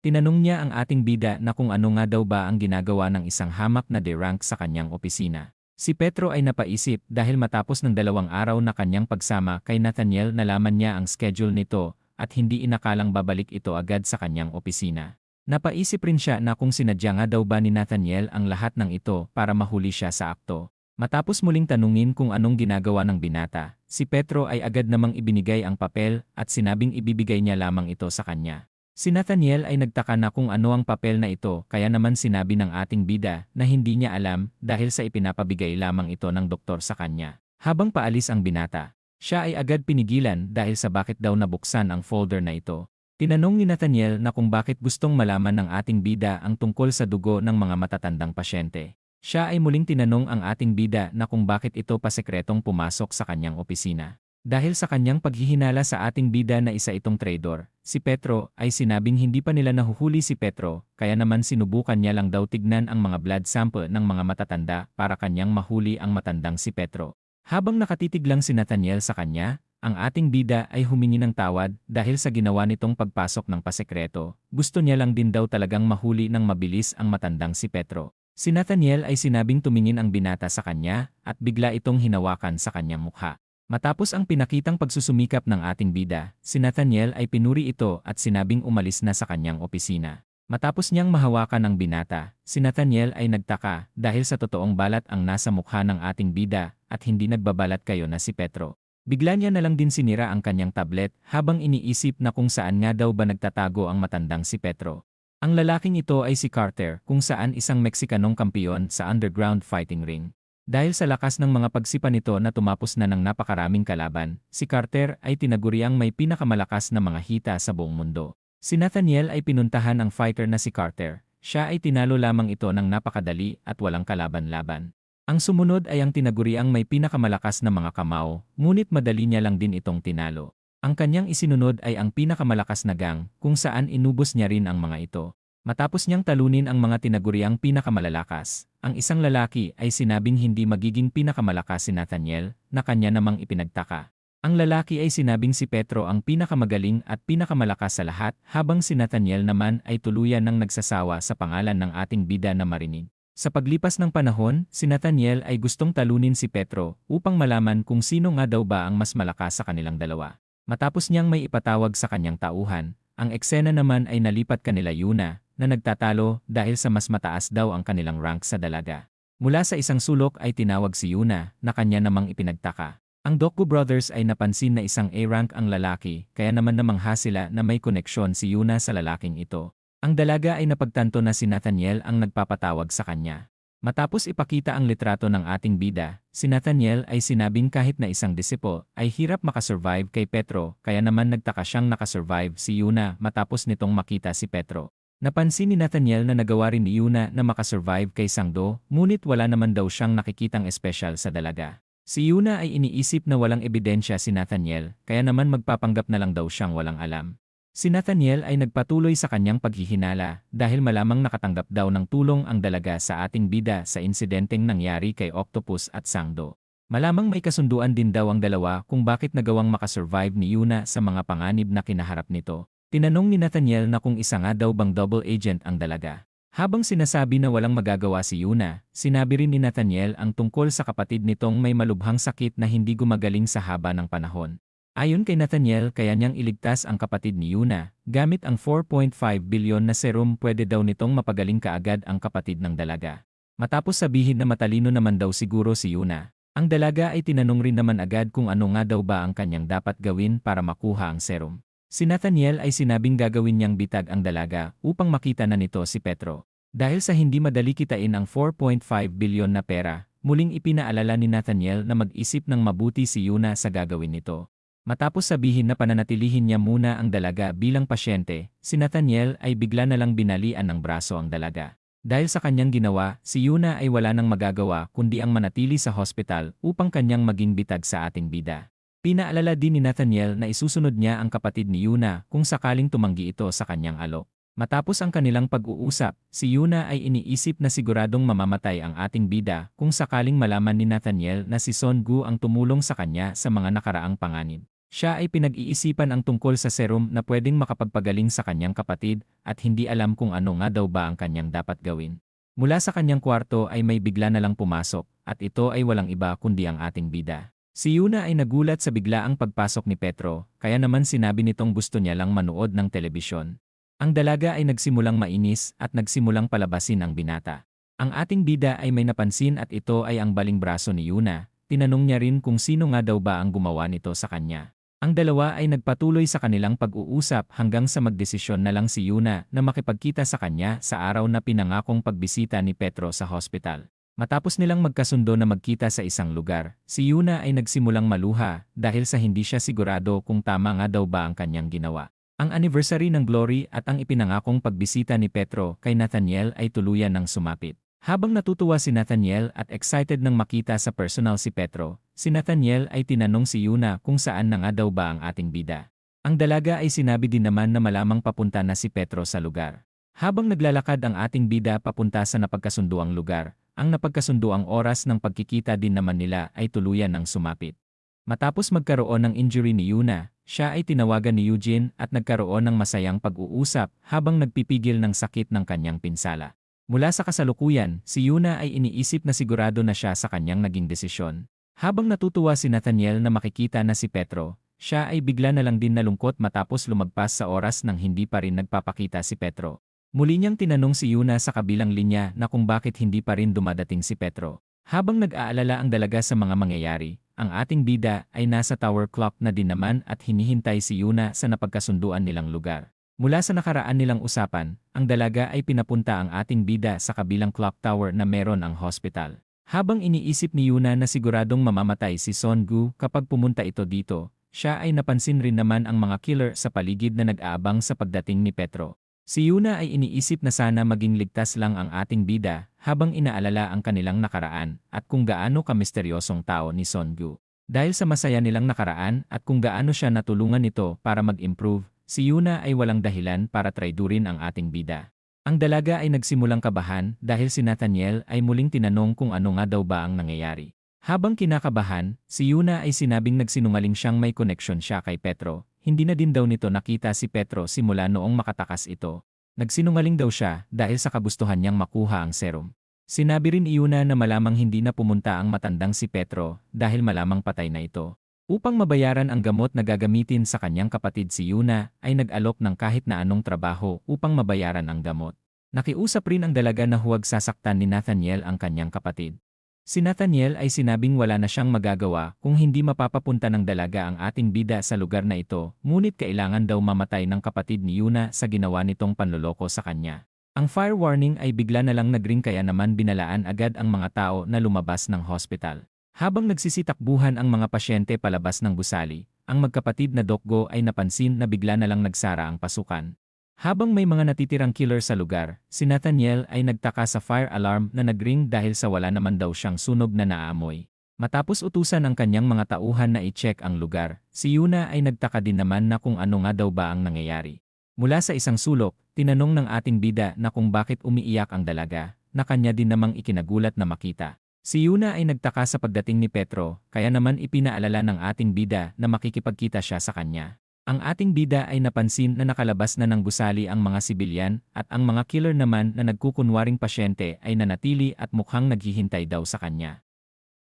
Tinanong niya ang ating bida na kung ano nga daw ba ang ginagawa ng isang hamak na derangk sa kanyang opisina. Si Petro ay napaisip dahil matapos ng 2 araw na kanyang pagsama kay Nathaniel nalaman niya ang schedule nito at hindi inakalang babalik ito agad sa kanyang opisina. Napaisip rin siya na kung sinadya nga daw ba ni Nathaniel ang lahat ng ito para mahuli siya sa akto. Matapos muling tanungin kung anong ginagawa ng binata, si Petro ay agad namang ibinigay ang papel at sinabing ibibigay niya lamang ito sa kanya. Si Nathaniel ay nagtaka na kung ano ang papel na ito kaya naman sinabi ng ating bida na hindi niya alam dahil sa ipinapabigay lamang ito ng doktor sa kanya. Habang paalis ang binata, siya ay agad pinigilan dahil sa bakit daw nabuksan ang folder na ito. Tinanong ni Nathaniel na kung bakit gustong malaman ng ating bida ang tungkol sa dugo ng mga matatandang pasyente. Siya ay muling tinanong ang ating bida na kung bakit ito pasekretong pumasok sa kanyang opisina. Dahil sa kanyang paghihinala sa ating bida na isa itong traidor, si Petro ay sinabing hindi pa nila nahuhuli si Petro, kaya naman sinubukan niya lang daw tignan ang mga blood sample ng mga matatanda para kanyang mahuli ang matandang si Petro. Habang nakatitig lang si Nathaniel sa kanya, ang ating bida ay humingi ng tawad dahil sa ginawa nitong pagpasok ng pasekreto. Gusto niya lang din daw talagang mahuli ng mabilis ang matandang si Petro. Si Nathaniel ay sinabing tumingin ang binata sa kanya at bigla itong hinawakan sa kanyang mukha. Matapos ang pinakitang pagsusumikap ng ating bida, si Nathaniel ay pinuri ito at sinabing umalis na sa kanyang opisina. Matapos niyang mahawakan ang binata, si Nathaniel ay nagtaka dahil sa totoong balat ang nasa mukha ng ating bida at hindi nagbabalat kayo na si Petro. Bigla niya na lang din sinira ang kanyang tablet habang iniisip na kung saan nga daw ba nagtatago ang matandang si Petro. Ang lalaking ito ay si Carter kung saan isang Meksikanong kampiyon sa underground fighting ring. Dahil sa lakas ng mga pagsipa nito na tumapos na ng napakaraming kalaban, si Carter ay tinaguriang may pinakamalakas na mga hita sa buong mundo. Si Nathaniel ay pinuntahan ang fighter na si Carter. Siya ay tinalo lamang ito ng napakadali at walang kalaban-laban. Ang sumunod ay ang tinaguriang may pinakamalakas na mga kamao, ngunit madali niya lang din itong tinalo. Ang kanyang isinunod ay ang pinakamalakas na gang, kung saan inubos niya rin ang mga ito. Matapos niyang talunin ang mga tinaguriang pinakamalalakas, ang isang lalaki ay sinabing hindi magiging pinakamalakas si Nathaniel na kanya namang ipinagtaka. Ang lalaki ay sinabing si Petro ang pinakamagaling at pinakamalakas sa lahat habang si Nathaniel naman ay tuluyan ng nagsasawa sa pangalan ng ating bida na marinig. Sa paglipas ng panahon, si Nathaniel ay gustong talunin si Petro upang malaman kung sino nga daw ba ang mas malakas sa kanilang dalawa. Matapos niyang may ipatawag sa kanyang tauhan, ang eksena naman ay nalipat kanila Yuna, na nagtatalo dahil sa mas mataas daw ang kanilang rank sa dalaga. Mula sa isang sulok ay tinawag si Yuna na kanya namang ipinagtaka. Ang Dokgo Brothers ay napansin na isang A-rank ang lalaki kaya naman namangha sila na may koneksyon si Yuna sa lalaking ito. Ang dalaga ay napagtanto na si Nathaniel ang nagpapatawag sa kanya. Matapos ipakita ang litrato ng ating bida, si Nathaniel ay sinabing kahit na isang disipo ay hirap makasurvive kay Petro kaya naman nagtaka siyang nakasurvive si Yuna matapos nitong makita si Petro. Napansin ni Nathaniel na nagawa rin ni Yuna na makasurvive kay Sangdo, ngunit wala naman daw siyang nakikitang espesyal sa dalaga. Si Yuna ay iniisip na walang ebidensya si Nathaniel, kaya naman magpapanggap na lang daw siyang walang alam. Si Nathaniel ay nagpatuloy sa kanyang paghihinala dahil malamang nakatanggap daw ng tulong ang dalaga sa ating bida sa insidenteng nangyari kay Octopus at Sangdo. Malamang may kasunduan din daw ang dalawa kung bakit nagawang makasurvive ni Yuna sa mga panganib na kinaharap nito. Tinanong ni Nathaniel na kung isa nga daw bang double agent ang dalaga. Habang sinasabi na walang magagawa si Yuna, sinabi rin ni Nathaniel ang tungkol sa kapatid nitong may malubhang sakit na hindi gumagaling sa haba ng panahon. Ayon kay Nathaniel, kaya niyang iligtas ang kapatid ni Yuna. Gamit ang 4.5 bilyon na serum pwede daw nitong mapagaling kaagad ang kapatid ng dalaga. Matapos sabihin na matalino naman daw siguro si Yuna, ang dalaga ay tinanong rin naman agad kung ano nga daw ba ang kanyang dapat gawin para makuha ang serum. Si Nathaniel ay sinabing gagawin niyang bitag ang dalaga upang makita na nito si Petro. Dahil sa hindi madali kitain ang 4.5 bilyon na pera, muling ipinaalala ni Nathaniel na mag-isip ng mabuti si Yuna sa gagawin nito. Matapos sabihin na pananatilihin niya muna ang dalaga bilang pasyente, si Nathaniel ay bigla na lang binalian ng braso ang dalaga. Dahil sa kanyang ginawa, si Yuna ay wala nang magagawa kundi ang manatili sa hospital upang kanyang maging bitag sa ating bida. Pinaalala din ni Nathaniel na isusunod niya ang kapatid ni Yuna kung sakaling tumanggi ito sa kanyang alok. Matapos ang kanilang pag-uusap, si Yuna ay iniisip na siguradong mamamatay ang ating bida kung sakaling malaman ni Nathaniel na si Son Gu ang tumulong sa kanya sa mga nakaraang panganib. Siya ay pinag-iisipan ang tungkol sa serum na pwedeng makapagpagaling sa kanyang kapatid at hindi alam kung ano nga daw ba ang kanyang dapat gawin. Mula sa kanyang kwarto ay may bigla na lang pumasok at ito ay walang iba kundi ang ating bida. Si Yuna ay nagulat sa biglaang pagpasok ni Petro, kaya naman sinabi nitong gusto niya lang manood ng telebisyon. Ang dalaga ay nagsimulang mainis at nagsimulang palabasin ang binata. Ang ating bida ay may napansin at ito ay ang baling braso ni Yuna. Tinanong niya rin kung sino nga daw ba ang gumawa nito sa kanya. Ang dalawa ay nagpatuloy sa kanilang pag-uusap hanggang sa magdesisyon na lang si Yuna na makipagkita sa kanya sa araw na pinangakong pagbisita ni Petro sa hospital. Matapos nilang magkasundo na magkita sa isang lugar, si Yuna ay nagsimulang maluha dahil sa hindi siya sigurado kung tama nga daw ba ang kanyang ginawa. Ang anniversary ng Glory at ang ipinangakong pagbisita ni Petro kay Nathaniel ay tuluyan ng sumapit. Habang natutuwa si Nathaniel at excited nang makita sa personal si Petro, si Nathaniel ay tinanong si Yuna kung saan na nga daw ba ang ating bida. Ang dalaga ay sinabi din naman na malamang papunta na si Petro sa lugar. Habang naglalakad ang ating bida papunta sa napagkasunduang lugar, ang napagkasunduang oras ng pagkikita din naman nila ay tuluyan ng sumapit. Matapos magkaroon ng injury ni Yuna, siya ay tinawagan ni Eugene at nagkaroon ng masayang pag-uusap habang nagpipigil ng sakit ng kanyang pinsala. Mula sa kasalukuyan, si Yuna ay iniisip na sigurado na siya sa kanyang naging desisyon. Habang natutuwa si Nathaniel na makikita na si Petro, siya ay bigla na lang din nalungkot matapos lumagpas sa oras nang hindi pa rin nagpapakita si Petro. Muli niyang tinanong si Yuna sa kabilang linya na kung bakit hindi pa rin dumadating si Petro. Habang nag-aalala ang dalaga sa mga mangyayari, ang ating bida ay nasa tower clock na din naman at hinihintay si Yuna sa napagkasunduan nilang lugar. Mula sa nakaraan nilang usapan, ang dalaga ay pinapunta ang ating bida sa kabilang clock tower na meron ang hospital. Habang iniisip ni Yuna na siguradong mamamatay si Songu kapag pumunta ito dito, siya ay napansin rin naman ang mga killer sa paligid na nag-aabang sa pagdating ni Petro. Si Yuna ay iniisip na sana maging ligtas lang ang ating bida habang inaalala ang kanilang nakaraan at kung gaano kamisteryosong tao ni Songu. Dahil sa masaya nilang nakaraan at kung gaano siya natulungan nito para mag-improve, si Yuna ay walang dahilan para traidurin ang ating bida. Ang dalaga ay nagsimulang kabahan dahil si Nathaniel ay muling tinanong kung ano nga daw ba ang nangyayari. Habang kinakabahan, si Yuna ay sinabing nagsinungaling siyang may koneksyon siya kay Petro. Hindi na din daw nito nakita si Petro simula noong makatakas ito. Nagsinungaling daw siya dahil sa kagustuhan niyang makuha ang serum. Sinabi rin ni Yuna na malamang hindi na pumunta ang matandang si Petro dahil malamang patay na ito. Upang mabayaran ang gamot na gagamitin sa kanyang kapatid si Yuna ay nag-alok ng kahit na anong trabaho upang mabayaran ang gamot. Nakiusap rin ang dalaga na huwag sasaktan ni Nathaniel ang kanyang kapatid. Si Nathaniel ay sinabing wala na siyang magagawa kung hindi mapapapunta ng dalaga ang ating bida sa lugar na ito, ngunit kailangan daw mamatay ng kapatid ni Yuna sa ginawa nitong panloloko sa kanya. Ang fire warning ay bigla na lang nagring kaya naman binalaan agad ang mga tao na lumabas ng hospital. Habang nagsisitakbuhan ang mga pasyente palabas ng gusali, ang magkapatid na Dokgo ay napansin na bigla na lang nagsara ang pasukan. Habang may mga natitirang killer sa lugar, si Nathaniel ay nagtaka sa fire alarm na nagring dahil sa wala naman daw siyang sunog na naamoy. Matapos utusan ang kanyang mga tauhan na i-check ang lugar, si Yuna ay nagtaka din naman na kung ano nga daw ba ang nangyayari. Mula sa isang sulok, tinanong ng ating bida na kung bakit umiiyak ang dalaga, na kanya din namang ikinagulat na makita. Si Yuna ay nagtaka sa pagdating ni Petro, kaya naman ipinaalala ng ating bida na makikipagkita siya sa kanya. Ang ating bida ay napansin na nakalabas na ng gusali ang mga sibilyan at ang mga killer naman na nagkukunwaring pasyente ay nanatili at mukhang naghihintay daw sa kanya.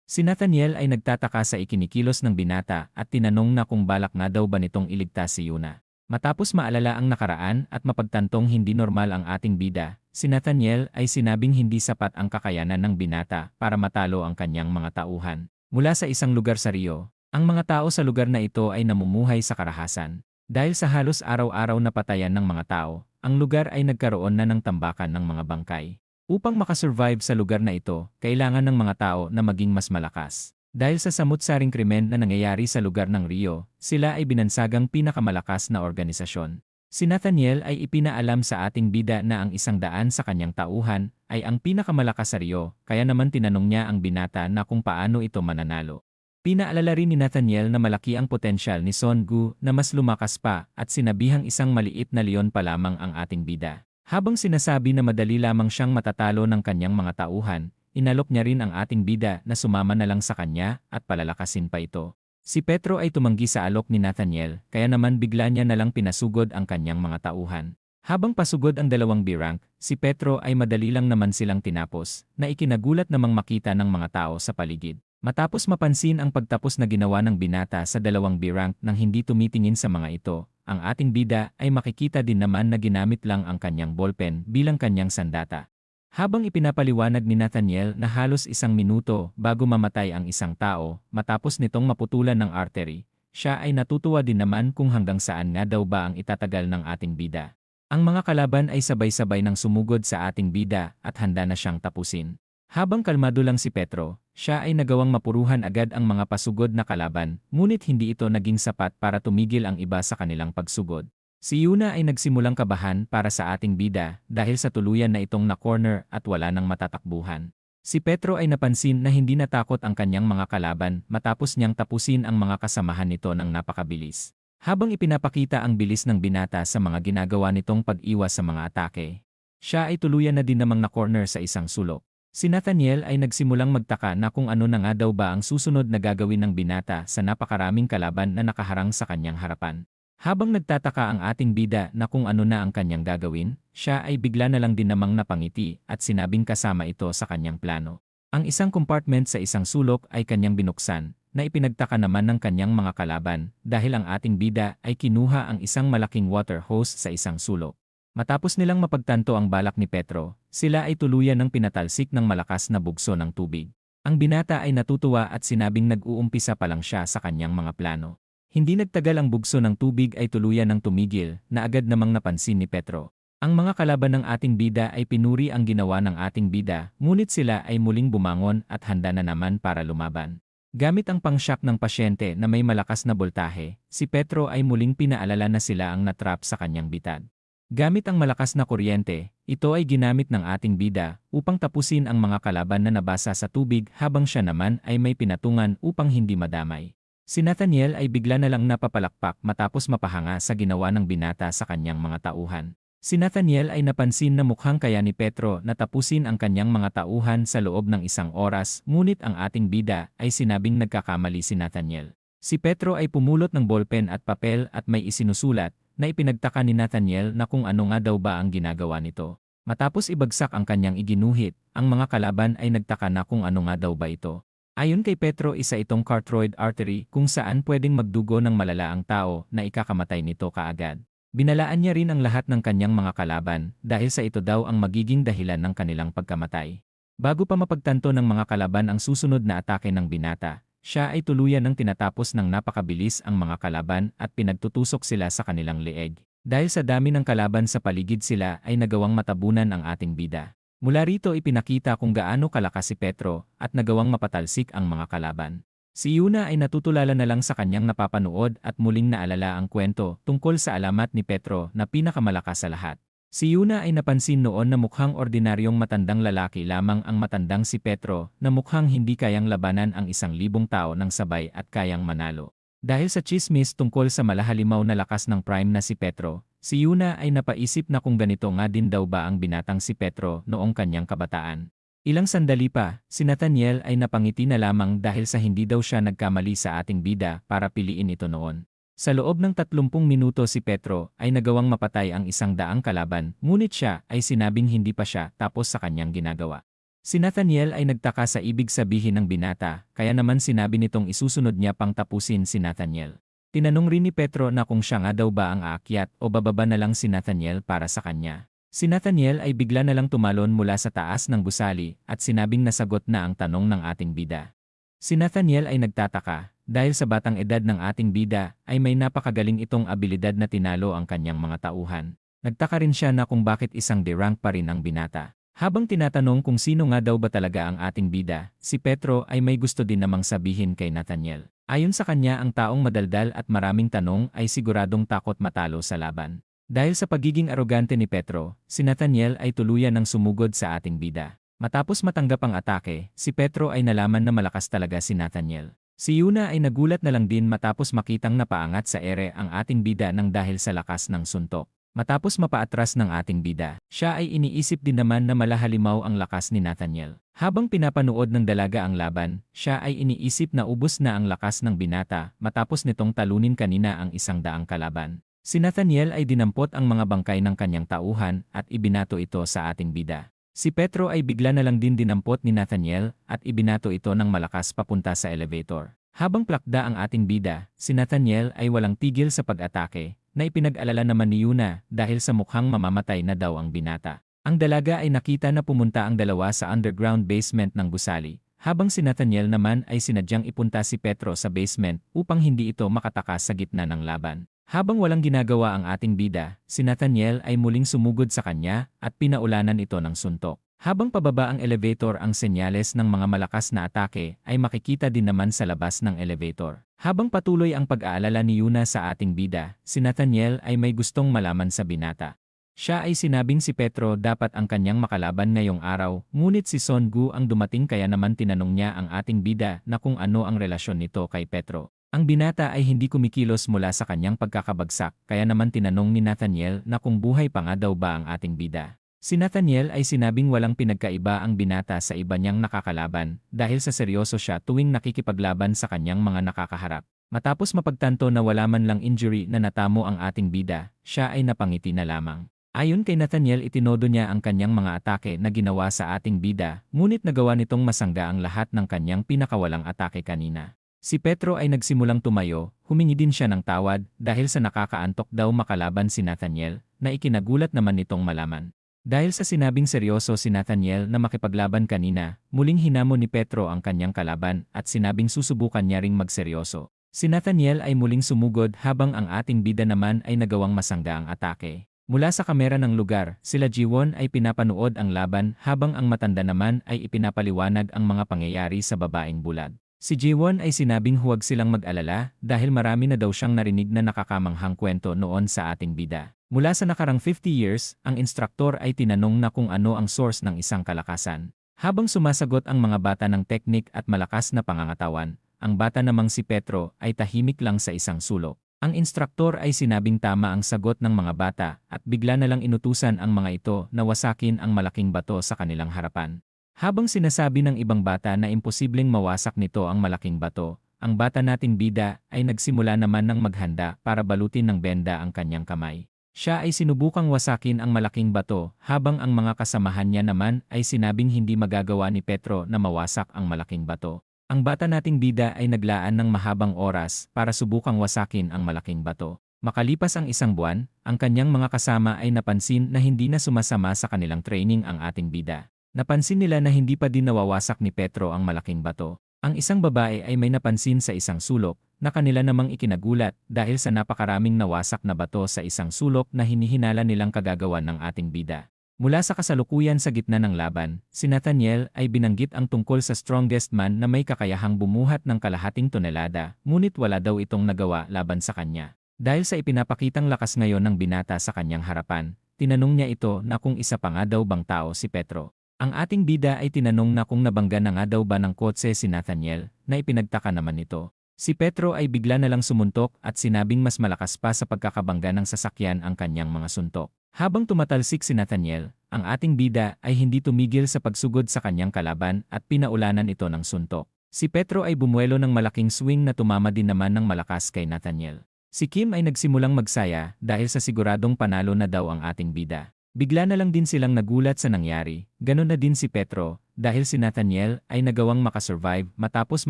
Si Nathaniel ay nagtataka sa ikinikilos ng binata at tinanong na kung balak nga daw ba nitong iligtas si Yuna. Matapos maalala ang nakaraan at mapagtantong hindi normal ang ating bida, si Nathaniel ay sinabing hindi sapat ang kakayanan ng binata para matalo ang kanyang mga tauhan. Mula sa isang lugar sa Rio, ang mga tao sa lugar na ito ay namumuhay sa karahasan. Dahil sa halos araw-araw na patayan ng mga tao, ang lugar ay nagkaroon na ng tambakan ng mga bangkay. Upang makasurvive sa lugar na ito, kailangan ng mga tao na maging mas malakas. Dahil sa samut-saring krimen na nangyayari sa lugar ng Rio, sila ay binansagang pinakamalakas na organisasyon. Si Nathaniel ay ipinaalam sa ating bida na ang 100 sa kanyang tauhan ay ang pinakamalakas sa Rio, kaya naman tinanong niya ang binata na kung paano ito mananalo. Pinaalala rin ni Nathaniel na malaki ang potensyal ni Songu na mas lumakas pa at sinabihang isang maliit na leon pa lamang ang ating bida. Habang sinasabi na madali lamang siyang matatalo ng kanyang mga tauhan, inalok niya rin ang ating bida na sumama na lang sa kanya at palalakasin pa ito. Si Petro ay tumanggi sa alok ni Nathaniel, kaya naman bigla niya nalang pinasugod ang kanyang mga tauhan. Habang pasugod ang dalawang B-rank, si Petro ay madali lang naman silang tinapos, na ikinagulat namang makita ng mga tao sa paligid. Matapos mapansin ang pagtapos na ginawa ng binata sa dalawang B-rank nang hindi tumitingin sa mga ito, ang ating bida ay makikita din naman na ginamit lang ang kanyang ballpen bilang kanyang sandata. Habang ipinapaliwanag ni Nathaniel na halos 1 minuto bago mamatay ang isang tao matapos nitong maputulan ng artery, siya ay natutuwa din naman kung hanggang saan nga daw ba ang itatagal ng ating bida. Ang mga kalaban ay sabay-sabay nang sumugod sa ating bida at handa na siyang tapusin. Habang kalmado lang si Petro, siya ay nagawang mapuruhan agad ang mga pasugod na kalaban, ngunit hindi ito naging sapat para tumigil ang iba sa kanilang pagsugod. Si Yuna ay nagsimulang kabahan para sa ating bida dahil sa tuluyan na itong na-corner at wala nang matatakbuhan. Si Petro ay napansin na hindi natakot ang kanyang mga kalaban matapos niyang tapusin ang mga kasamahan nito ng napakabilis. Habang ipinapakita ang bilis ng binata sa mga ginagawa nitong pag-iwas sa mga atake, siya ay tuluyan na din namang na-corner sa isang sulok. Si Nathaniel ay nagsimulang magtaka na kung ano na nga daw ba ang susunod na gagawin ng binata sa napakaraming kalaban na nakaharang sa kanyang harapan. Habang nagtataka ang ating bida na kung ano na ang kanyang gagawin, siya ay bigla na lang din namang napangiti at sinabing kasama ito sa kanyang plano. Ang isang compartment sa isang sulok ay kanyang binuksan, na ipinagtaka naman ng kanyang mga kalaban dahil ang ating bida ay kinuha ang isang malaking water hose sa isang sulok. Matapos nilang mapagtanto ang balak ni Petro, sila ay tuluyan ng pinatalsik ng malakas na bugso ng tubig. Ang binata ay natutuwa at sinabing nag-uumpisa pa lang siya sa kanyang mga plano. Hindi nagtagal ang bugso ng tubig ay tuluyan ng tumigil na agad namang napansin ni Petro. Ang mga kalaban ng ating bida ay pinuri ang ginawa ng ating bida, ngunit sila ay muling bumangon at handa na naman para lumaban. Gamit ang pang-shock ng pasyente na may malakas na boltahe, si Petro ay muling pinaalala na sila ang natrap sa kanyang bitad. Gamit ang malakas na kuryente, ito ay ginamit ng ating bida upang tapusin ang mga kalaban na nabasa sa tubig habang siya naman ay may pinatungan upang hindi madamay. Si Nathaniel ay bigla na lang napapalakpak matapos mapahanga sa ginawa ng binata sa kanyang mga tauhan. Si Nathaniel ay napansin na mukhang kaya ni Petro na tapusin ang kanyang mga tauhan sa loob ng 1 oras, ngunit ang ating bida ay sinabing nagkakamali si Nathaniel. Si Petro ay pumulot ng ballpen at papel at may isinusulat na ipinagtaka ni Nathaniel na kung ano nga daw ba ang ginagawa nito. Matapos ibagsak ang kanyang iginuhit, ang mga kalaban ay nagtaka na kung ano nga daw ba ito. Ayon kay Petro, isa itong carotid artery kung saan pwedeng magdugo ng malala ang tao na ikakamatay nito kaagad. Binalaan niya rin ang lahat ng kanyang mga kalaban dahil sa ito daw ang magiging dahilan ng kanilang pagkamatay. Bago pa mapagtanto ng mga kalaban ang susunod na atake ng binata, siya ay tuluyan ng tinatapos ng napakabilis ang mga kalaban at pinagtutusok sila sa kanilang leeg. Dahil sa dami ng kalaban sa paligid, sila ay nagawang matabunan ang ating bida. Mula rito ipinakita kung gaano kalakas si Petro at nagawang mapatalsik ang mga kalaban. Si Yuna ay natutulala na lang sa kanyang napapanood at muling naalala ang kwento tungkol sa alamat ni Petro na pinakamalakas sa lahat. Si Yuna ay napansin noon na mukhang ordinaryong matandang lalaki lamang ang matandang si Petro na mukhang hindi kayang labanan ang 1,000 tao ng sabay at kayang manalo. Dahil sa chismis tungkol sa malahalimaw na lakas ng prime na si Petro, si Yuna ay napaisip na kung ganito nga din daw ba ang binatang si Petro noong kanyang kabataan. Ilang sandali pa, si Nathaniel ay napangiti na lamang dahil sa hindi daw siya nagkamali sa ating bida para piliin ito noon. Sa loob ng 30 minuto si Petro ay nagawang mapatay ang 100 kalaban, ngunit siya ay sinabing hindi pa siya tapos sa kanyang ginagawa. Si Nathaniel ay nagtaka sa ibig sabihin ng binata, kaya naman sinabi nitong isusunod niya pang tapusin si Nathaniel. Tinanong rin ni Petro na kung siya nga daw ba ang aakyat o bababa na lang si Nathaniel para sa kanya. Si Nathaniel ay bigla na lang tumalon mula sa taas ng gusali at sinabing nasagot na ang tanong ng ating bida. Si Nathaniel ay nagtataka, dahil sa batang edad ng ating bida ay may napakagaling itong abilidad na tinalo ang kanyang mga tauhan. Nagtaka rin siya na kung bakit isang D-rank pa rin ang binata. Habang tinatanong kung sino nga daw ba talaga ang ating bida, si Petro ay may gusto din namang sabihin kay Nathaniel. Ayon sa kanya, ang taong madaldal at maraming tanong ay siguradong takot matalo sa laban. Dahil sa pagiging arogante ni Petro, si Nathaniel ay tuluyan ng sumugod sa ating bida. Matapos matanggap ang atake, si Petro ay nalaman na malakas talaga si Nathaniel. Si Yuna ay nagulat na lang din matapos makitang napaangat sa ere ang ating bida nang dahil sa lakas ng suntok. Matapos mapaatras ng ating bida, siya ay iniisip din naman na malahalimaw ang lakas ni Nathaniel. Habang pinapanood ng dalaga ang laban, siya ay iniisip na ubos na ang lakas ng binata matapos nitong talunin kanina ang 100 kalaban. Si Nathaniel ay dinampot ang mga bangkay ng kanyang tauhan at ibinato ito sa ating bida. Si Petro ay bigla na lang din dinampot ni Nathaniel at ibinato ito ng malakas papunta sa elevator. Habang plakda ang ating bida, si Nathaniel ay walang tigil sa pag-atake, na ipinag-alala naman ni Yuna dahil sa mukhang mamamatay na daw ang binata. Ang dalaga ay nakita na pumunta ang dalawa sa underground basement ng gusali, habang si Nathaniel naman ay sinadyang ipunta si Petro sa basement upang hindi ito makatakas sa gitna ng laban. Habang walang ginagawa ang ating bida, si Nathaniel ay muling sumugod sa kanya at pinaulanan ito ng suntok. Habang pababa ang elevator, ang senyales ng mga malakas na atake ay makikita din naman sa labas ng elevator. Habang patuloy ang pag-aalala ni Yuna sa ating bida, si Nathaniel ay may gustong malaman sa binata. Siya ay sinabing si Petro dapat ang kanyang makalaban ngayong araw, ngunit si Son Gu ang dumating kaya naman tinanong niya ang ating bida na kung ano ang relasyon nito kay Petro. Ang binata ay hindi kumikilos mula sa kanyang pagkakabagsak, kaya naman tinanong ni Nathaniel na kung buhay pa nga daw ba ang ating bida. Si Nathaniel ay sinabing walang pinagkaiba ang binata sa iba niyang nakakalaban dahil sa seryoso siya tuwing nakikipaglaban sa kanyang mga nakakaharap. Matapos mapagtanto na wala man lang injury na natamo ang ating bida, siya ay napangiti na lamang. Ayon kay Nathaniel, itinodo niya ang kanyang mga atake na ginawa sa ating bida, ngunit nagawa nitong masangga ang lahat ng kanyang pinakawalang atake kanina. Si Petro ay nagsimulang tumayo, humingi din siya ng tawad dahil sa nakakaantok daw makalaban si Nathaniel, na ikinagulat naman nitong malaman. Dahil sa sinabing seryoso si Nathaniel na makipaglaban kanina, muling hinamon ni Petro ang kanyang kalaban at sinabing susubukan niya ring magseryoso. Si Nathaniel ay muling sumugod habang ang ating bida naman ay nagawang masangga ang atake. Mula sa kamera ng lugar, sila Jiwon ay pinapanood ang laban habang ang matanda naman ay ipinapaliwanag ang mga pangyayari sa babaeng bulag. Si Jiwon ay sinabing huwag silang mag-alala dahil marami na daw siyang narinig na nakakamanghang kwento noon sa ating bida. Mula sa nakarang 50 years, ang instruktor ay tinanong na kung ano ang source ng isang kalakasan. Habang sumasagot ang mga bata ng teknik at malakas na pangangatawan, ang bata namang si Petro ay tahimik lang sa isang sulok. Ang instruktor ay sinabing tama ang sagot ng mga bata at bigla na lang inutusan ang mga ito na wasakin ang malaking bato sa kanilang harapan. Habang sinasabi ng ibang bata na imposibleng mawasak nito ang malaking bato, ang bata nating bida ay nagsimula naman ng maghanda para balutin ng benda ang kanyang kamay. Siya ay sinubukang wasakin ang malaking bato habang ang mga kasamahan niya naman ay sinabing hindi magagawa ni Petro na mawasak ang malaking bato. Ang bata nating bida ay naglaan ng mahabang oras para subukang wasakin ang malaking bato. Makalipas ang 1 buwan, ang kanyang mga kasama ay napansin na hindi na sumasama sa kanilang training ang ating bida. Napansin nila na hindi pa din nawawasak ni Petro ang malaking bato. Ang isang babae ay may napansin sa isang sulok na kanila namang ikinagulat dahil sa napakaraming nawasak na bato sa isang sulok na hinihinala nilang kagagawan ng ating bida. Mula sa kasalukuyan sa gitna ng laban, si Nathaniel ay binanggit ang tungkol sa strongest man na may kakayahang bumuhat ng kalahating tonelada, ngunit wala daw itong nagawa laban sa kanya. Dahil sa ipinapakitang lakas ngayon ng binata sa kanyang harapan, tinanong niya ito na kung isa pa nga daw bang tao si Petro. Ang ating bida ay tinanong na kung nabangga na nga daw ba ng kotse si Nathaniel, na ipinagtaka naman nito. Si Petro ay bigla na lang sumuntok at sinabing mas malakas pa sa pagkakabangga ng sasakyan ang kanyang mga suntok. Habang tumatalsik si Nathaniel, ang ating bida ay hindi tumigil sa pagsugod sa kanyang kalaban at pinaulanan ito ng suntok. Si Petro ay bumuelo ng malaking swing na tumama din naman ng malakas kay Nathaniel. Si Kim ay nagsimulang magsaya dahil sa siguradong panalo na daw ang ating bida. Bigla na lang din silang nagulat sa nangyari, ganun na din si Petro, dahil si Nathaniel ay nagawang makasurvive matapos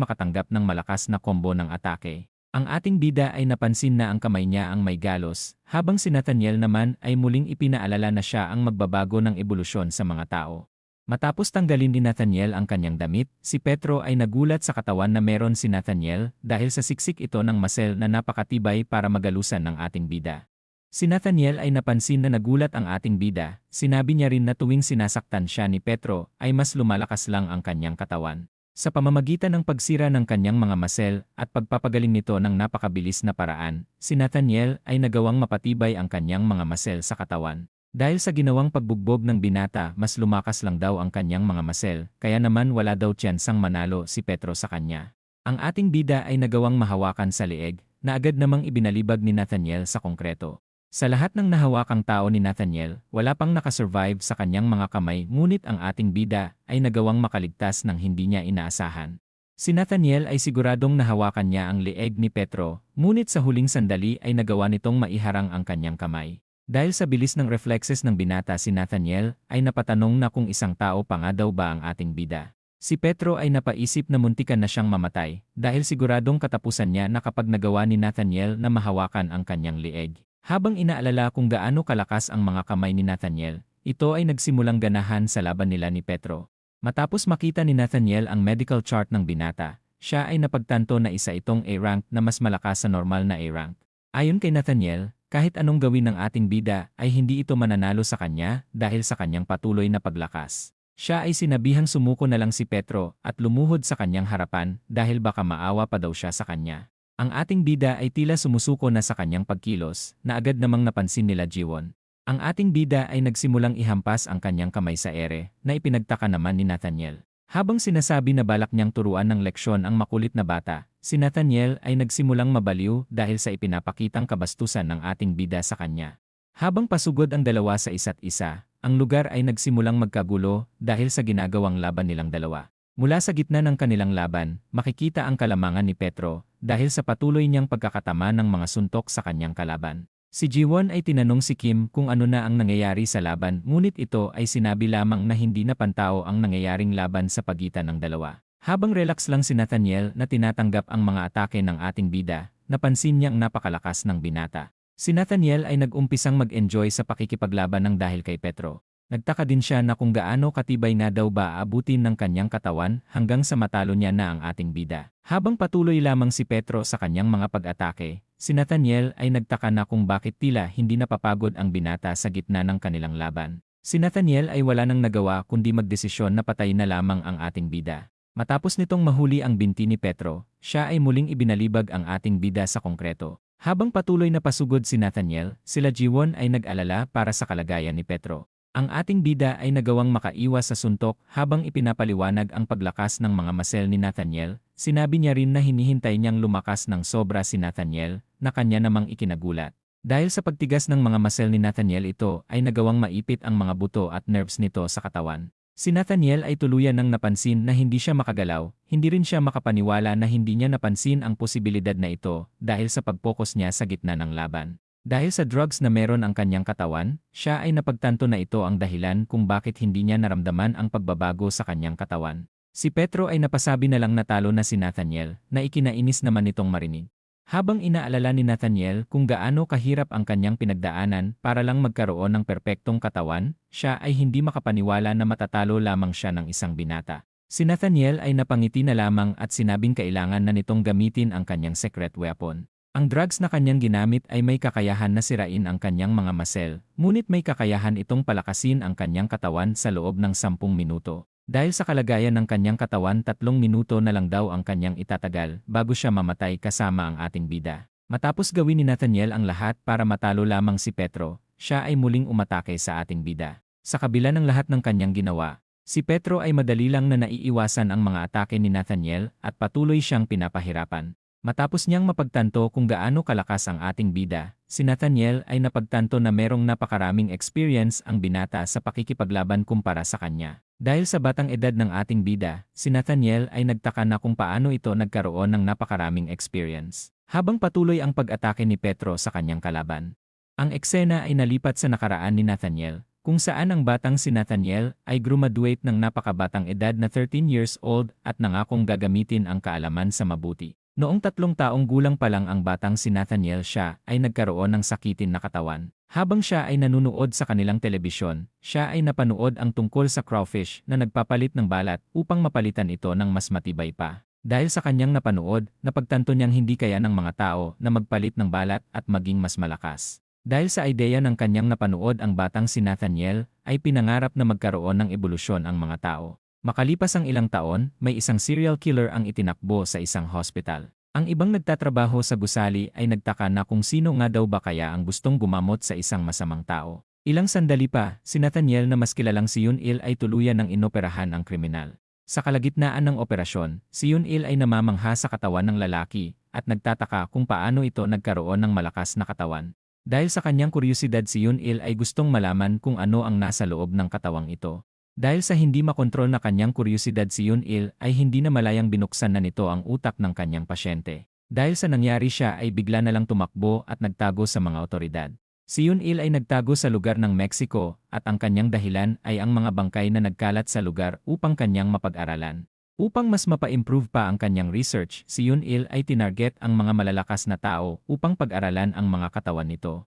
makatanggap ng malakas na kombo ng atake. Ang ating bida ay napansin na ang kamay niya ang may galos, habang si Nathaniel naman ay muling ipinaalala na siya ang magbabago ng ebolusyon sa mga tao. Matapos tanggalin ni Nathaniel ang kanyang damit, si Petro ay nagulat sa katawan na meron si Nathaniel dahil sa siksik ito ng muscle na napakatibay para magalusan ng ating bida. Si Nathaniel ay napansin na nagulat ang ating bida, sinabi niya rin na tuwing sinasaktan siya ni Petro ay mas lumalakas lang ang kanyang katawan. Sa pamamagitan ng pagsira ng kanyang mga muscle at pagpapagaling nito ng napakabilis na paraan, si Nathaniel ay nagawang mapatibay ang kanyang mga muscle sa katawan. Dahil sa ginawang pagbugbog ng binata, mas lumakas lang daw ang kanyang mga muscle, kaya naman wala daw tiyansang manalo si Petro sa kanya. Ang ating bida ay nagawang mahawakan sa leeg, na agad namang ibinalibag ni Nathaniel sa konkreto. Sa lahat ng nahawakang tao ni Nathaniel, wala pang nakasurvive sa kanyang mga kamay ngunit ang ating bida ay nagawang makaligtas ng hindi niya inaasahan. Si Nathaniel ay siguradong nahawakan niya ang leeg ni Petro, ngunit sa huling sandali ay nagawa nitong maiharang ang kanyang kamay. Dahil sa bilis ng reflexes ng binata si Nathaniel ay napatanong na kung isang tao pa nga daw ba ang ating bida. Si Petro ay napaisip na muntikan na siyang mamatay dahil siguradong katapusan niya na kapag nagawa ni Nathaniel na mahawakan ang kanyang leeg. Habang inaalala kung gaano kalakas ang mga kamay ni Nathaniel, ito ay nagsimulang ganahan sa laban nila ni Petro. Matapos makita ni Nathaniel ang medical chart ng binata, siya ay napagtanto na isa itong A-rank na mas malakas sa normal na A-rank. Ayon kay Nathaniel, kahit anong gawin ng ating bida ay hindi ito mananalo sa kanya dahil sa kanyang patuloy na paglakas. Siya ay sinabihang sumuko na lang si Petro at lumuhod sa kanyang harapan dahil baka maawa pa daw siya sa kanya. Ang ating bida ay tila sumusuko na sa kanyang pagkilos na agad namang napansin nila Jiwon. Ang ating bida ay nagsimulang ihampas ang kanyang kamay sa ere na ipinagtaka naman ni Nathaniel. Habang sinasabi na balak niyang turuan ng leksyon ang makulit na bata, si Nathaniel ay nagsimulang mabaliw dahil sa ipinapakitang kabastusan ng ating bida sa kanya. Habang pasugod ang dalawa sa isa't isa, ang lugar ay nagsimulang magkagulo dahil sa ginagawang laban nilang dalawa. Mula sa gitna ng kanilang laban, makikita ang kalamangan ni Petro dahil sa patuloy niyang pagkakatama ng mga suntok sa kanyang kalaban. Si Jiwon ay tinanong si Kim kung ano na ang nangyayari sa laban ngunit ito ay sinabi lamang na hindi na pantao ang nangyayaring laban sa pagitan ng dalawa. Habang relax lang si Nathaniel na tinatanggap ang mga atake ng ating bida, napansin niyang napakalakas ng binata. Si Nathaniel ay nag-umpisang mag-enjoy sa pakikipaglaban ng dahil kay Petro. Nagtaka din siya na kung gaano katibay nga daw ba aabutin ng kanyang katawan hanggang sa matalo niya na ang ating bida. Habang patuloy lamang si Petro sa kanyang mga pag-atake, si Nathaniel ay nagtaka na kung bakit tila hindi napapagod ang binata sa gitna ng kanilang laban. Si Nathaniel ay wala nang nagawa kundi magdesisyon na patayin na lamang ang ating bida. Matapos nitong mahuli ang binti ni Petro, siya ay muling ibinalibag ang ating bida sa konkreto. Habang patuloy na pasugod si Nathaniel, sila Jiwon ay nag-alala para sa kalagayan ni Petro. Ang ating bida ay nagawang makaiwas sa suntok habang ipinapaliwanag ang paglakas ng mga muscle ni Nathaniel. Sinabi niya rin na hinihintay niyang lumakas ng sobra si Nathaniel na kanya namang ikinagulat. Dahil sa pagtigas ng mga muscle ni Nathaniel ito ay nagawang maipit ang mga buto at nerves nito sa katawan. Si Nathaniel ay tuluyan ng napansin na hindi siya makagalaw, hindi rin siya makapaniwala na hindi niya napansin ang posibilidad na ito dahil sa pag-focus niya sa gitna ng laban. Dahil sa drugs na meron ang kanyang katawan, siya ay napagtanto na ito ang dahilan kung bakit hindi niya naramdaman ang pagbabago sa kanyang katawan. Si Petro ay napasabi na lang natalo na si Nathaniel na ikinainis naman nitong marinig. Habang inaalala ni Nathaniel kung gaano kahirap ang kanyang pinagdaanan para lang magkaroon ng perpektong katawan, siya ay hindi makapaniwala na matatalo lamang siya ng isang binata. Si Nathaniel ay napangiti na lamang at sinabing kailangan na nitong gamitin ang kanyang secret weapon. Ang drugs na kanyang ginamit ay may kakayahan na sirain ang kanyang mga muscle, ngunit may kakayahan itong palakasin ang kanyang katawan sa loob ng 10 minuto. Dahil sa kalagayan ng kanyang katawan 3 minuto na lang daw ang kanyang itatagal bago siya mamatay kasama ang ating bida. Matapos gawin ni Nathaniel ang lahat para matalo lamang si Petro, siya ay muling umatake sa ating bida. Sa kabila ng lahat ng kanyang ginawa, si Petro ay madali lang na naiiwasan ang mga atake ni Nathaniel at patuloy siyang pinapahirapan. Matapos niyang mapagtanto kung gaano kalakas ang ating bida, si Nathaniel ay napagtanto na merong napakaraming experience ang binata sa pakikipaglaban kumpara sa kanya. Dahil sa batang edad ng ating bida, si Nathaniel ay nagtaka na kung paano ito nagkaroon ng napakaraming experience. Habang patuloy ang pag-atake ni Petro sa kanyang kalaban, ang eksena ay nalipat sa nakaraan ni Nathaniel, kung saan ang batang si Nathaniel ay graduate ng napakabatang edad na 13 years old at nangakong gagamitin ang kaalaman sa mabuti. Noong 3 taong gulang pa lang ang batang si Nathaniel siya ay nagkaroon ng sakitin na katawan. Habang siya ay nanunood sa kanilang telebisyon, siya ay napanood ang tungkol sa crawfish na nagpapalit ng balat upang mapalitan ito ng mas matibay pa. Dahil sa kanyang napanood, napagtanto niyang hindi kaya ng mga tao na magpalit ng balat at maging mas malakas. Dahil sa ideya ng kanyang napanood ang batang si Nathaniel, ay pinangarap na magkaroon ng ebolusyon ang mga tao. Makalipas ang ilang taon, may isang serial killer ang itinakbo sa isang hospital. Ang ibang nagtatrabaho sa gusali ay nagtaka na kung sino nga daw ba kaya ang gustong gumamot sa isang masamang tao. Ilang sandali pa, si Nathaniel na mas kilalang si Yun-il ay tuluyan ng inoperahan ang kriminal. Sa kalagitnaan ng operasyon, si Yun-il ay namamangha sa katawan ng lalaki at nagtataka kung paano ito nagkaroon ng malakas na katawan. Dahil sa kanyang kuryosidad si Yun-il ay gustong malaman kung ano ang nasa loob ng katawang ito. Dahil sa hindi makontrol na kanyang kuryosidad si Yun-il ay hindi na malayang binuksan na nito ang utak ng kanyang pasyente. Dahil sa nangyari siya ay bigla na lang tumakbo at nagtago sa mga otoridad. Si Yun-il ay nagtago sa lugar ng Mexico at ang kanyang dahilan ay ang mga bangkay na nagkalat sa lugar upang kanyang mapag-aralan. Upang mas mapa-improve pa ang kanyang research, si Yun-il ay tinarget ang mga malalakas na tao upang pag-aralan ang mga katawan nito.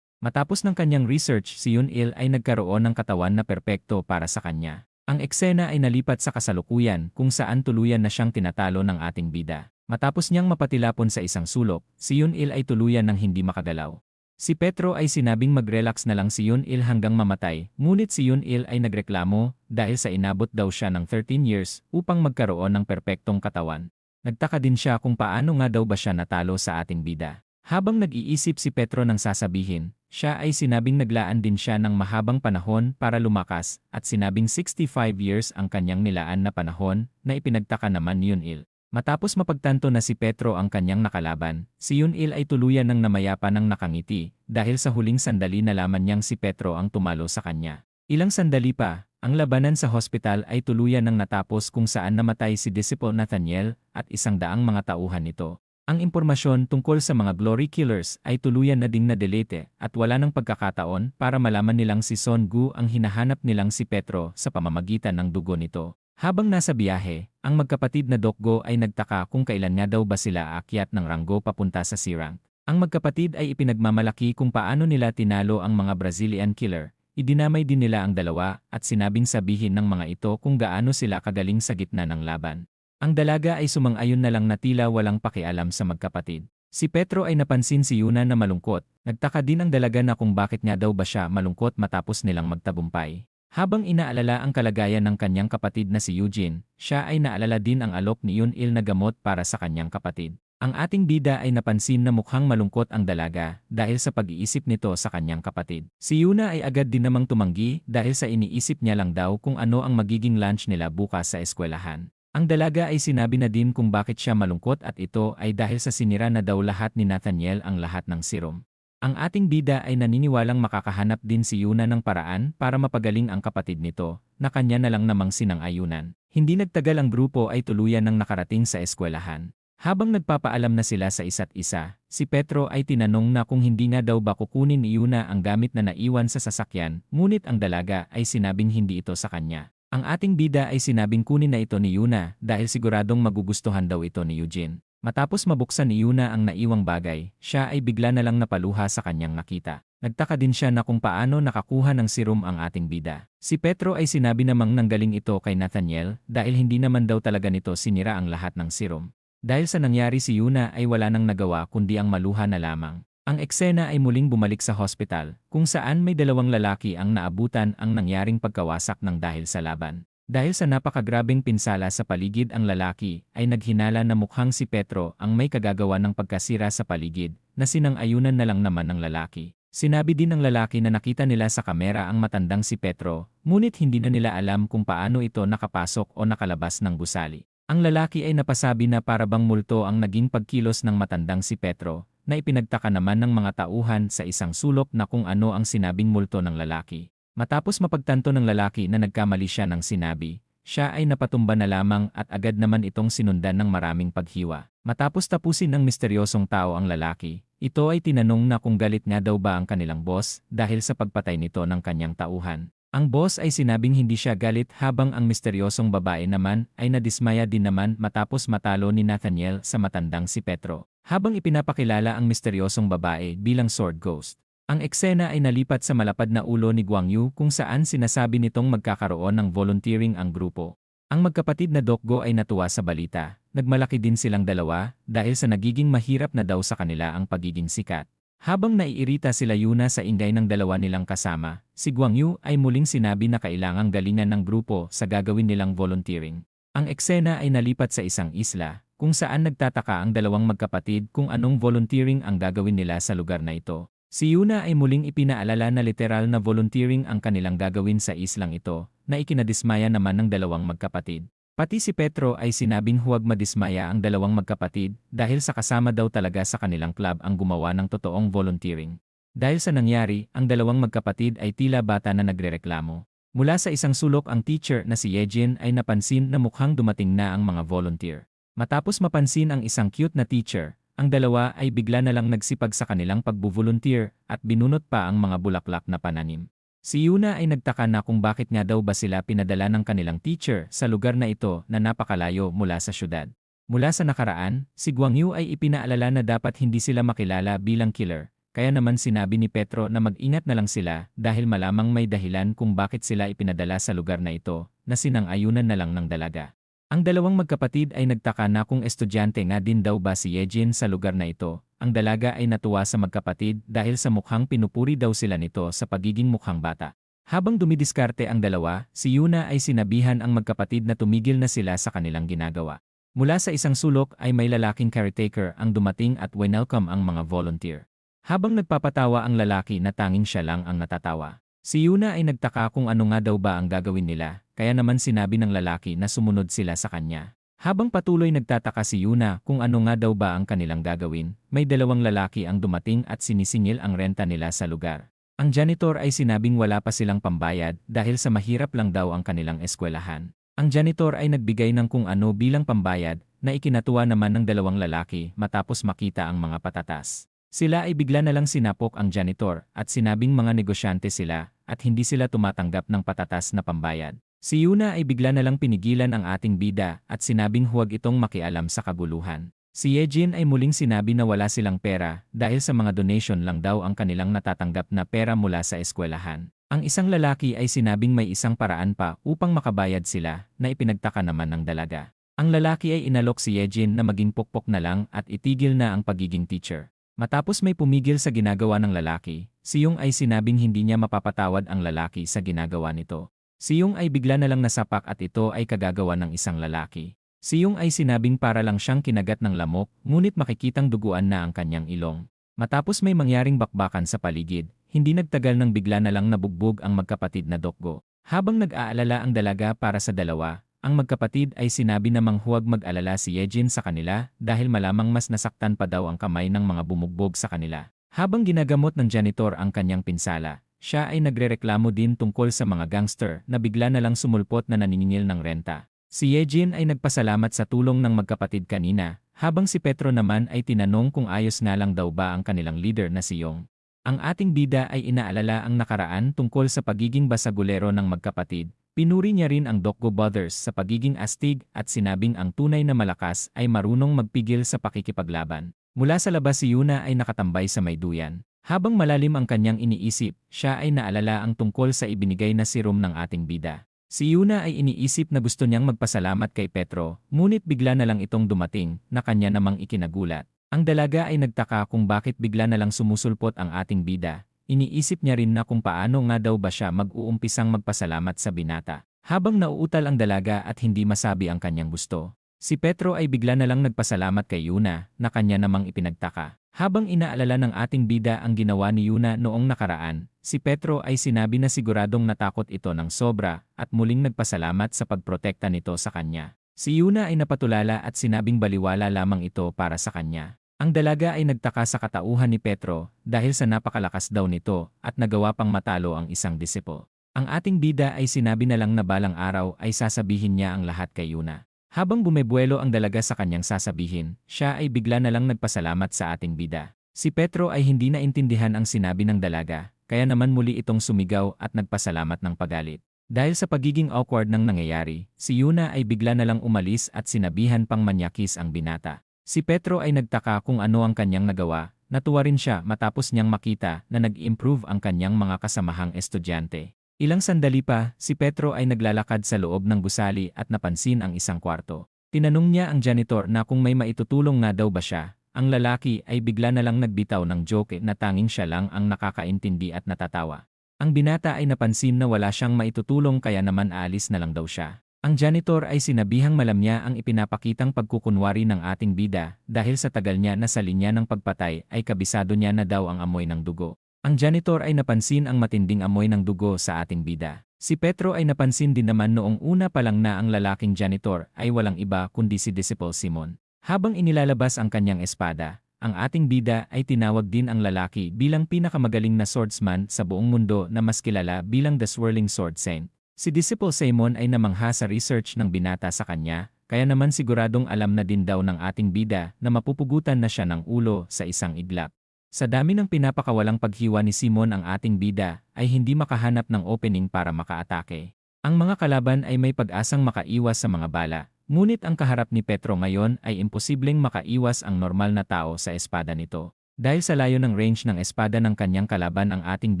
Matapos ng kanyang research, si Yun-il ay nagkaroon ng katawan na perpekto para sa kanya. Ang eksena ay nalipat sa kasalukuyan kung saan tuluyan na siyang tinatalo ng ating bida. Matapos niyang mapatilapon sa isang sulok, si Yun-il ay tuluyan ng hindi makagalaw. Si Petro ay sinabing mag-relax na lang si Yun-il hanggang mamatay, ngunit si Yun-il ay nagreklamo dahil sa inabot daw siya ng 13 years upang magkaroon ng perpektong katawan. Nagtaka din siya kung paano nga daw ba siya natalo sa ating bida. Habang nag-iisip si Petro ng sasabihin, siya ay sinabing naglaan din siya ng mahabang panahon para lumakas at sinabing 65 years ang kanyang nilaan na panahon na ipinagtaka naman ni Yun-il. Matapos mapagtanto na si Petro ang kanyang nakalaban, si Yun-il ay tuluyan ng namayapa ng nakangiti dahil sa huling sandali nalaman niyang si Petro ang tumalo sa kanya. Ilang sandali pa, ang labanan sa hospital ay tuluyan ng natapos kung saan namatay si Disciple Nathaniel at 100 mga tauhan nito. Ang impormasyon tungkol sa mga glory killers ay tuluyan na ding na-delete at wala ng pagkakataon para malaman nilang si Son Gu ang hinahanap nilang si Petro sa pamamagitan ng dugo nito. Habang nasa biyahe, ang magkapatid na Dokgo ay nagtaka kung kailan nga daw ba sila aakyat ng Rango papunta sa C-rank. Ang magkapatid ay ipinagmamalaki kung paano nila tinalo ang mga Brazilian killer. Idinamay din nila ang dalawa at sinabing sabihin ng mga ito kung gaano sila kagaling sa gitna ng laban. Ang dalaga ay sumang-ayon na lang na tila walang pakialam sa magkapatid. Si Petro ay napansin si Yuna na malungkot. Nagtaka din ang dalaga na kung bakit nga daw ba siya malungkot matapos nilang magtagumpay. Habang inaalala ang kalagayan ng kanyang kapatid na si Eugene, siya ay naalala din ang alok ni Yun-il na gamot para sa kanyang kapatid. Ang ating bida ay napansin na mukhang malungkot ang dalaga dahil sa pag-iisip nito sa kanyang kapatid. Si Yuna ay agad din namang tumanggi dahil sa iniisip niya lang daw kung ano ang magiging lunch nila bukas sa eskwelahan. Ang dalaga ay sinabi na din kung bakit siya malungkot at ito ay dahil sa sinira na daw lahat ni Nathaniel ang lahat ng serum. Ang ating bida ay naniniwalang makakahanap din si Yuna ng paraan para mapagaling ang kapatid nito, na kanya na lang namang sinang-ayunan. Hindi nagtagal ang grupo ay tuluyan ng nakarating sa eskwelahan. Habang nagpapaalam na sila sa isa't isa, si Petro ay tinanong na kung hindi nga daw ba kukunin ni Yuna ang gamit na naiwan sa sasakyan, ngunit ang dalaga ay sinabing hindi ito sa kanya. Ang ating bida ay sinabing kunin na ito ni Yuna dahil siguradong magugustuhan daw ito ni Eugene. Matapos mabuksan ni Yuna ang naiwang bagay, siya ay bigla na lang napaluha sa kanyang nakita. Nagtaka din siya na kung paano nakakuha ng serum ang ating bida. Si Petro ay sinabi namang nanggaling ito kay Nathaniel dahil hindi naman daw talaga nito sinira ang lahat ng serum. Dahil sa nangyari si Yuna ay wala nang nagawa kundi ang maluha na lamang. Ang eksena ay muling bumalik sa hospital, kung saan may dalawang lalaki ang naabutan ang nangyaring pagkawasak ng dahil sa laban. Dahil sa napakagrabeng pinsala sa paligid ang lalaki, ay naghinala na mukhang si Petro ang may kagagawa ng pagkasira sa paligid, na sinang-ayunan na lang naman ng lalaki. Sinabi din ng lalaki na nakita nila sa kamera ang matandang si Petro, ngunit hindi na nila alam kung paano ito nakapasok o nakalabas ng gusali. Ang lalaki ay napasabi na parabang multo ang naging pagkilos ng matandang si Petro, na ipinagtaka naman ng mga tauhan sa isang sulok na kung ano ang sinabing multo ng lalaki. Matapos mapagtanto ng lalaki na nagkamali siya ng sinabi, siya ay napatumba na lamang at agad naman itong sinundan ng maraming paghiwa. Matapos tapusin ng misteryosong tao ang lalaki, ito ay tinanong na kung galit nga daw ba ang kanilang boss dahil sa pagpatay nito ng kanyang tauhan. Ang boss ay sinabing hindi siya galit habang ang misteryosong babae naman ay nadismaya din naman matapos matalo ni Nathaniel sa matandang si Petro. Habang ipinapakilala ang misteryosong babae bilang Sword Ghost. Ang eksena ay nalipat sa malapad na ulo ni Guang Yu kung saan sinasabi nitong magkakaroon ng volunteering ang grupo. Ang magkapatid na Dokgo ay natuwa sa balita. Nagmalaki din silang dalawa dahil sa nagiging mahirap na daw sa kanila ang pagiging sikat. Habang naiirita sila Yuna sa ingay ng dalawa nilang kasama, si Guang Yu ay muling sinabi na kailangang galingan ng grupo sa gagawin nilang volunteering. Ang eksena ay nalipat sa isang isla, kung saan nagtataka ang dalawang magkapatid kung anong volunteering ang gagawin nila sa lugar na ito. Si Yuna ay muling ipinaalala na literal na volunteering ang kanilang gagawin sa islang ito, na ikinadismaya naman ng dalawang magkapatid. Pati si Petro ay sinabing huwag madismaya ang dalawang magkapatid dahil sa kasama daw talaga sa kanilang club ang gumawa ng totoong volunteering. Dahil sa nangyari, ang dalawang magkapatid ay tila bata na nagrereklamo. Mula sa isang sulok ang teacher na si Yejin ay napansin na mukhang dumating na ang mga volunteer. Matapos mapansin ang isang cute na teacher, ang dalawa ay bigla na lang nagsipag sa kanilang pagbo-volunteer at binunot pa ang mga bulaklak na pananim. Si Yuna ay nagtaka na kung bakit nga daw ba sila pinadala ng kanilang teacher sa lugar na ito na napakalayo mula sa syudad. Mula sa nakaraan, si Guangyu ay ipinaalala na dapat hindi sila makilala bilang killer, kaya naman sinabi ni Petro na mag-ingat na lang sila dahil malamang may dahilan kung bakit sila ipinadala sa lugar na ito, na sinang-ayunan na lang ng dalaga. Ang dalawang magkapatid ay nagtaka na kung estudyante nga din daw ba si Yejin sa lugar na ito. Ang dalaga ay natuwa sa magkapatid dahil sa mukhang pinupuri daw sila nito sa pagiging mukhang bata. Habang dumidiskarte ang dalawa, si Yuna ay sinabihan ang magkapatid na tumigil na sila sa kanilang ginagawa. Mula sa isang sulok ay may lalaking caretaker ang dumating at welcome ang mga volunteer. Habang nagpapatawa ang lalaki na tanging siya lang ang natatawa. Si Yuna ay nagtaka kung ano nga daw ba ang gagawin nila, kaya naman sinabi ng lalaki na sumunod sila sa kanya. Habang patuloy nagtataka si Yuna kung ano nga daw ba ang kanilang gagawin, may dalawang lalaki ang dumating at sinisingil ang renta nila sa lugar. Ang janitor ay sinabing wala pa silang pambayad dahil sa mahirap lang daw ang kanilang eskwelahan. Ang janitor ay nagbigay ng kung ano bilang pambayad na ikinatuwa naman ng dalawang lalaki matapos makita ang mga patatas. Sila ay bigla na lang sinapok ang janitor at sinabing mga negosyante sila at hindi sila tumatanggap ng patatas na pambayad. Si Yuna ay bigla na lang pinigilan ang ating bida at sinabing huwag itong makialam sa kaguluhan. Si Yejin ay muling sinabi na wala silang pera dahil sa mga donation lang daw ang kanilang natatanggap na pera mula sa eskwelahan. Ang isang lalaki ay sinabing may isang paraan pa upang makabayad sila na ipinagtaka naman ng dalaga. Ang lalaki ay inalok si Yejin na maging pokpok na lang at itigil na ang pagiging teacher. Matapos may pumigil sa ginagawa ng lalaki, si Yung ay sinabing hindi niya mapapatawad ang lalaki sa ginagawa nito. Si Yung ay bigla na lang nasapak at ito ay kagagawa ng isang lalaki. Si Yung ay sinabing para lang siyang kinagat ng lamok, ngunit makikitang duguan na ang kanyang ilong. Matapos may mangyaring bakbakan sa paligid, hindi nagtagal nang bigla na lang nabugbog ang magkapatid na Dokgo. Habang nag-aalala ang dalaga para sa dalawa, ang magkapatid ay sinabi namang huwag mag-alala si Yejin sa kanila dahil malamang mas nasaktan pa daw ang kamay ng mga bumugbog sa kanila. Habang ginagamot ng janitor ang kanyang pinsala, siya ay nagrereklamo din tungkol sa mga gangster na bigla na lang sumulpot na naniningil ng renta. Si Yejin ay nagpasalamat sa tulong ng magkapatid kanina, habang si Petro naman ay tinanong kung ayos nga lang daw ba ang kanilang leader na si Yong. Ang ating bida ay inaalala ang nakaraan tungkol sa pagiging basagulero ng magkapatid. Pinuri niya rin ang Dokgo Brothers sa pagiging astig at sinabing ang tunay na malakas ay marunong magpigil sa pakikipaglaban. Mula sa labas si Yuna ay nakatambay sa may duyan. Habang malalim ang kanyang iniisip, siya ay naalala ang tungkol sa ibinigay na serum ng ating bida. Si Yuna ay iniisip na gusto niyang magpasalamat kay Petro, ngunit bigla na lang itong dumating na kanya namang ikinagulat. Ang dalaga ay nagtaka kung bakit bigla na lang sumusulpot ang ating bida. Iniisip niya rin na kung paano nga daw ba siya mag-uumpisang magpasalamat sa binata. Habang nauutal ang dalaga at hindi masabi ang kanyang gusto, si Petro ay bigla na lang nagpasalamat kay Yuna na kanya namang ipinagtaka. Habang inaalala ng ating bida ang ginawa ni Yuna noong nakaraan, si Petro ay sinabi na siguradong natakot ito ng sobra at muling nagpasalamat sa pagprotekta nito sa kanya. Si Yuna ay napatulala at sinabing baliwala lamang ito para sa kanya. Ang dalaga ay nagtaka sa katauhan ni Petro dahil sa napakalakas daw nito at nagawa pang matalo ang isang disipo. Ang ating bida ay sinabi na lang na balang araw ay sasabihin niya ang lahat kay Yuna. Habang bumebuelo ang dalaga sa kanyang sasabihin, siya ay bigla na lang nagpasalamat sa ating bida. Si Petro ay hindi naintindihan ang sinabi ng dalaga, kaya naman muli itong sumigaw at nagpasalamat ng pagalit. Dahil sa pagiging awkward ng nangyayari, si Yuna ay bigla na lang umalis at sinabihan pang manyakis ang binata. Si Petro ay nagtaka kung ano ang kanyang nagawa, natuwa rin siya matapos niyang makita na nag-improve ang kanyang mga kasamahang estudyante. Ilang sandali pa, si Petro ay naglalakad sa loob ng gusali at napansin ang isang kwarto. Tinanong niya ang janitor na kung may maitutulong nga daw ba siya. Ang lalaki ay bigla na lang nagbitaw ng joke na tanging siya lang ang nakakaintindi at natatawa. Ang binata ay napansin na wala siyang maitutulong kaya naman aalis na lang daw siya. Ang janitor ay sinabihang malam niya ang ipinapakitang pagkukunwari ng ating bida dahil sa tagal niya na sa linya ng pagpatay ay kabisado niya na daw ang amoy ng dugo. Ang janitor ay napansin ang matinding amoy ng dugo sa ating bida. Si Petro ay napansin din naman noong una pa lang na ang lalaking janitor ay walang iba kundi si Disciple Simon. Habang inilalabas ang kanyang espada, ang ating bida ay tinawag din ang lalaki bilang pinakamagaling na swordsman sa buong mundo na mas kilala bilang The Swirling Sword Saint. Si Disciple Simon ay namangha sa research ng binata sa kanya, kaya naman siguradong alam na din daw ng ating bida na mapupugutan na siya ng ulo sa isang iglap. Sa dami ng pinapakawalang paghiwa ni Simon ang ating bida ay hindi makahanap ng opening para makaatake. Ang mga kalaban ay may pag-asang makaiwas sa mga bala. Ngunit ang kaharap ni Petro ngayon ay imposibleng makaiwas ang normal na tao sa espada nito. Dahil sa layo ng range ng espada ng kanyang kalaban ang ating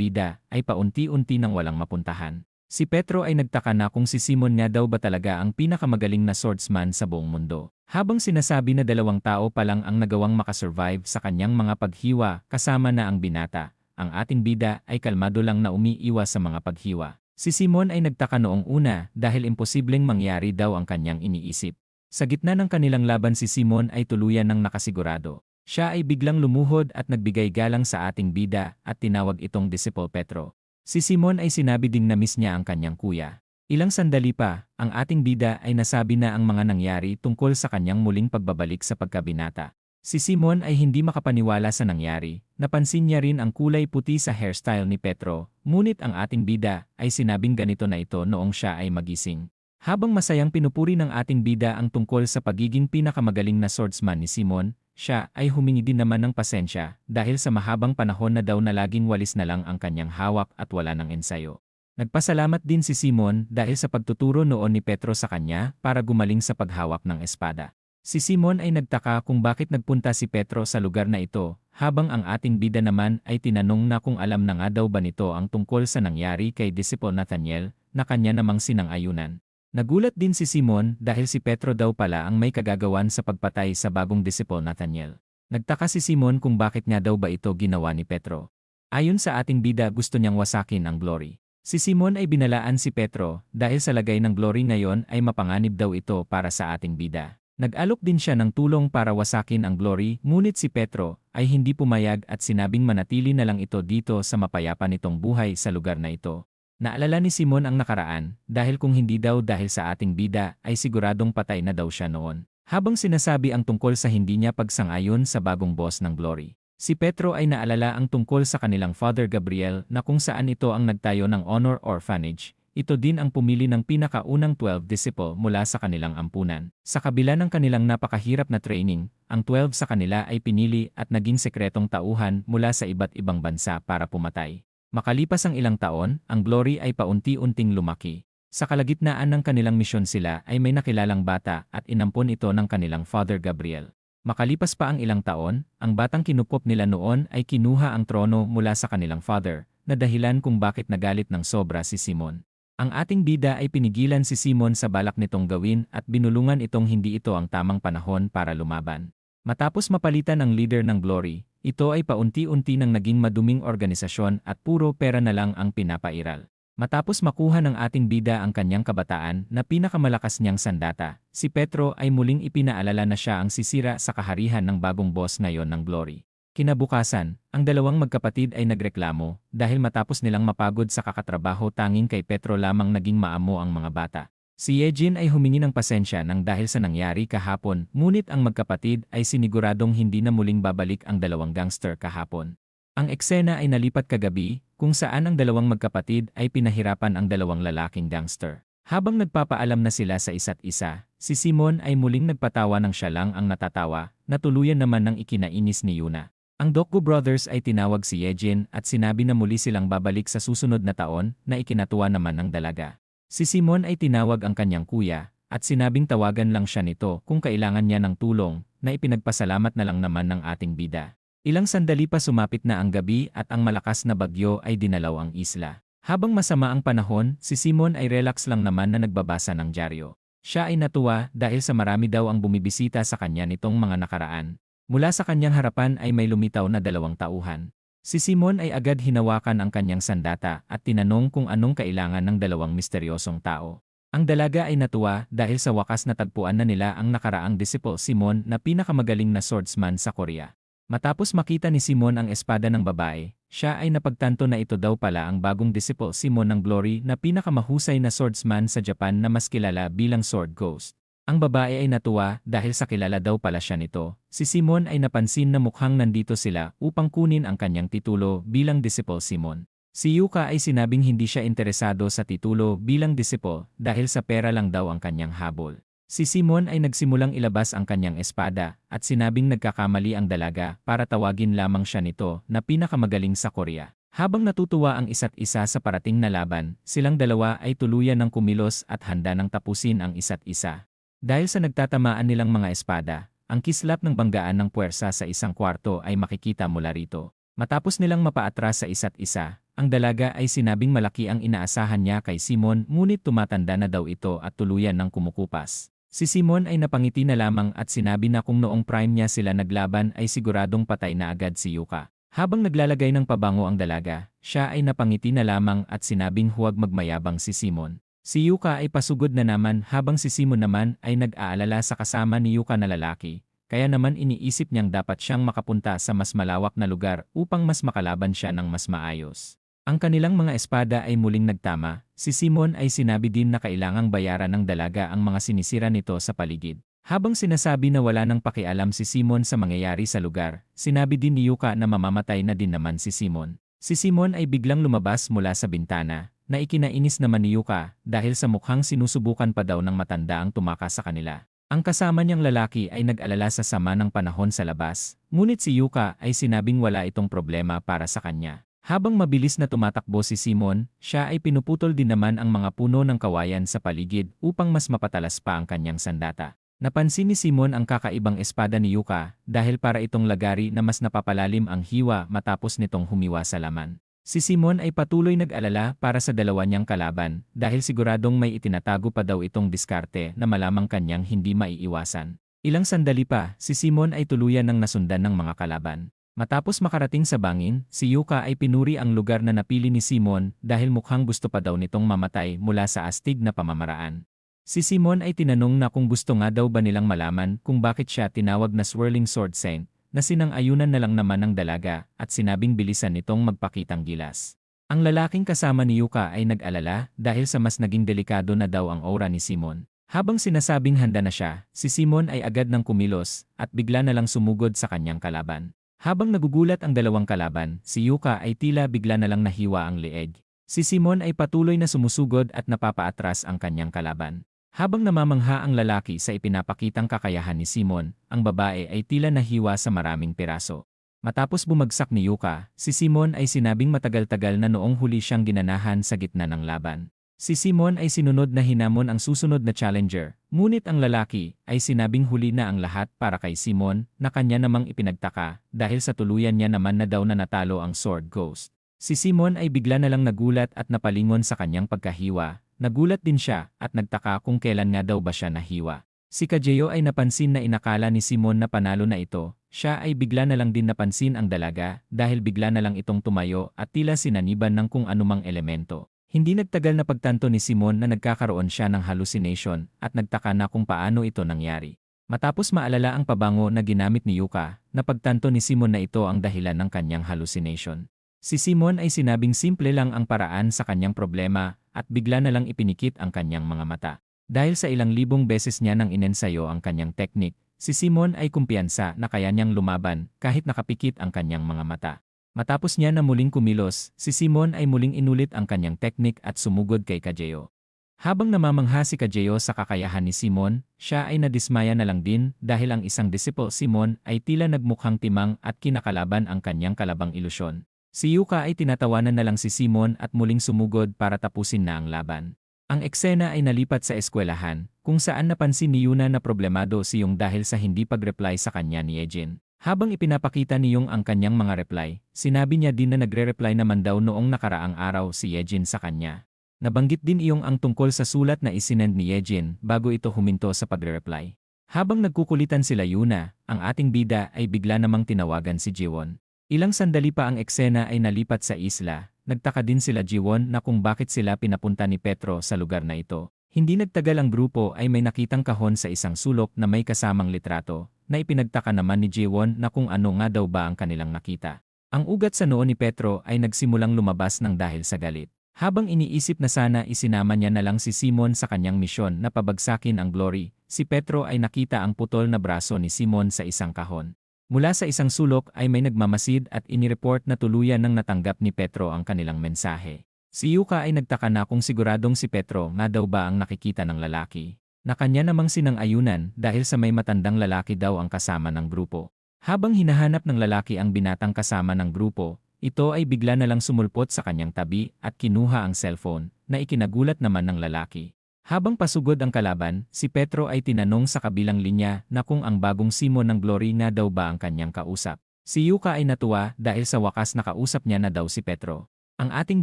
bida ay paunti-unti nang walang mapuntahan. Si Petro ay nagtaka na kung si Simon nga daw ba talaga ang pinakamagaling na swordsman sa buong mundo. Habang sinasabi na 2 tao pa lang ang nagawang makasurvive sa kanyang mga paghiwa kasama na ang binata, ang ating bida ay kalmado lang na umiiwas sa mga paghiwa. Si Simon ay nagtaka noong una dahil imposibleng mangyari daw ang kanyang iniisip. Sa gitna ng kanilang laban si Simon ay tuluyan ng nakasigurado. Siya ay biglang lumuhod at nagbigay galang sa ating bida at tinawag itong Disciple Petro. Si Simon ay sinabi ding na-miss niya ang kanyang kuya. Ilang sandali pa, ang ating bida ay nasabi na ang mga nangyari tungkol sa kanyang muling pagbabalik sa pagkabinata. Si Simon ay hindi makapaniwala sa nangyari. Napansin niya rin ang kulay puti sa hairstyle ni Petro, ngunit ang ating bida ay sinabing ganito na ito noong siya ay magising. Habang masayang pinupuri ng ating bida ang tungkol sa pagiging pinakamagaling na swordsman ni Simon, siya ay humingi din naman ng pasensya dahil sa mahabang panahon na daw na laging walis na lang ang kanyang hawak at wala ng ensayo. Nagpasalamat din si Simon dahil sa pagtuturo noon ni Petro sa kanya para gumaling sa paghawak ng espada. Si Simon ay nagtaka kung bakit nagpunta si Petro sa lugar na ito, habang ang ating bida naman ay tinanong na kung alam na nga daw ba nito ang tungkol sa nangyari kay Disciple Nathaniel, na kanya namang sinang-ayunan. Nagulat din si Simon dahil si Petro daw pala ang may kagagawan sa pagpatay sa bagong Disciple Nathaniel. Nagtaka si Simon kung bakit nga daw ba ito ginawa ni Petro. Ayon sa ating bida gusto niyang wasakin ang glory. Si Simon ay binalaan si Petro dahil sa lagay ng glory ngayon ay mapanganib daw ito para sa ating bida. Nag-alok din siya ng tulong para wasakin ang glory, ngunit si Petro ay hindi pumayag at sinabing manatili na lang ito dito sa mapayapa nitong buhay sa lugar na ito. Naalala ni Simon ang nakaraan, dahil kung hindi daw dahil sa ating bida ay siguradong patay na daw siya noon. Habang sinasabi ang tungkol sa hindi niya pagsang-ayon sa bagong boss ng glory, si Petro ay naalala ang tungkol sa kanilang Father Gabriel na kung saan ito ang nagtayo ng Honor Orphanage. Ito din ang pumili ng pinakaunang 12 disciple mula sa kanilang ampunan. Sa kabila ng kanilang napakahirap na training, ang 12 sa kanila ay pinili at naging sekretong tauhan mula sa iba't ibang bansa para pumatay. Makalipas ang ilang taon, ang glory ay paunti-unting lumaki. Sa kalagitnaan ng kanilang misyon sila ay may nakilalang bata at inampon ito ng kanilang Father Gabriel. Makalipas pa ang ilang taon, ang batang kinupop nila noon ay kinuha ang trono mula sa kanilang father, na dahilan kung bakit nagalit ng sobra si Simon. Ang ating bida ay pinigilan si Simon sa balak nitong gawin at binulungan itong hindi ito ang tamang panahon para lumaban. Matapos mapalitan ang leader ng glory, ito ay paunti-unti nang naging maduming organisasyon at puro pera na lang ang pinapairal. Matapos makuha ng ating bida ang kanyang kabataan na pinakamalakas niyang sandata, si Petro ay muling ipinaalala na siya ang sisira sa kaharihan ng bagong boss ngayon ng glory. Kinabukasan, ang dalawang magkapatid ay nagreklamo dahil matapos nilang mapagod sa kakatrabaho tanging kay Petro lamang naging maamo ang mga bata. Si Eugene ay humingi ng pasensya nang dahil sa nangyari kahapon, ngunit ang magkapatid ay siniguradong hindi na muling babalik ang dalawang gangster kahapon. Ang eksena ay nalipat kagabi, kung saan ang dalawang magkapatid ay pinahirapan ang dalawang lalaking gangster. Habang nagpapaalam na sila sa isa't isa, si Simon ay muling nagpatawa ng siya lang ang natatawa, na tuluyan naman ng ikinainis ni Yuna. Ang Dokgo Brothers ay tinawag si Eugene at sinabi na muli silang babalik sa susunod na taon na ikinatuwa naman ng dalaga. Si Simon ay tinawag ang kanyang kuya at sinabing tawagan lang siya nito kung kailangan niya ng tulong na ipinagpasalamat na lang naman ng ating bida. Ilang sandali pa sumapit na ang gabi at ang malakas na bagyo ay dinalaw ang isla. Habang masama ang panahon, si Simon ay relax lang naman na nagbabasa ng dyaryo. Siya ay natuwa dahil sa marami daw ang bumibisita sa kanya nitong mga nakaraan. Mula sa kanyang harapan ay may lumitaw na 2 tauhan. Si Simon ay agad hinawakan ang kanyang sandata at tinanong kung anong kailangan ng 2 misteryosong tao. Ang dalaga ay natuwa dahil sa wakas natagpuan na nila ang nakaraang Disciple Simon na pinakamagaling na swordsman sa Korea. Matapos makita ni Simon ang espada ng babae, siya ay napagtanto na ito daw pala ang bagong Disciple Simon ng Glory na pinakamahusay na swordsman sa Japan na mas kilala bilang Sword Ghost. Ang babae ay natuwa dahil sa kilala daw pala siya nito. Si Simon ay napansin na mukhang nandito sila upang kunin ang kanyang titulo bilang Disciple Simon. Si Yuka ay sinabing hindi siya interesado sa titulo bilang disciple dahil sa pera lang daw ang kanyang habol. Si Simon ay nagsimulang ilabas ang kanyang espada at sinabing nagkakamali ang dalaga para tawagin lamang siya nito na pinakamagaling sa Korea. Habang natutuwa ang isa't isa sa parating na laban, silang dalawa ay tuluyan ng kumilos at handa ng tapusin ang isa't isa. Dahil sa nagtatamaan nilang mga espada, ang kislap ng banggaan ng puwersa sa isang kwarto ay makikita mula rito. Matapos nilang mapaatras sa isa't isa, ang dalaga ay sinabing malaki ang inaasahan niya kay Simon ngunit tumatanda na daw ito at tuluyan ng kumukupas. Si Simon ay napangiti na lamang at sinabi na kung noong prime niya sila naglaban ay siguradong patay na agad si Yuka. Habang naglalagay ng pabango ang dalaga, siya ay napangiti na lamang at sinabing huwag magmayabang si Simon. Si Yuka ay pasugod na naman habang si Simon naman ay nag-aalala sa kasama ni Yuka na lalaki, kaya naman iniisip niyang dapat siyang makapunta sa mas malawak na lugar upang mas makalaban siya ng mas maayos. Ang kanilang mga espada ay muling nagtama, si Simon ay sinabi din na kailangang bayaran ng dalaga ang mga sinisira nito sa paligid. Habang sinasabi na wala nang pakialam si Simon sa mangyayari sa lugar, sinabi din ni Yuka na mamamatay na din naman si Simon. Si Simon ay biglang lumabas mula sa bintana, na ikinainis naman ni Yuka dahil sa mukhang sinusubukan pa daw ng matanda ang tumakas sa kanila. Ang kasama niyang lalaki ay nag-alala sa sama ng panahon sa labas, ngunit si Yuka ay sinabing wala itong problema para sa kanya. Habang mabilis na tumatakbo si Simon, siya ay pinuputol din naman ang mga puno ng kawayan sa paligid upang mas mapatalas pa ang kanyang sandata. Napansin ni Simon ang kakaibang espada ni Yuka dahil para itong lagari na mas napapalalim ang hiwa matapos nitong humiwa sa laman. Si Simon ay patuloy nag-alala para sa dalawa niyang kalaban dahil siguradong may itinatago pa daw itong diskarte na malamang kanyang hindi maiiwasan. Ilang sandali pa, si Simon ay tuluyan ng nasundan ng mga kalaban. Matapos makarating sa bangin, si Yuka ay pinuri ang lugar na napili ni Simon dahil mukhang gusto pa daw nitong mamatay mula sa astig na pamamaraan. Si Simon ay tinanong na kung gusto nga daw ba nilang malaman kung bakit siya tinawag na Swirling Sword Saint, na sinang-ayunan na lang naman ng dalaga at sinabing bilisan nitong magpakitang gilas. Ang lalaking kasama ni Yuka ay nag-alala dahil sa mas naging delikado na daw ang aura ni Simon. Habang sinasabing handa na siya, si Simon ay agad ng kumilos at bigla na lang sumugod sa kanyang kalaban. Habang nagugulat ang dalawang kalaban, si Yuka ay tila bigla na lang nahiwa ang leeg. Si Simon ay patuloy na sumusugod at napapaatras ang kanyang kalaban. Habang namamangha ang lalaki sa ipinapakitang kakayahan ni Simon, ang babae ay tila nahiwa sa maraming piraso. Matapos bumagsak ni Yuka, si Simon ay sinabing matagal-tagal na noong huli siyang ginanahan sa gitna ng laban. Si Simon ay sinunod na hinamon ang susunod na challenger, ngunit ang lalaki ay sinabing huli na ang lahat para kay Simon na kanya namang ipinagtaka dahil sa tuluyan niya naman na daw na natalo ang Sword Ghost. Si Simon ay bigla na lang nagulat at napalingon sa kanyang pagkahiwa. Nagulat din siya at nagtaka kung kailan nga daw ba siya nahiwa. Si Kajeo ay napansin na inakala ni Simon na panalo na ito, siya ay bigla na lang din napansin ang dalaga dahil bigla na lang itong tumayo at tila sinaniban ng kung anumang elemento. Hindi nagtagal na pagtanto ni Simon na nagkakaroon siya ng hallucination at nagtaka na kung paano ito nangyari. Matapos maalala ang pabango na ginamit ni Yuka, napagtanto ni Simon na ito ang dahilan ng kanyang hallucination. Si Simon ay sinabing simple lang ang paraan sa kanyang problema at bigla na lang ipinikit ang kanyang mga mata. Dahil sa ilang libong beses niya nang inensayo ang kanyang teknik, si Simon ay kumpiyansa na kaya niyang lumaban kahit nakapikit ang kanyang mga mata. Matapos niya na muling kumilos, si Simon ay muling inulit ang kanyang teknik at sumugod kay Kajeo. Habang namamangha si Kajeo sa kakayahan ni Simon, siya ay nadismaya na lang din dahil ang isang disciple Simon ay tila nagmukhang timang at kinakalaban ang kanyang kalabang ilusyon. Si Yuka ay tinatawanan na lang si Simon at muling sumugod para tapusin na ang laban. Ang eksena ay nalipat sa eskwelahan, kung saan napansin ni Yuna na problemado si Yung dahil sa hindi pag-reply sa kanya ni Yejin. Habang ipinapakita ni Yung ang kanyang mga reply, sinabi niya din na nagre-reply naman daw noong nakaraang araw si Yejin sa kanya. Nabanggit din Yung ang tungkol sa sulat na isinend ni Yejin bago ito huminto sa pagre-reply. Habang nagkukulitan sila Yuna, ang ating bida ay bigla namang tinawagan si Jiwon. Ilang sandali pa ang eksena ay nalipat sa isla, nagtaka din sila Jiwon na kung bakit sila pinapunta ni Petro sa lugar na ito. Hindi nagtagal ang grupo ay may nakitang kahon sa isang sulok na may kasamang litrato, na ipinagtaka naman ni Jiwon na kung ano nga daw ba ang kanilang nakita. Ang ugat sa noo ni Petro ay nagsimulang lumabas ng dahil sa galit. Habang iniisip na sana isinama niya na lang si Simon sa kanyang misyon na pabagsakin ang Glory, si Petro ay nakita ang putol na braso ni Simon sa isang kahon. Mula sa isang sulok ay may nagmamasid at inireport na tuluyan nang natanggap ni Petro ang kanilang mensahe. Si Yuka ay nagtaka na kung siguradong si Petro nga daw ba ang nakikita ng lalaki, na kanya namang sinang-ayunan dahil sa may matandang lalaki daw ang kasama ng grupo. Habang hinahanap ng lalaki ang binatang kasama ng grupo, ito ay bigla na lang sumulpot sa kanyang tabi at kinuha ang cellphone, na ikinagulat naman ng lalaki. Habang pasugod ang kalaban, si Petro ay tinanong sa kabilang linya na kung ang bagong Simon ng Glory na daw ba ang kanyang kausap. Si Yuka ay natuwa dahil sa wakas nakausap niya na daw si Petro. Ang ating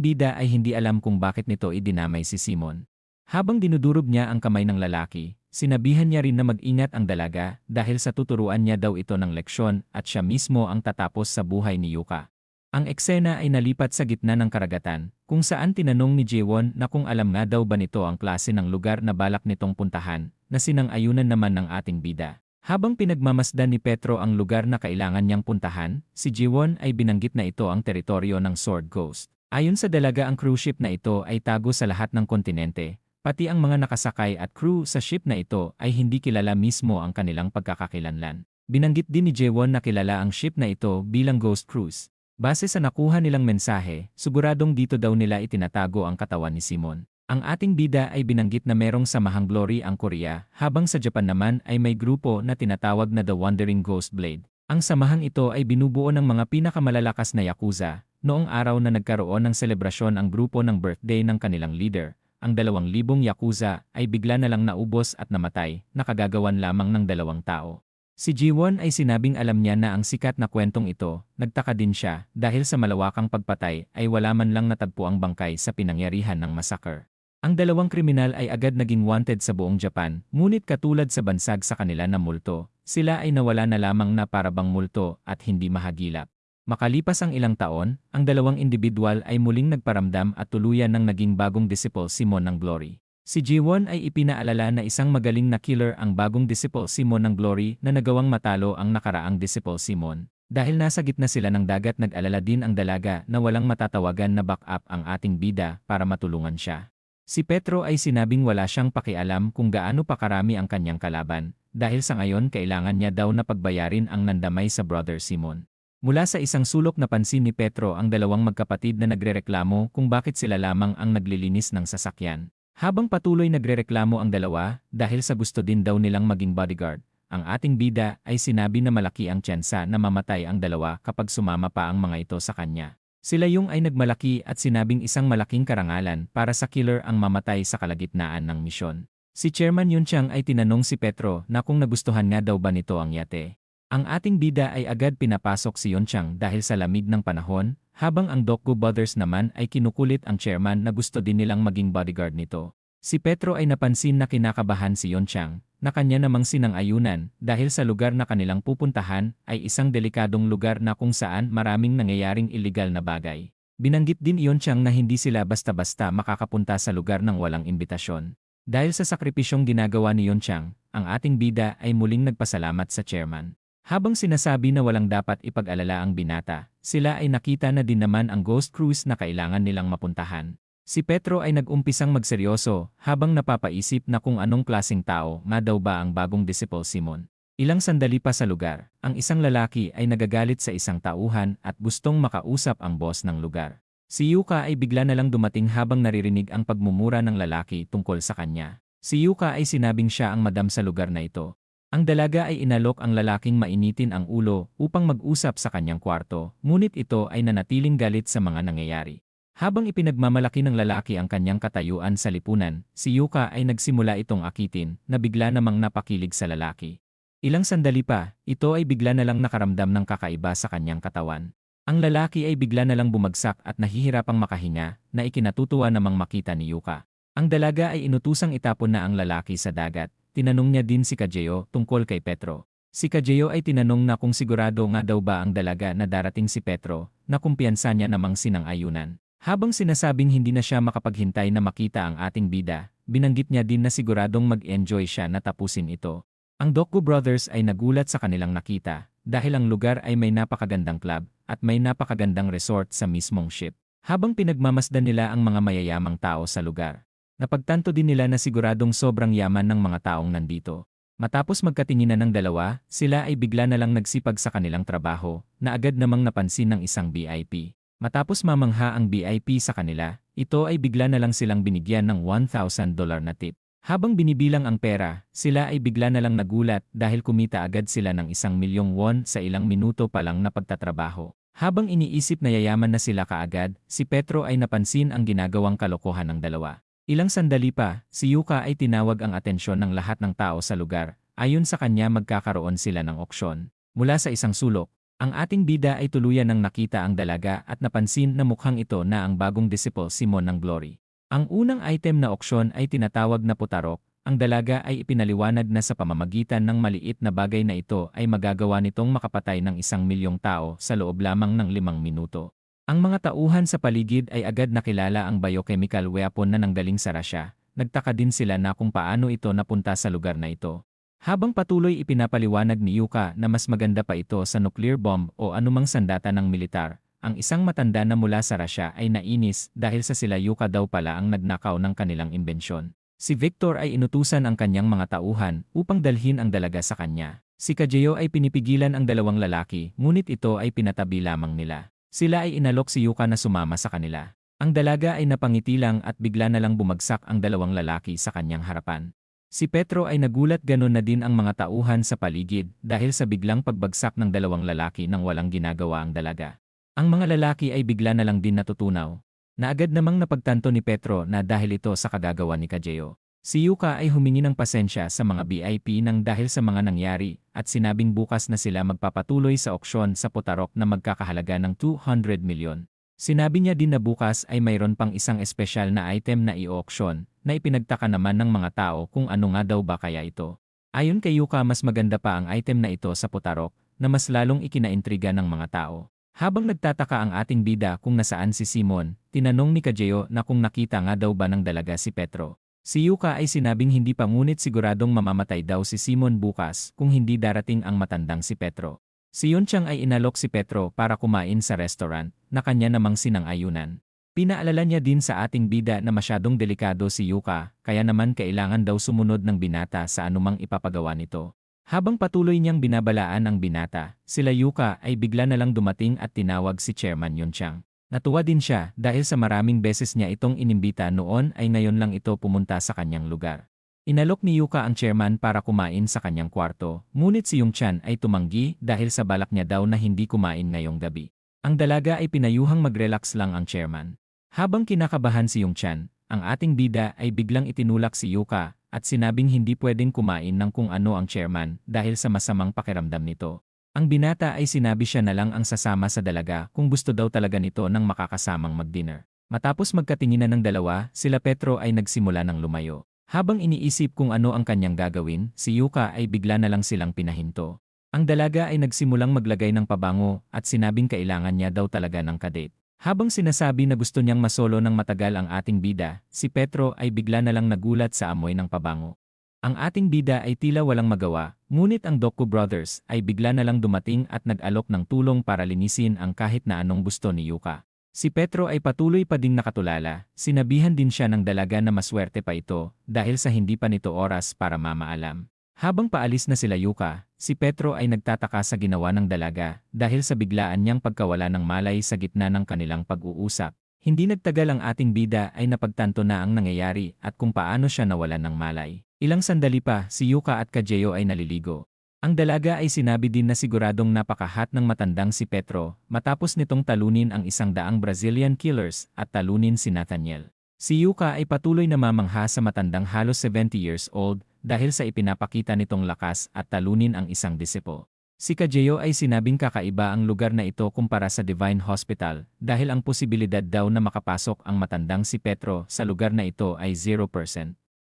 bida ay hindi alam kung bakit nito idinamay si Simon. Habang dinudurog niya ang kamay ng lalaki, sinabihan niya rin na mag-ingat ang dalaga dahil sa tuturuan niya daw ito ng leksyon at siya mismo ang tatapos sa buhay ni Yuka. Ang eksena ay nalipat sa gitna ng karagatan, kung saan tinanong ni Jaewon na kung alam nga daw ba nito ang klase ng lugar na balak nitong puntahan, na sinang-ayunan naman ng ating bida. Habang pinagmamasdan ni Petro ang lugar na kailangan niyang puntahan, si Jaewon ay binanggit na ito ang teritoryo ng Sword Coast. Ayon sa dalaga, ang cruise ship na ito ay tago sa lahat ng kontinente, pati ang mga nakasakay at crew sa ship na ito ay hindi kilala mismo ang kanilang pagkakakilanlan. Binanggit din ni Jaewon na kilala ang ship na ito bilang Ghost Cruise. Base sa nakuha nilang mensahe, siguradong dito daw nila itinatago ang katawan ni Simon. Ang ating bida ay binanggit na merong samahang Glory ang Korea, habang sa Japan naman ay may grupo na tinatawag na The Wandering Ghost Blade. Ang samahang ito ay binubuo ng mga pinakamalalakas na Yakuza. Noong araw na nagkaroon ng selebrasyon ang grupo ng birthday ng kanilang leader, ang 2,000 Yakuza ay bigla na lang naubos at namatay, nakagagawan lamang ng 2 tao. Si Jaewon ay sinabing alam niya na ang sikat na kwentong ito, nagtaka din siya dahil sa malawakang pagpatay ay wala man lang natagpo ang bangkay sa pinangyarihan ng massacre. Ang 2 kriminal ay agad naging wanted sa buong Japan, ngunit katulad sa bansag sa kanila na multo, sila ay nawala na lamang na parabang multo at hindi mahagilap. Makalipas ang ilang taon, ang 2 individual ay muling nagparamdam at tuluyan ng naging bagong disciple Simon ng Glory. Si Jaewon ay ipinaalala na isang magaling na killer ang bagong disciple Simon ng Glory na nagawang matalo ang nakaraang disciple Simon. Dahil nasa gitna sila ng dagat, nag-alala din ang dalaga na walang matatawagan na backup ang ating bida para matulungan siya. Si Petro ay sinabing wala siyang pakialam kung gaano pa karami ang kanyang kalaban, dahil sa ngayon kailangan niya daw na pagbayarin ang nandamay sa brother Simon. Mula sa isang sulok napansin ni Petro ang 2 magkapatid na nagrereklamo kung bakit sila lamang ang naglilinis ng sasakyan. Habang patuloy nagrereklamo ang 2 dahil sa gusto din daw nilang maging bodyguard, ang ating bida ay sinabi na malaki ang tsansa na mamatay ang 2 kapag sumama pa ang mga ito sa kanya. Sila yung ay nagmalaki at sinabing isang malaking karangalan para sa killer ang mamatay sa kalagitnaan ng misyon. Si Chairman Yun Chang ay tinanong si Petro na kung nagustuhan nga daw ba nito ang yate. Ang ating bida ay agad pinapasok si Yun Chang dahil sa lamig ng panahon, habang ang Dokgo Brothers naman ay kinukulit ang chairman na gusto din nilang maging bodyguard nito. Si Petro ay napansin na kinakabahan si Yun Chang, na kanya namang sinang-ayunan dahil sa lugar na kanilang pupuntahan ay isang delikadong lugar na kung saan maraming nangyayaring iligal na bagay. Binanggit din Yun Chang na hindi sila basta-basta makakapunta sa lugar ng walang imbitasyon. Dahil sa sakripisyong ginagawa ni Yun Chang, ang ating bida ay muling nagpasalamat sa chairman. Habang sinasabi na walang dapat ipag-alala ang binata, sila ay nakita na din naman ang ghost cruise na kailangan nilang mapuntahan. Si Petro ay nag-umpisang magseryoso habang napapaisip na kung anong klaseng tao nga daw ba ang bagong disciple Simon. Ilang sandali pa sa lugar, ang isang lalaki ay nagagalit sa isang tauhan at gustong makausap ang boss ng lugar. Si Yuka ay bigla na lang dumating habang naririnig ang pagmumura ng lalaki tungkol sa kanya. Si Yuka ay sinabing siya ang madam sa lugar na ito. Ang dalaga ay inalok ang lalaking mainitin ang ulo upang mag-usap sa kanyang kwarto, ngunit ito ay nanatiling galit sa mga nangyayari. Habang ipinagmamalaki ng lalaki ang kanyang katayuan sa lipunan, si Yuka ay nagsimula itong akitin na bigla namang napakilig sa lalaki. Ilang sandali pa, ito ay bigla na lang nakaramdam ng kakaiba sa kanyang katawan. Ang lalaki ay bigla na lang bumagsak at nahihirapang makahinga na ikinatutuwa namang makita ni Yuka. Ang dalaga ay inutusang itapon na ang lalaki sa dagat. Tinanong niya din si Kajeo tungkol kay Petro. Si Kajeo ay tinanong na kung sigurado nga daw ba ang dalaga na darating si Petro, na kumpiyansa niya namang sinang-ayunan. Habang sinasabing hindi na siya makapaghintay na makita ang ating bida, binanggit niya din na siguradong mag-enjoy siya na tapusin ito. Ang Dokgo Brothers ay nagulat sa kanilang nakita, dahil ang lugar ay may napakagandang club, at may napakagandang resort sa mismong ship. Habang pinagmamasdan nila ang mga mayayamang tao sa lugar, napagtanto din nila na siguradong sobrang yaman ng mga taong nandito. Matapos magkatinginan ng dalawa, sila ay bigla na lang nagsipag sa kanilang trabaho, na agad namang napansin ng isang VIP. Matapos mamangha ang VIP sa kanila, ito ay bigla na lang silang binigyan ng $1,000 na tip. Habang binibilang ang pera, sila ay bigla na lang nagulat dahil kumita agad sila ng 1,000,000 won sa ilang minuto pa lang na pagtatrabaho. Habang iniisip na yayaman na sila kaagad, si Petro ay napansin ang ginagawang kalokohan ng dalawa. Ilang sandali pa, si Yuka ay tinawag ang atensyon ng lahat ng tao sa lugar. Ayon sa kanya magkakaroon sila ng auksyon. Mula sa isang sulok, ang ating bida ay tuluyan ng nakita ang dalaga at napansin na mukhang ito na ang bagong disciple Simon ng Glory. Ang unang item na auksyon ay tinatawag na putarok. Ang dalaga ay ipinaliwanag na sa pamamagitan ng maliit na bagay na ito ay magagawa nitong makapatay ng 1,000,000 tao sa loob lamang ng 5 minuto. Ang mga tauhan sa paligid ay agad nakilala ang biochemical weapon na nanggaling sa Russia. Nagtaka din sila na kung paano ito napunta sa lugar na ito. Habang patuloy ipinapaliwanag ni Yuka na mas maganda pa ito sa nuclear bomb o anumang sandata ng militar, ang isang matanda na mula sa Russia ay nainis dahil sa sila Yuka daw pala ang nagnakaw ng kanilang imbensyon. Si Victor ay inutusan ang kanyang mga tauhan upang dalhin ang dalaga sa kanya. Si Kajeo ay pinipigilan ang dalawang lalaki, ngunit ito ay pinatabi lamang nila. Sila ay inalok si Yuka na sumama sa kanila. Ang dalaga ay napangiti lang at bigla na lang bumagsak ang dalawang lalaki sa kanyang harapan. Si Petro ay nagulat, ganon na din ang mga tauhan sa paligid dahil sa biglang pagbagsak ng dalawang lalaki nang walang ginagawa ang dalaga. Ang mga lalaki ay bigla na lang din natutunaw. Na agad namang napagtanto ni Petro na dahil ito sa kagagawa ni Kajeo. Si Yuka ay humingi ng pasensya sa mga VIP nang dahil sa mga nangyari at sinabing bukas na sila magpapatuloy sa auksyon sa putarok na magkakahalaga ng 200 milyon. Sinabi niya din na bukas ay mayroon pang isang espesyal na item na i-auction na ipinagtaka naman ng mga tao kung ano nga daw ba kaya ito. Ayon kay Yuka, mas maganda pa ang item na ito sa putarok na mas lalong ikinaintriga ng mga tao. Habang nagtataka ang ating bida kung nasaan si Simon, tinanong ni Kajeo na kung nakita nga daw ba ng dalaga si Petro. Si Yuka ay sinabing hindi pa, ngunit siguradong mamamatay daw si Simon bukas kung hindi darating ang matandang si Petro. Si Yunchang ay inalok si Petro para kumain sa restaurant na kanya namang sinang-ayunan. Pinaalala niya din sa ating bida na masyadong delikado si Yuka, kaya naman kailangan daw sumunod ng binata sa anumang ipapagawa nito. Habang patuloy niyang binabalaan ang binata, sila Yuka ay bigla na lang dumating at tinawag si Chairman Yunchang. Natuwa din siya dahil sa maraming beses niya itong inimbita noon ay ngayon lang ito pumunta sa kanyang lugar. Inalok ni Yuka ang chairman para kumain sa kanyang kwarto, ngunit si Yongchan ay tumanggi dahil sa balak niya daw na hindi kumain ngayong gabi. Ang dalaga ay pinayuhang mag-relax lang ang chairman. Habang kinakabahan si Yongchan, ang ating bida ay biglang itinulak si Yuka at sinabing hindi pwedeng kumain ng kung ano ang chairman dahil sa masamang pakiramdam nito. Ang binata ay sinabi siya na lang ang sasama sa dalaga kung gusto daw talaga nito ng makakasamang mag-dinner. Matapos magkatinginan ng dalawa, sila Petro ay nagsimula ng lumayo. Habang iniisip kung ano ang kanyang gagawin, si Yuka ay bigla na lang silang pinahinto. Ang dalaga ay nagsimulang maglagay ng pabango at sinabing kailangan niya daw talaga ng kadate. Habang sinasabi na gusto niyang masolo ng matagal ang ating bida, si Petro ay bigla na lang nagulat sa amoy ng pabango. Ang ating bida ay tila walang magawa, ngunit ang Dokko Brothers ay bigla na lang dumating at nag-alok ng tulong para linisin ang kahit na anong gusto ni Yuka. Si Petro ay patuloy pa ding nakatulala, sinabihan din siya ng dalaga na maswerte pa ito dahil sa hindi pa nito oras para mamaalam. Habang paalis na sila Yuka, si Petro ay nagtataka sa ginawa ng dalaga dahil sa biglaan niyang pagkawala ng malay sa gitna ng kanilang pag-uusap. Hindi nagtagal ang ating bida ay napagtanto na ang nangyayari at kung paano siya nawalan ng malay. Ilang sandali pa, si Yuka at Kajeo ay naliligo. Ang dalaga ay sinabi din na siguradong napakahat ng matandang si Petro matapos nitong talunin ang 100 Brazilian killers at talunin si Nathaniel. Si Yuka ay patuloy na mamangha sa matandang halos 70 years old dahil sa ipinapakita nitong lakas at talunin ang isang disciple. Si Kajeo ay sinabing kakaiba ang lugar na ito kumpara sa Divine Hospital dahil ang posibilidad daw na makapasok ang matandang si Petro sa lugar na ito ay 0%.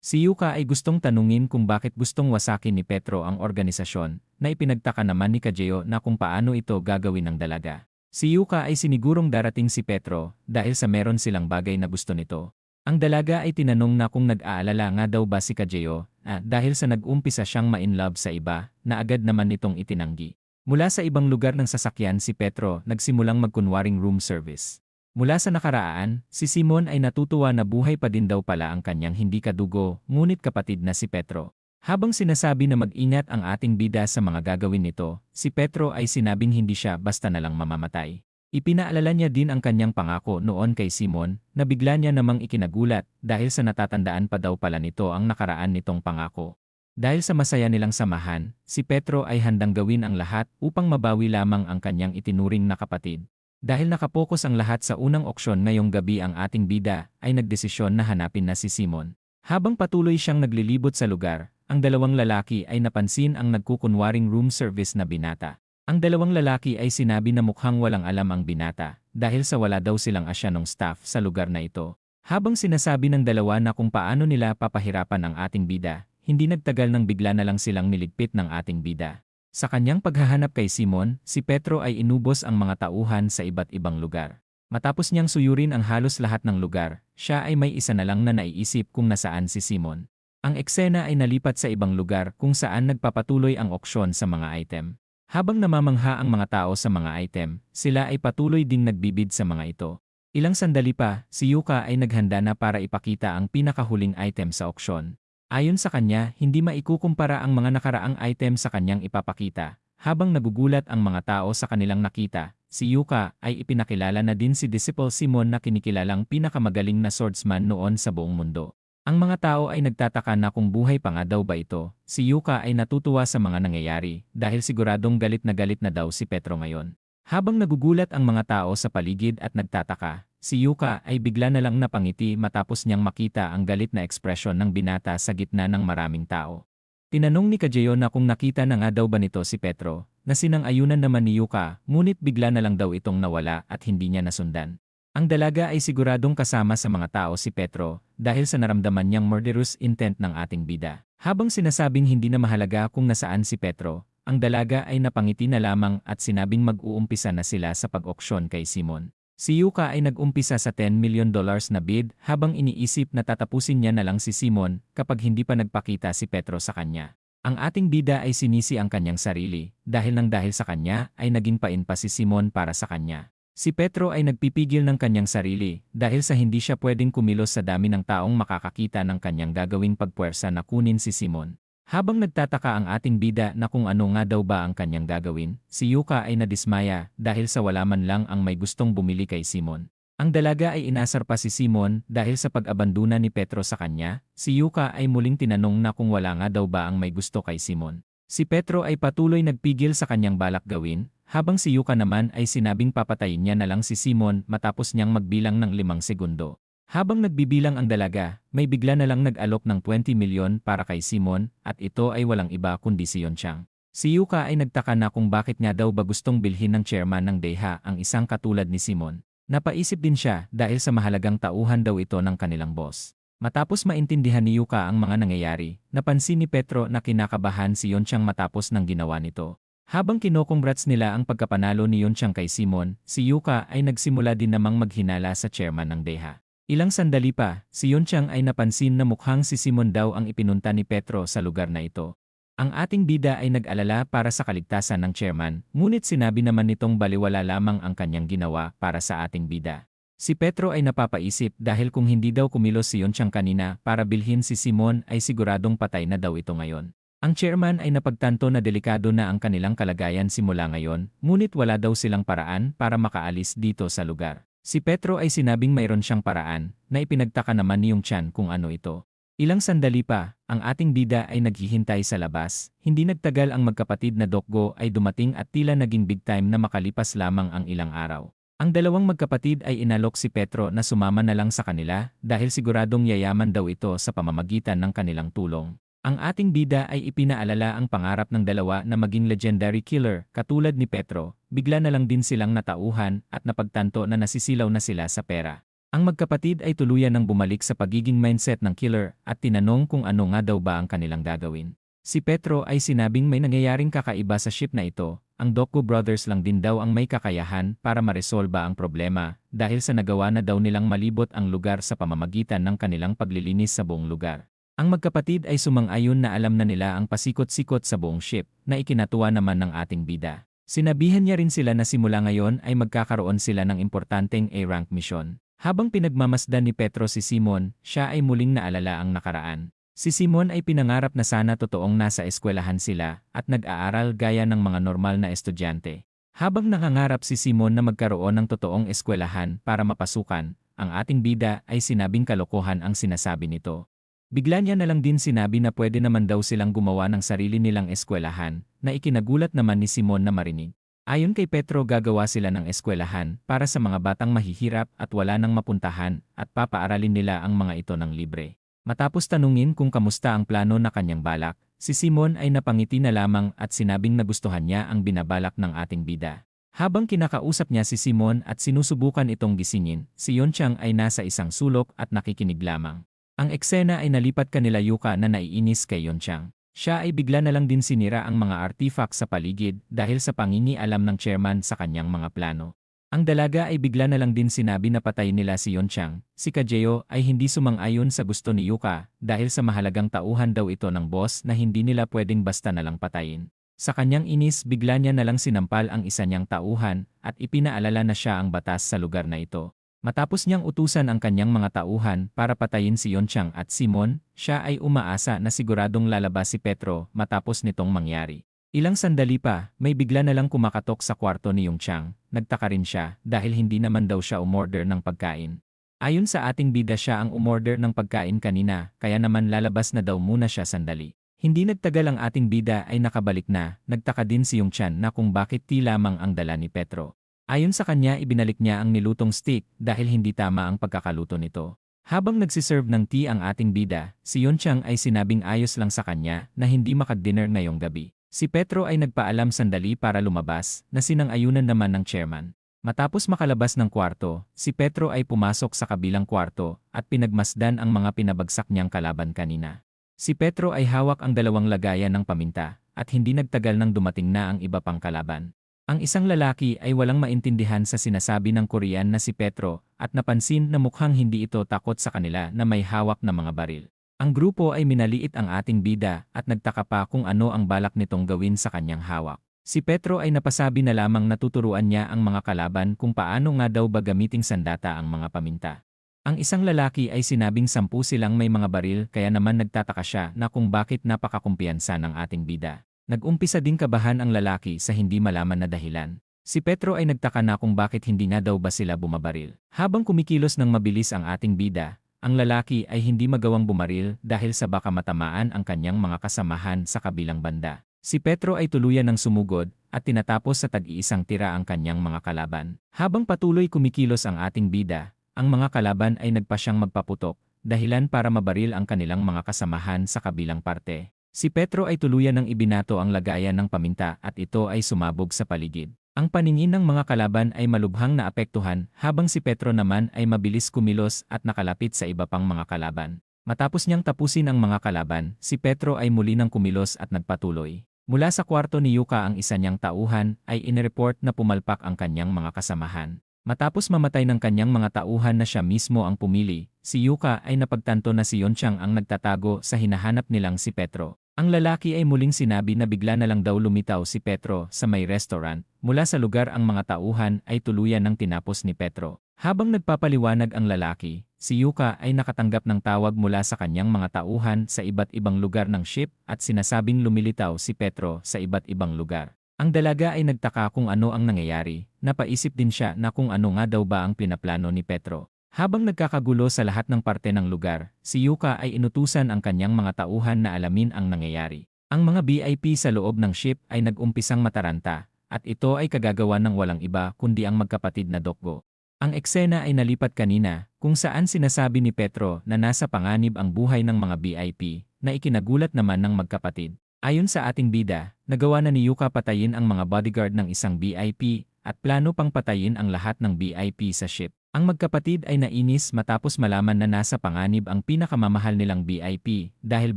Si Yuka ay gustong tanungin kung bakit gustong wasakin ni Petro ang organisasyon, na ipinagtaka naman ni Kajeo na kung paano ito gagawin ng dalaga. Si Yuka ay sinigurong darating si Petro dahil sa meron silang bagay na gusto nito. Ang dalaga ay tinanong na kung nag-aalala nga daw ba si Kajeo dahil sa nag-umpisa siyang ma-inlove sa iba na agad naman nitong itinanggi. Mula sa ibang lugar ng sasakyan si Petro nagsimulang magkunwaring room service. Mula sa nakaraan, si Simon ay natutuwa na buhay pa din daw pala ang kanyang hindi kadugo, ngunit kapatid na si Petro. Habang sinasabi na mag-ingat ang ating bida sa mga gagawin nito, si Petro ay sinabing hindi siya basta na lang mamamatay. Ipinaalala niya din ang kanyang pangako noon kay Simon, na bigla niya namang ikinagulat dahil sa natatandaan pa daw pala nito ang nakaraan nitong pangako. Dahil sa masaya nilang samahan, si Petro ay handang gawin ang lahat upang mabawi lamang ang kanyang itinuring na kapatid. Dahil nakapokus ang lahat sa unang oksyon ngayong gabi, ang ating bida ay nagdesisyon na hanapin na si Simon. Habang patuloy siyang naglilibot sa lugar, ang dalawang lalaki ay napansin ang nagkukunwaring room service na binata. Ang dalawang lalaki ay sinabi na mukhang walang alam ang binata dahil sa wala daw silang asyanong staff sa lugar na ito. Habang sinasabi ng dalawa na kung paano nila papahirapan ang ating bida, hindi nagtagal nang bigla na lang silang niligpit ng ating bida. Sa kanyang paghahanap kay Simon, si Petro ay inubos ang mga tauhan sa iba't ibang lugar. Matapos niyang suyurin ang halos lahat ng lugar, siya ay may isa na lang na naiisip kung nasaan si Simon. Ang eksena ay nalipat sa ibang lugar kung saan nagpapatuloy ang auksyon sa mga item. Habang namamangha ang mga tao sa mga item, sila ay patuloy ding nagbibid sa mga ito. Ilang sandali pa, si Yuka ay naghanda na para ipakita ang pinakahuling item sa auksyon. Ayon sa kanya, hindi maikukumpara ang mga nakaraang item sa kanyang ipapakita. Habang nagugulat ang mga tao sa kanilang nakita, si Yuka ay ipinakilala na din si Disciple Simon na kinikilalang pinakamagaling na swordsman noon sa buong mundo. Ang mga tao ay nagtataka na kung buhay pa nga daw ba ito. Si Yuka ay natutuwa sa mga nangyayari dahil siguradong galit na daw si Petro ngayon. Habang nagugulat ang mga tao sa paligid at nagtataka, si Yuka ay bigla na lang napangiti matapos niyang makita ang galit na ekspresyon ng binata sa gitna ng maraming tao. Tinanong ni Kajeyo na kung nakita na nga daw ba nito si Petro, na sinang-ayunan naman ni Yuka, ngunit bigla na lang daw itong nawala at hindi niya nasundan. Ang dalaga ay siguradong kasama sa mga tao si Petro dahil sa naramdaman niyang murderous intent ng ating bida. Habang sinasabing hindi na mahalaga kung nasaan si Petro, ang dalaga ay napangiti na lamang at sinabing mag-uumpisa na sila sa pag-auksyon kay Simon. Si Yuka ay nag-umpisa sa $10 million na bid habang iniisip na tatapusin niya na lang si Simon kapag hindi pa nagpakita si Petro sa kanya. Ang ating bida ay sinisi ang kanyang sarili dahil sa kanya ay naging pain pa si Simon para sa kanya. Si Petro ay nagpipigil ng kanyang sarili dahil sa hindi siya pwedeng kumilos sa dami ng taong makakakita ng kanyang gagawing pagpuwersa na kunin si Simon. Habang nagtataka ang ating bida na kung ano nga daw ba ang kanyang gagawin, si Yuka ay nadismaya dahil sa wala man lang ang may gustong bumili kay Simon. Ang dalaga ay inasar pa si Simon dahil sa pag-abandona ni Petro sa kanya. Si Yuka ay muling tinanong na kung wala nga daw ba ang may gusto kay Simon. Si Petro ay patuloy nagpigil sa kanyang balak gawin, habang si Yuka naman ay sinabing papatayin niya na lang si Simon matapos niyang magbilang ng 5 segundo. Habang nagbibilang ang dalaga, may bigla na lang nag-alok ng 20 milyon para kay Simon at ito ay walang iba kundi si Yonchang. Si Yuka ay nagtaka na kung bakit nga daw ba gustong bilhin ng chairman ng DEHA ang isang katulad ni Simon. Napaisip din siya dahil sa mahalagang tauhan daw ito ng kanilang boss. Matapos maintindihan ni Yuka ang mga nangyayari, napansin ni Petro na kinakabahan si Yonchang matapos ng ginawa nito. Habang kinokongrats nila ang pagkapanalo ni Yonchang kay Simon, si Yuka ay nagsimula din namang maghinala sa chairman ng DEHA. Ilang sandali pa, si Yonchang ay napansin na mukhang si Simon daw ang ipinunta ni Petro sa lugar na ito. Ang ating bida ay nag-alala para sa kaligtasan ng chairman, ngunit sinabi naman nitong baliwala lamang ang kanyang ginawa para sa ating bida. Si Petro ay napapaisip dahil kung hindi daw kumilos si Yonchang kanina para bilhin si Simon ay siguradong patay na daw ito ngayon. Ang chairman ay napagtanto na delikado na ang kanilang kalagayan simula ngayon, ngunit wala daw silang paraan para makaalis dito sa lugar. Si Petro ay sinabing mayroon siyang paraan, na ipinagtaka naman ni Yonchang kung ano ito. Ilang sandali pa, ang ating bida ay naghihintay sa labas. Hindi nagtagal ang magkapatid na Dokgo ay dumating at tila naging big time na makalipas lamang ang ilang araw. Ang dalawang magkapatid ay inalok si Petro na sumama na lang sa kanila dahil siguradong yayaman daw ito sa pamamagitan ng kanilang tulong. Ang ating bida ay ipinaalala ang pangarap ng dalawa na maging legendary killer katulad ni Petro. Bigla na lang din silang natauhan at napagtanto na nasisilaw na sila sa pera. Ang magkapatid ay tuluyan ng bumalik sa pagiging mindset ng killer at tinanong kung ano nga daw ba ang kanilang gagawin. Si Petro ay sinabing may nangyayaring kakaiba sa ship na ito. Ang Dokgo Brothers lang din daw ang may kakayahan para maresolba ang problema dahil sa nagawa na daw nilang malibot ang lugar sa pamamagitan ng kanilang paglilinis sa buong lugar. Ang magkapatid ay sumang-ayon na alam na nila ang pasikot-sikot sa buong ship na ikinatuwa naman ng ating bida. Sinabihan niya rin sila na simula ngayon ay magkakaroon sila ng importanteng A-rank mission. Habang pinagmamasdan ni Petro si Simon, siya ay muling naalala ang nakaraan. Si Simon ay pinangarap na sana totoong nasa eskwelahan sila at nag-aaral gaya ng mga normal na estudyante. Habang nangangarap si Simon na magkaroon ng totoong eskwelahan para mapasukan, ang ating bida ay sinabing kalokohan ang sinasabi nito. Bigla niya na lang din sinabi na pwede naman daw silang gumawa ng sarili nilang eskwelahan, na ikinagulat naman ni Simon na marinig. Ayon kay Petro, gagawa sila ng eskwelahan para sa mga batang mahihirap at wala nang mapuntahan at papaaralin nila ang mga ito ng libre. Matapos tanungin kung kamusta ang plano na kanyang balak, si Simon ay napangiti na lamang at sinabing nagustuhan niya ang binabalak ng ating bida. Habang kinakausap niya si Simon at sinusubukan itong gisingin, si Yonchang ay nasa isang sulok at nakikinig lamang. Ang eksena ay nalipat kanila Yuka na naiinis kay Yonchang. Siya ay bigla na lang din sinira ang mga artifact sa paligid dahil sa pangingialam ng chairman sa kanyang mga plano. Ang dalaga ay bigla na lang din sinabi na patayin nila si Yonchang. Si Kajeo ay hindi sumang-ayon sa gusto ni Yuka dahil sa mahalagang tauhan daw ito ng boss na hindi nila pwedeng basta na lang patayin. Sa kanyang inis, bigla niya na lang sinampal ang isa niyang tauhan at ipinaalala na siya ang batas sa lugar na ito. Matapos niyang utusan ang kanyang mga tauhan para patayin si Yonchang at Simon, siya ay umaasa na siguradong lalabas si Petro matapos nitong mangyari. Ilang sandali pa, may bigla na lang kumakatok sa kwarto ni Yonchang. Nagtaka rin siya dahil hindi naman daw siya umorder ng pagkain. Ayon sa ating bida, siya ang umorder ng pagkain kanina, kaya naman lalabas na daw muna siya sandali. Hindi nagtagal ang ating bida ay nakabalik na, nagtaka din si Yonchang na kung bakit tea lamang ang dala ni Petro. Ayon sa kanya, ibinalik niya ang nilutong steak dahil hindi tama ang pagkakaluto nito. Habang nagsiserve ng tea ang ating bida, si Yonchang ay sinabing ayos lang sa kanya na hindi makadinner ngayong gabi. Si Petro ay nagpaalam sandali para lumabas na sinang-ayunan naman ng chairman. Matapos makalabas ng kwarto, si Petro ay pumasok sa kabilang kwarto at pinagmasdan ang mga pinabagsak niyang kalaban kanina. Si Petro ay hawak ang dalawang lagayan ng paminta at hindi nagtagal nang dumating na ang iba pang kalaban. Ang isang lalaki ay walang maintindihan sa sinasabi ng Korean na si Petro at napansin na mukhang hindi ito takot sa kanila na may hawak na mga baril. Ang grupo ay minaliit ang ating bida at nagtaka pa kung ano ang balak nitong gawin sa kanyang hawak. Si Petro ay napasabi na lamang natuturuan niya ang mga kalaban kung paano nga daw ba gamiting sandata ang mga paminta. Ang isang lalaki ay sinabing 10 silang may mga baril, kaya naman nagtataka siya na kung bakit napakakumpiyansa ng ating bida. Nag-umpisa ding kabahan ang lalaki sa hindi malaman na dahilan. Si Petro ay nagtaka na kung bakit hindi nga daw ba sila bumabaril. Habang kumikilos ng mabilis ang ating bida, ang lalaki ay hindi magawang bumaril dahil sa baka matamaan ang kanyang mga kasamahan sa kabilang banda. Si Petro ay tuluyan ng sumugod at tinatapos sa tag-iisang tira ang kanyang mga kalaban. Habang patuloy kumikilos ang ating bida, ang mga kalaban ay nagpa siyang magpaputok, dahilan para mabaril ang kanilang mga kasamahan sa kabilang parte. Si Petro ay tuluyan ng ibinato ang lagayan ng paminta at ito ay sumabog sa paligid. Ang paningin ng mga kalaban ay malubhang naapektuhan habang si Petro naman ay mabilis kumilos at nakalapit sa iba pang mga kalaban. Matapos niyang tapusin ang mga kalaban, si Petro ay muli nang kumilos at nagpatuloy. Mula sa kwarto ni Yuka, ang isa niyang tauhan ay inireport na pumalpak ang kanyang mga kasamahan. Matapos mamatay ng kanyang mga tauhan na siya mismo ang pumili, si Yuka ay napagtanto na si Yonchang ang nagtatago sa hinahanap nilang si Petro. Ang lalaki ay muling sinabi na bigla na lang daw lumitaw si Petro sa may restaurant. Mula sa lugar, ang mga tauhan ay tuluyan ng tinapos ni Petro. Habang nagpapaliwanag ang lalaki, si Yuka ay nakatanggap ng tawag mula sa kanyang mga tauhan sa iba't ibang lugar ng ship at sinasabing lumilitaw si Petro sa iba't ibang lugar. Ang dalaga ay nagtaka kung ano ang nangyayari. Napaisip din siya na kung ano nga daw ba ang pinaplano ni Petro. Habang nagkakagulo sa lahat ng parte ng lugar, si Yuka ay inutusan ang kanyang mga tauhan na alamin ang nangyayari. Ang mga VIP sa loob ng ship ay nag-umpisang mataranta, at ito ay kagagawa ng walang iba kundi ang magkapatid na Dokgo. Ang eksena ay nalipat kanina, kung saan sinasabi ni Petro na nasa panganib ang buhay ng mga VIP, na ikinagulat naman ng magkapatid. Ayon sa ating bida, nagawa na ni Yuka patayin ang mga bodyguard ng isang VIP, at plano pang patayin ang lahat ng VIP sa ship. Ang magkapatid ay nainis matapos malaman na nasa panganib ang pinakamamahal nilang VIP dahil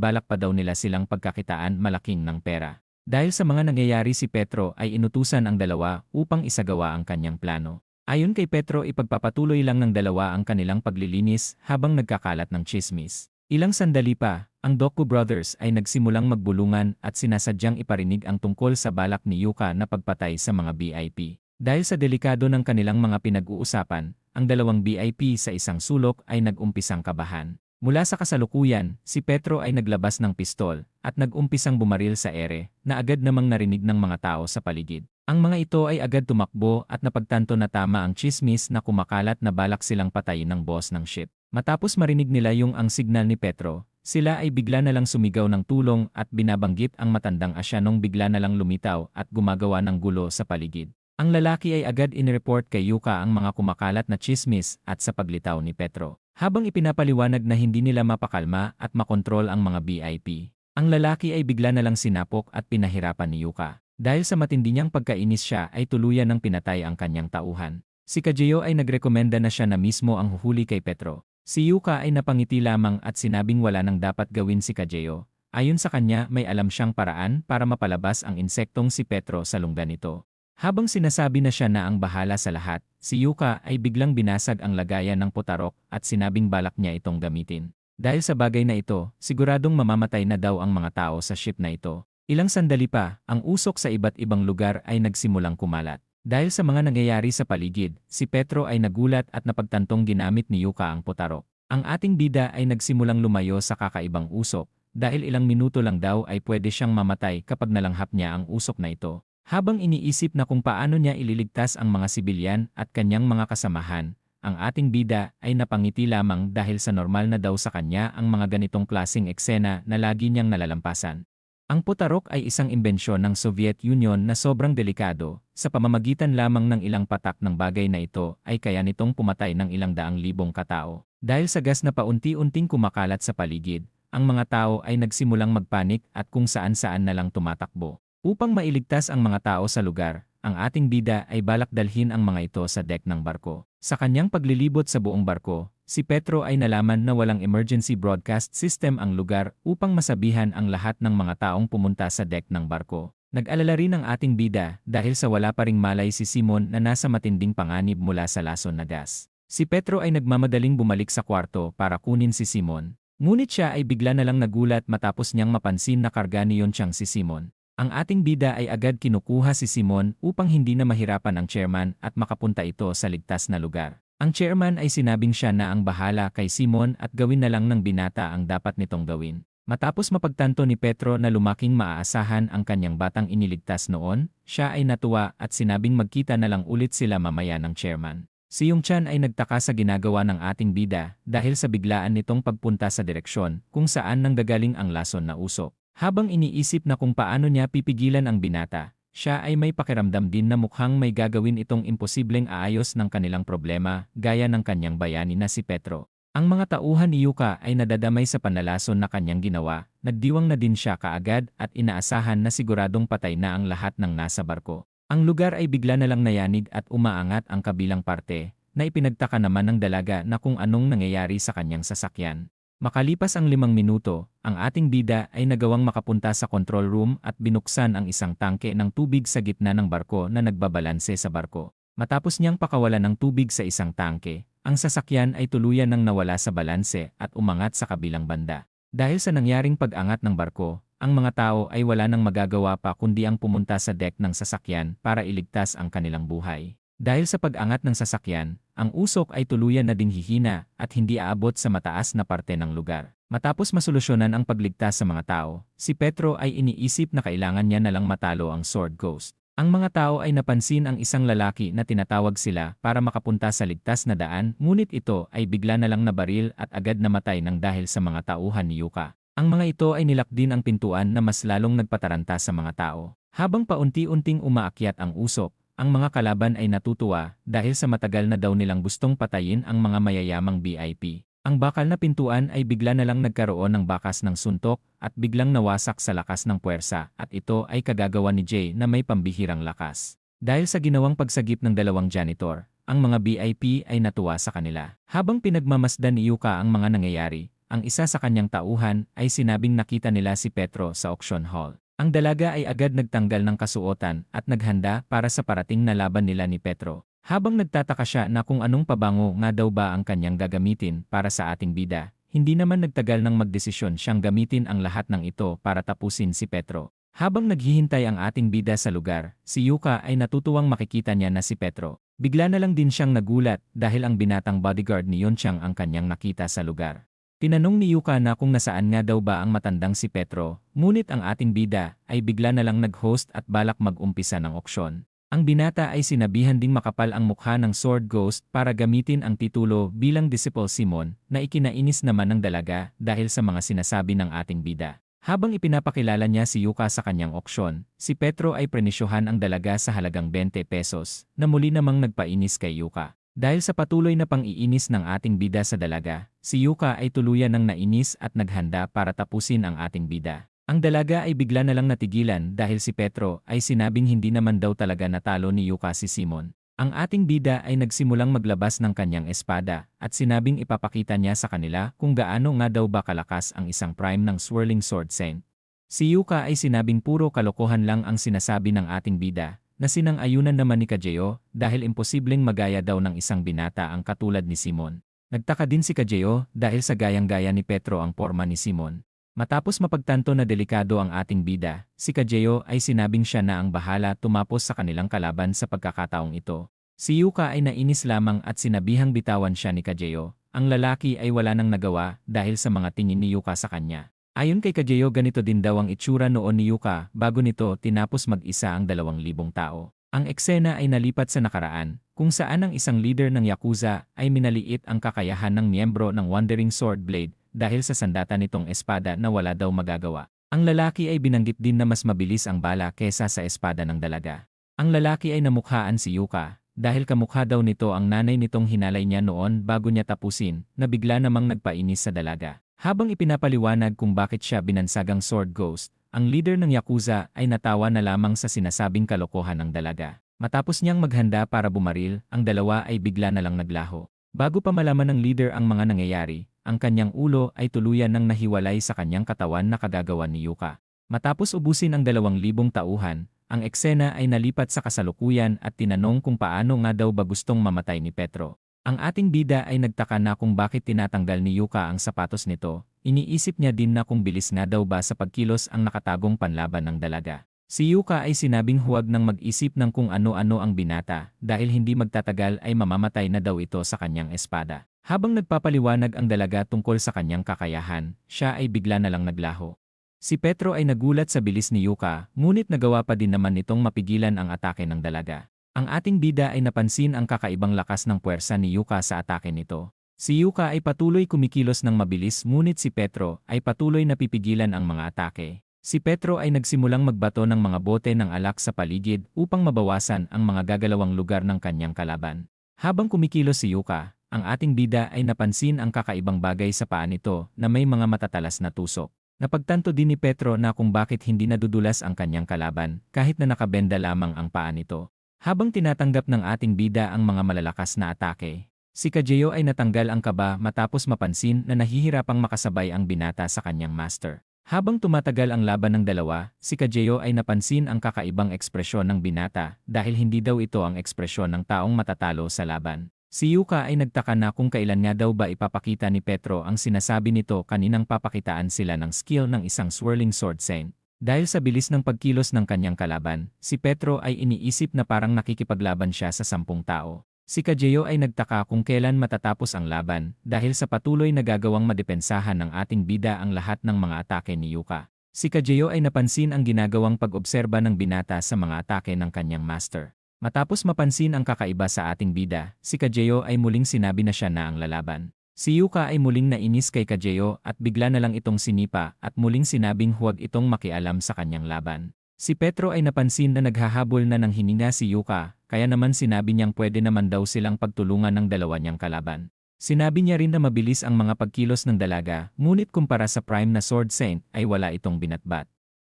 balak pa daw nila silang pagkakitaan malaking ng pera. Dahil sa mga nangyayari, si Petro ay inutusan ang dalawa upang isagawa ang kanyang plano. Ayon kay Petro, ipagpapatuloy lang ng dalawa ang kanilang paglilinis habang nagkakalat ng tsismis. Ilang sandali pa, ang Doku Brothers ay nagsimulang magbulungan at sinasadyang iparinig ang tungkol sa balak ni Yuka na pagpatay sa mga VIP. Dahil sa delikado ng kanilang mga pinag-uusapan, ang dalawang VIP sa isang sulok ay nag-umpisang kabahan. Mula sa kasalukuyan, si Petro ay naglabas ng pistol at nag-umpisang bumaril sa ere na agad namang narinig ng mga tao sa paligid. Ang mga ito ay agad tumakbo at napagtanto na tama ang tsismis na kumakalat na balak silang patayin ng boss ng ship. Matapos marinig nila ang signal ni Petro, sila ay bigla na lang sumigaw ng tulong at binabanggit ang matandang Asyanong bigla na lang lumitaw at gumagawa ng gulo sa paligid. Ang lalaki ay agad inireport kay Yuka ang mga kumakalat na tsismis at sa paglitaw ni Petro. Habang ipinapaliwanag na hindi nila mapakalma at makontrol ang mga VIP, ang lalaki ay bigla na lang sinapok at pinahirapan ni Yuka. Dahil sa matindi niyang pagkainis siya ay tuluyan ng pinatay ang kanyang tauhan. Si Kajeo ay nagrekomenda na siya na mismo ang huhuli kay Petro. Si Yuka ay napangiti lamang at sinabing wala nang dapat gawin si Kajeo. Ayon sa kanya may alam siyang paraan para mapalabas ang insektong si Petro sa lungga nito. Habang sinasabi na siya na ang bahala sa lahat, si Yuka ay biglang binasag ang lagayan ng putarok at sinabing balak niya itong gamitin. Dahil sa bagay na ito, siguradong mamamatay na daw ang mga tao sa ship na ito. Ilang sandali pa, ang usok sa iba't ibang lugar ay nagsimulang kumalat. Dahil sa mga nangyayari sa paligid, si Petro ay nagulat at napagtantong ginamit ni Yuka ang putarok. Ang ating bida ay nagsimulang lumayo sa kakaibang usok, dahil ilang minuto lang daw ay pwede siyang mamatay kapag nalanghap niya ang usok na ito. Habang iniisip na kung paano niya ililigtas ang mga sibilyan at kanyang mga kasamahan, ang ating bida ay napangiti lamang dahil sa normal na daw sa kanya ang mga ganitong klaseng eksena na lagi niyang nalalampasan. Ang putarok ay isang imbensyon ng Soviet Union na sobrang delikado, sa pamamagitan lamang ng ilang patak ng bagay na ito ay kaya nitong pumatay ng ilang daang libong katao. Dahil sa gas na paunti-unting kumakalat sa paligid, ang mga tao ay nagsimulang magpanik at kung saan-saan na lang tumatakbo. Upang mailigtas ang mga tao sa lugar, ang ating bida ay balak dalhin ang mga ito sa deck ng barko. Sa kanyang paglilibot sa buong barko, si Petro ay nalaman na walang emergency broadcast system ang lugar upang masabihan ang lahat ng mga taong pumunta sa deck ng barko. Nag-alala rin ang ating bida dahil sa wala pa ring malay si Simon na nasa matinding panganib mula sa lason na gas. Si Petro ay nagmamadaling bumalik sa kwarto para kunin si Simon. Ngunit siya ay bigla na lang nagulat matapos niyang mapansin na karga niyon siyang si Simon. Ang ating bida ay agad kinukuha si Simon upang hindi na mahirapan ang chairman at makapunta ito sa ligtas na lugar. Ang chairman ay sinabing siya na ang bahala kay Simon at gawin na lang ng binata ang dapat nitong gawin. Matapos mapagtanto ni Petro na lumaking maaasahan ang kanyang batang iniligtas noon, siya ay natuwa at sinabing magkita na lang ulit sila mamaya ng chairman. Si Yongchan ay nagtaka sa ginagawa ng ating bida dahil sa biglaan nitong pagpunta sa direksyon kung saan nanggagaling ang lason na usok. Habang iniisip na kung paano niya pipigilan ang binata, siya ay may pakiramdam din na mukhang may gagawin itong imposibleng aayos ng kanilang problema gaya ng kanyang bayani na si Petro. Ang mga tauhan ni Yuka ay nadadamay sa panlalason na kanyang ginawa, nagdiwang na din siya kaagad at inaasahan na siguradong patay na ang lahat ng nasa barko. Ang lugar ay bigla na lang nayanig at umaangat ang kabilang parte, na ipinagtaka naman ng dalaga na kung anong nangyayari sa kanyang sasakyan. Makalipas ang 5 minuto, ang ating bida ay nagawang makapunta sa control room at binuksan ang isang tangke ng tubig sa gitna ng barko na nagbabalanse sa barko. Matapos niyang pakawalan ng tubig sa isang tangke, ang sasakyan ay tuluyan ng nawala sa balanse at umangat sa kabilang banda. Dahil sa nangyaring pag-angat ng barko, ang mga tao ay wala nang magagawa pa kundi ang pumunta sa deck ng sasakyan para iligtas ang kanilang buhay. Dahil sa pag-angat ng sasakyan, ang usok ay tuluyan na ding hihina at hindi aabot sa mataas na parte ng lugar. Matapos masolusyonan ang pagligtas sa mga tao, si Petro ay iniisip na kailangan niya na lang matalo ang Sword Ghost. Ang mga tao ay napansin ang isang lalaki na tinatawag sila para makapunta sa ligtas na daan, ngunit ito ay bigla na lang nabaril at agad namatay ng dahil sa mga tauhan ni Yuka. Ang mga ito ay nilak din ang pintuan na mas lalong nagpataranta sa mga tao. Habang paunti-unting umaakyat ang usok, ang mga kalaban ay natutuwa dahil sa matagal na daw nilang gustong patayin ang mga mayayamang VIP. Ang bakal na pintuan ay bigla na lang nagkaroon ng bakas ng suntok at biglang nawasak sa lakas ng puwersa at ito ay kagagawa ni Jay na may pambihirang lakas. Dahil sa ginawang pagsagip ng dalawang janitor, ang mga VIP ay natuwa sa kanila. Habang pinagmamasdan ni Yuka ang mga nangyayari, ang isa sa kanyang tauhan ay sinabing nakita nila si Petro sa auction hall. Ang dalaga ay agad nagtanggal ng kasuotan at naghanda para sa parating na laban nila ni Petro. Habang nagtataka siya na kung anong pabango nga daw ba ang kanyang gagamitin para sa ating bida, Hindi naman nagtagal nang magdesisyon siyang gamitin ang lahat ng ito para tapusin si Petro. Habang naghihintay ang ating bida sa lugar, si Yuka ay natutuwang makikita niya na si Petro. Bigla na lang din siyang nagulat dahil ang binatang bodyguard ni Yonchang ang kanyang nakita sa lugar. Tinanong ni Yuka na kung nasaan nga daw ba ang matandang si Petro, ngunit ang ating bida ay bigla na lang nag-host at balak mag-umpisa ng auksyon. Ang binata ay sinabihan ding makapal ang mukha ng Sword Ghost para gamitin ang titulo bilang Disciple Simon na ikinainis naman ng dalaga dahil sa mga sinasabi ng ating bida. Habang ipinapakilala niya si Yuka sa kanyang auksyon, si Petro ay prenisyohan ang dalaga sa halagang 20 pesos na muli namang nagpainis kay Yuka. Dahil sa patuloy na pang-iinis ng ating bida sa dalaga, si Yuka ay tuluyan ng nainis at naghanda para tapusin ang ating bida. Ang dalaga ay bigla na lang natigilan dahil si Petro ay sinabing hindi naman daw talaga natalo ni Yuka si Simon. Ang ating bida ay nagsimulang maglabas ng kanyang espada at sinabing ipapakita niya sa kanila kung gaano nga daw ba kalakas ang isang prime ng Swirling Sword Saint. Si Yuka ay sinabing puro kalokohan lang ang sinasabi ng ating bida na sinang-ayunan naman ni Kajeo dahil imposibleng magaya daw ng isang binata ang katulad ni Simon. Nagtaka din si Kajeo dahil sa gayang-gaya ni Petro ang porma ni Simon. Matapos mapagtanto na delikado ang ating bida, si Kajeo ay sinabing siya na ang bahala tumapos sa kanilang kalaban sa pagkakataong ito. Si Yuka ay nainis lamang at sinabihang bitawan siya ni Kajeo. Ang lalaki ay wala nang nagawa dahil sa mga tingin ni Yuka sa kanya. Ayon kay Kajeo ganito din daw ang itsura noon ni Yuka bago nito tinapos mag-isa ang 2,000 tao. Ang eksena ay nalipat sa nakaraan, kung saan ang isang leader ng Yakuza ay minaliit ang kakayahan ng miyembro ng Wandering Sword Blade dahil sa sandata nitong espada na wala daw magagawa. Ang lalaki ay binanggit din na mas mabilis ang bala kesa sa espada ng dalaga. Ang lalaki ay namukhaan si Yuka dahil kamukha daw nito ang nanay nitong hinalay niya noon bago niya tapusin na bigla namang nagpainis sa dalaga. Habang ipinapaliwanag kung bakit siya binansagang Sword Ghost, ang leader ng Yakuza ay natawa na lamang sa sinasabing kalokohan ng dalaga. Matapos niyang maghanda para bumaril, ang dalawa ay bigla na lang naglaho. Bago pa malaman ng leader ang mga nangyayari, ang kanyang ulo ay tuluyan ng nahiwalay sa kanyang katawan na kagagawan ni Yuka. Matapos ubusin ang 2,000 tauhan, ang eksena ay nalipat sa kasalukuyan at tinanong kung paano nga daw ba gustong mamatay ni Petro. Ang ating bida ay nagtaka na kung bakit tinatanggal ni Yuka ang sapatos nito. Iniisip niya din na kung bilis nga daw ba sa pagkilos ang nakatagong panlaban ng dalaga. Si Yuka ay sinabing huwag nang mag-isip ng kung ano-ano ang binata dahil hindi magtatagal ay mamamatay na daw ito sa kanyang espada. Habang nagpapaliwanag ang dalaga tungkol sa kanyang kakayahan, siya ay bigla na lang naglaho. Si Petro ay nagulat sa bilis ni Yuka, ngunit nagawa pa din naman nitong mapigilan ang atake ng dalaga. Ang ating bida ay napansin ang kakaibang lakas ng puwersa ni Yuka sa atake nito. Si Yuka ay patuloy kumikilos ng mabilis ngunit si Petro ay patuloy napipigilan ang mga atake. Si Petro ay nagsimulang magbato ng mga bote ng alak sa paligid upang mabawasan ang mga gagalawang lugar ng kanyang kalaban. Habang kumikilos si Yuka, ang ating bida ay napansin ang kakaibang bagay sa paa nito na may mga matatalas na tusok. Napagtanto din ni Petro na kung bakit hindi nadudulas ang kanyang kalaban kahit na nakabenda lamang ang paa nito. Habang tinatanggap ng ating bida ang mga malalakas na atake, si Kajeo ay natanggal ang kaba matapos mapansin na nahihirapang makasabay ang binata sa kanyang master. Habang tumatagal ang laban ng dalawa, si Kajeo ay napansin ang kakaibang ekspresyon ng binata dahil hindi daw ito ang ekspresyon ng taong matatalo sa laban. Si Yuka ay nagtaka na kung kailan nga daw ba ipapakita ni Petro ang sinasabi nito kaninang papakitaan sila ng skill ng isang Swirling Sword Saint. Dahil sa bilis ng pagkilos ng kanyang kalaban, si Petro ay iniisip na parang nakikipaglaban siya sa 10 tao. Si Kajeo ay nagtaka kung kailan matatapos ang laban dahil sa patuloy na gagawang madepensahan ng ating bida ang lahat ng mga atake ni Yuka. Si Kajeo ay napansin ang ginagawang pag-obserba ng binata sa mga atake ng kanyang master. Matapos mapansin ang kakaiba sa ating bida, si Kajeo ay muling sinabi na siya na ang lalaban. Si Yuka ay muling nainis kay Kajeo at bigla na lang itong sinipa at muling sinabing huwag itong makialam sa kanyang laban. Si Petro ay napansin na naghahabol na ng hininga si Yuka, kaya naman sinabi niyang pwede naman daw silang pagtulungan ng dalawa niyang kalaban. Sinabi niya rin na mabilis ang mga pagkilos ng dalaga, ngunit kumpara sa prime na Sword Saint ay wala itong binatbat.